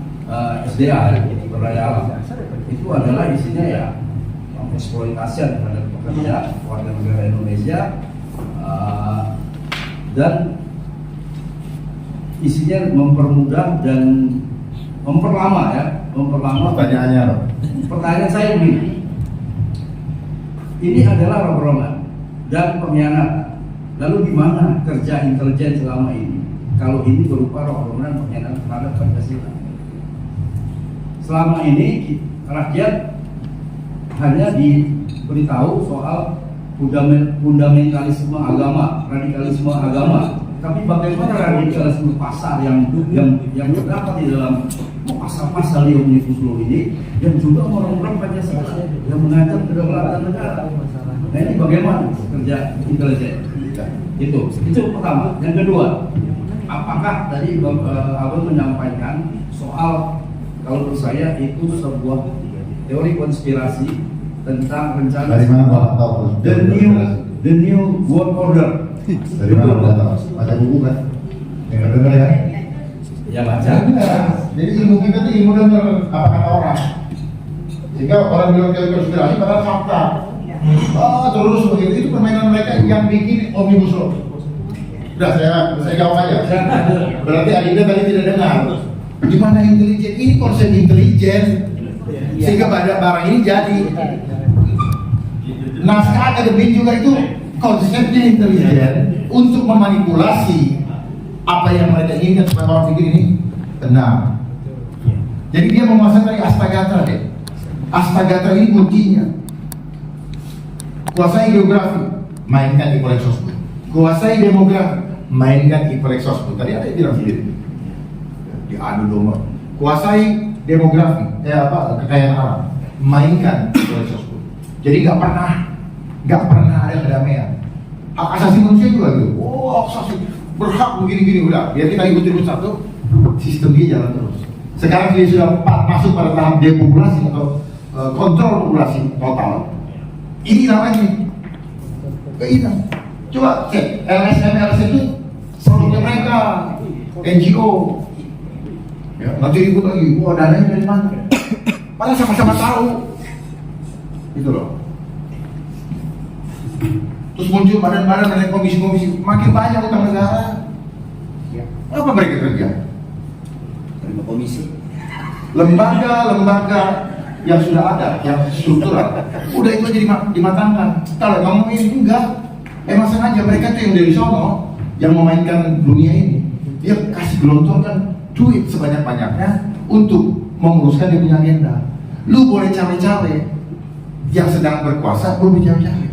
SDA sumber daya alam, itu adalah isinya ya eksploitasi terhadap pekerja warga negara Indonesia, dan isinya mempermudah dan memperlama. Pertanyaannya Pak. Pertanyaan saya begini, ini adalah rongrongan dan pengkhianatan. Lalu di mana kerja intelijen selama ini? Kalau ini berupa rongrongan pengkhianatan terhadap Pancasila. Selama ini rakyat hanya diberitahu soal fundamentalisme agama, radikalisme agama. Tapi bagaimana radikalisme pasar yang terdapat di dalam pasal-pasal di Omnibus Law ini yang juga orang-orang Pancasila yang mengancam kedaulatan negara. Nah, ini bagaimana kerja intelijen? Itu pertama. Yang kedua, apakah tadi Abang menyampaikan soal, kalau menurut saya itu sebuah teori konspirasi tentang rencana Dari mana Bapak tahu? the new world order. Dari mana Bapak tahu? Baca buku kan? Ya, dengar ya? Ya baca. Jadi ilmu kita itu ilmu dengar apa kata orang. Sehingga orang bilang teori konspirasi padahal fakta. Oh, terus begitu, itu permainan mereka yang bikin Omnibus Law. Udah, saya jawab aja. Berarti Adinda tadi tidak dengar. Di mana intelijen? Ini konsep intelijen. Sehingga pada barang ini jadi. Naskah akademik juga itu konsepnya intelijen untuk memanipulasi apa yang mereka inginkan supaya orang pikir ini tenang. Jadi dia menguasai dari Astagatra deh. Astagatra ini kuncinya. Kuasai geografi, mainkan Ipolex Sosbud. Kuasai demografi, mainkan Ipolex Sosbud. Tadi ada yang bilang sendiri. Diadu domba. Kuasai demografi, kekayaan alam, mainkan Ipolex Sosbud. Jadi nggak pernah ada kedamaian. hak asasi manusia juga gitu. Oh, hak asasi berhak begini-gini, udah biar kita ikut satu, sistem dia jalan terus. Sekarang dia sudah masuk pada tahap depopulasi atau kontrol populasi total. Ini namanya keinginan. Coba cek LSM itu produknya mereka, NGO. Ya, nanti ribut lagi, wah dananya dari mana? Padahal sama-sama tahu, gitu loh. Terus muncul badan-badan dan komisi-komisi, makin banyak utang negara. Apa mereka kerja? Terima komisi. Lembaga-lembaga yang sudah ada, yang struktural, udah itu aja dimatangkan. Kalau ngomong ini enggak, emang sengaja mereka tuh yang dari sono, yang memainkan dunia ini, dia kasih gelontorkan duit sebanyak-banyaknya untuk menguruskan dia punya agenda. Lu boleh cawe-cawe, yang sedang berkuasa boleh cawe-cawe,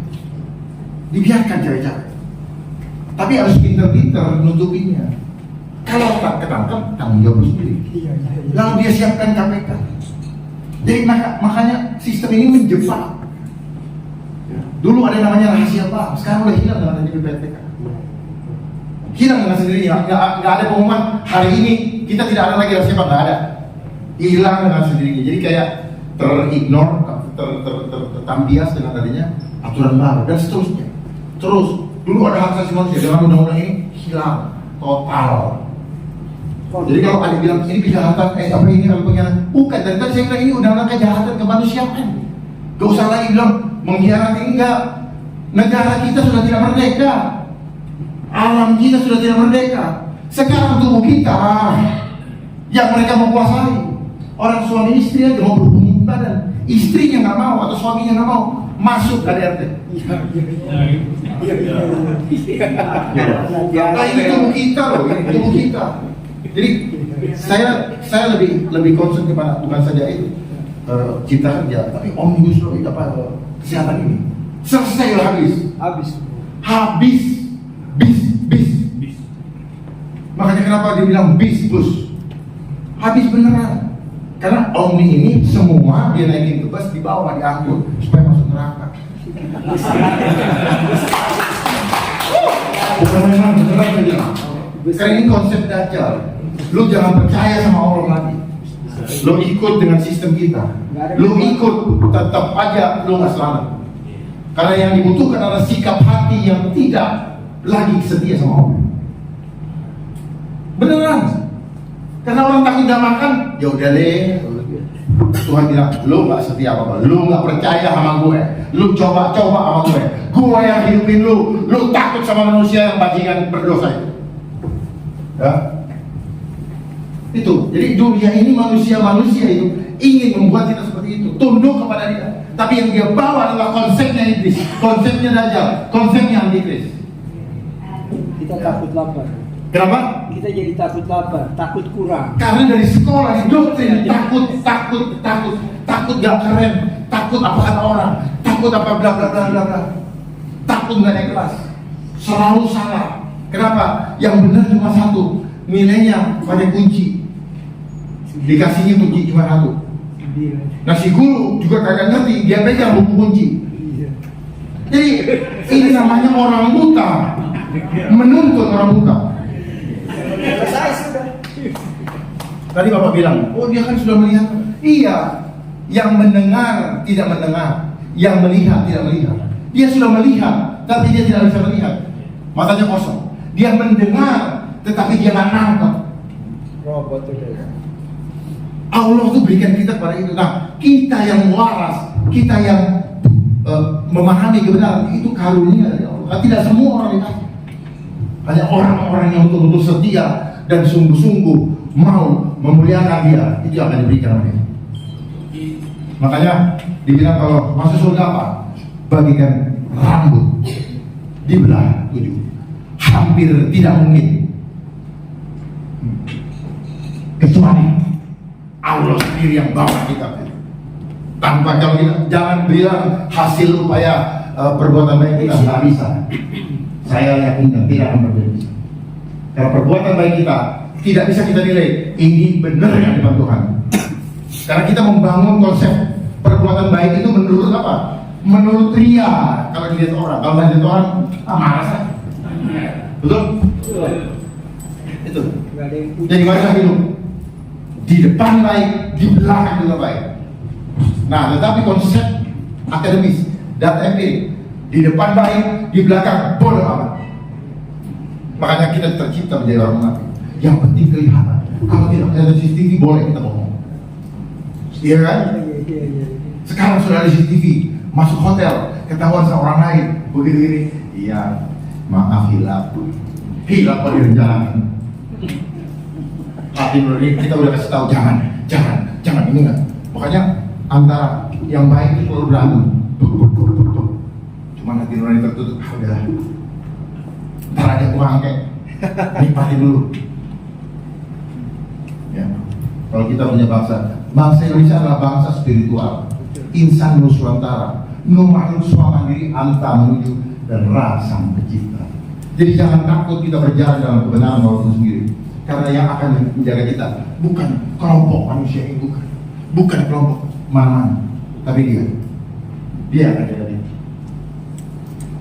dibiarkan cawe-cawe, tapi harus pinter-pinter nutupinya. Kalau tak ketangkep, tanggung jawab sendiri. Lalu dia siapkan KPK. Jadi makanya sistem ini menjebak. Dulu ada namanya rahasia bank, sekarang udah hilang dengan adanya PPTK. Hilang dengan sendirinya, nggak ada pengumuman hari ini kita tidak ada lagi rahasia bank, nggak ada. Hilang dengan sendirinya. Jadi kayak terignore, tertambias dengan adanya aturan baru dan seterusnya. Terus dulu ada hak asasi manusia, dengan undang-undang ini hilang total. Jadi kalau ada bilang ini kejahatan, apa ini kalau pengkhianatan, bukan. Dan tadi saya bilang ini undang-undang kejahatan kemanusiaan. Gak usah lagi bilang mengkhianati, enggak. Negara kita sudah tidak merdeka, alam kita sudah tidak merdeka. Sekarang tubuh kita yang mereka menguasai. Orang suami istri aja mau berhubungan badan, istrinya nggak mau atau suaminya nggak mau masuk KDRT. Nah ini tubuh kita loh, ini tubuh kita. Jadi saya lebih concern kepada bukan saja itu cipta kerja, tapi omnibus law itu apa kesehatan ini selesai habis bis. Makanya kenapa dia bilang bis bus habis beneran, karena omni ini semua dia naikin ke bus, di bawah diangkut supaya masuk neraka. Bukan memang beneran saja. Karena ini konsep Dajjal. Lu jangan percaya sama Allah lagi. Lu ikut dengan sistem kita. Lu ikut, tetap aja lu nggak selamat. Karena yang dibutuhkan adalah sikap hati yang tidak lagi setia sama Allah. Beneran. Karena orang takut gak makan, ya udah deh. Tuhan bilang, lu nggak setia apa-apa, lu nggak percaya sama gue, lu coba-coba sama gue yang hidupin lu takut sama manusia yang bajingan berdosa itu. Ya. Itu, jadi dunia ini manusia-manusia itu ingin membuat kita seperti itu, tunduk kepada dia. Tapi yang dia bawa adalah konsepnya iblis, konsepnya Dajjal, konsepnya antikris. Kita takut lapar. Kenapa? Kita jadi takut lapar, takut kurang. Karena dari sekolah didoktrin takut gak keren, takut apa kata orang, takut apa bla bla bla bla bla, takut gak naik kelas, selalu salah. Kenapa? Yang benar cuma satu, nilainya pada kunci, dikasihnya kunci cuma satu. Nah si guru juga kagak ngerti, dia pegang buku kunci. Jadi ini namanya orang buta menuntut orang buta. Tadi Bapak bilang, oh dia kan sudah melihat. Iya, yang mendengar tidak mendengar, yang melihat tidak melihat. Dia sudah melihat, tapi dia tidak bisa melihat, matanya kosong. Dia mendengar, tetapi dia nggak nangkep. Allah tuh berikan kita pada itu. Nah, kita yang waras, kita yang memahami kebenaran itu karunia dari Allah. Tidak semua orang dikasih. Hanya orang-orang yang betul-betul setia dan sungguh-sungguh mau memuliakan dia, itu akan diberikan oleh dia. Makanya dibilang kalau masuk surga apa? Bagikan rambut dibelah 7. Hampir tidak mungkin, kecuali Allah sendiri yang bawa kita. Tanpa kalau kita jangan bilang hasil upaya perbuatan baik kita nggak bisa. Saya yakin tidak akan berbeda. Kalau perbuatan baik kita tidak bisa kita nilai ini benar yang depan Tuhan. Karena kita membangun konsep perbuatan baik itu menurut apa? menurut Ria, kalau dilihat orang, kalau dilihat orang, malas lah. Betul? Itu. Jadi macam itu. Di depan baik, di belakang juga baik. Nah, tetapi konsep akademis dan empirik, di depan baik, di belakang bodoh amat. Makanya kita tercipta menjadi orang munafik. Yang penting kelihatan. Kalau tidak ada CCTV boleh kita bohong. Iya kan? Sekarang sudah ada CCTV, masuk hotel, ketahuan sama orang lain, begitu gini. Iya, maaf hilap pada jalan. Hati nurani kita udah kasih tahu jangan ini enggak. Makanya antara yang baik itu selalu berantem. Cuma hati nurani tertutup. Udah. Ntar ada kurang kayak nikmati dulu. Ya. Kalau kita punya bangsa Indonesia adalah bangsa spiritual, insan nusantara, makhluk mandiri anta menuju dan rasa pencipta. Jadi jangan takut kita berjalan dalam kebenaran walaupun sendiri, karena yang akan menjaga kita bukan kelompok manusia ini, bukan kelompok mana, tapi dia akan jaga kita.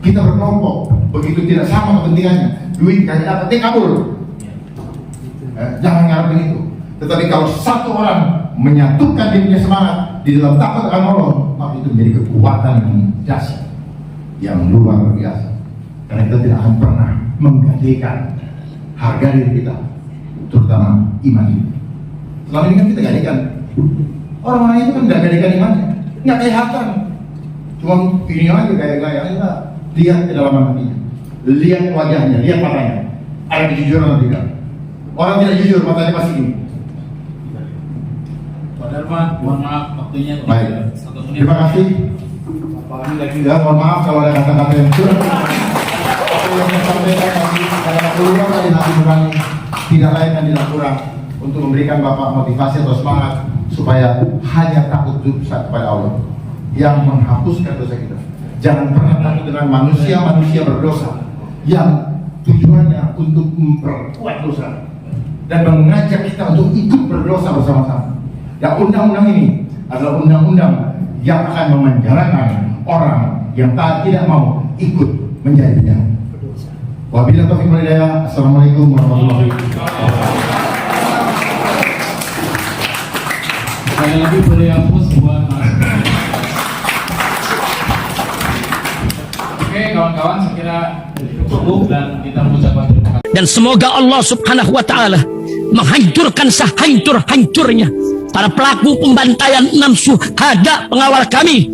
Kita berkelompok, begitu tidak sama kepentingannya, duit kagak dapat, dia kabur. Jangan ngarepin itu. Tetapi kalau satu orang menyatukan dirinya semangat di dalam takut akan Allah, maka itu menjadi kekuatan yang dahsyat, yang luar biasa. Karena kita tidak akan pernah menggadekan harga diri kita, terutama iman kita. Selama ini kan kita gadekan. Orang-orang itu kan nggak gadekan imannya, nggak kelihatan. Cuma ini aja gaya-gaya. Lihat ke dalam hatinya, lihat wajahnya, lihat matanya. Ada kejujuran atau tidak? Orang tidak jujur, matanya pasti ini. Pak Darman, mohon maaf waktunya. Baik. 1 menit. Terima kasih. Ya, mohon maaf kalau ada kata-kata yang curang. Apa yang saya sampaikan tadi karena keluar dari hati nurani, tidak lain dan tidak kurang untuk memberikan Bapak motivasi atau semangat supaya hanya takut kepada Allah yang menghapuskan dosa kita. Jangan pernah takut dengan manusia berdosa yang tujuannya untuk memperkuat dosa dan mengajak kita untuk ikut berdosa bersama-sama. Ya, undang-undang ini adalah undang-undang yang akan memenjarakan orang yang tidak mau ikut menjadi penjara. Wabillahi taufiq wal hidayah. Assalamualaikum warahmatullahi wabarakatuh. Sekali lagi boleh hapus buat Mas. Oke kawan-kawan, saya kira cukup dan kita mengucapkan terima kasih. Dan semoga Allah subhanahu wa ta'ala menghancurkan sehancur-hancurnya para pelaku pembantaian 6 syuhada pengawal kami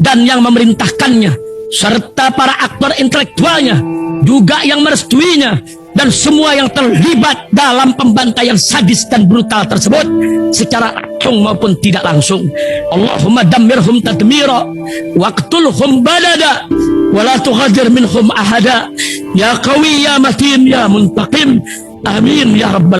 dan yang memerintahkannya, serta para aktor intelektualnya juga yang merestuinya, dan semua yang terlibat dalam pembantaian sadis dan brutal tersebut secara langsung maupun tidak langsung. Allahumma dammirhum tadmira waqtulhum balada wala tughadir minhum ahada ya qawi ya matin ya muntaqim. Amin ya rabbal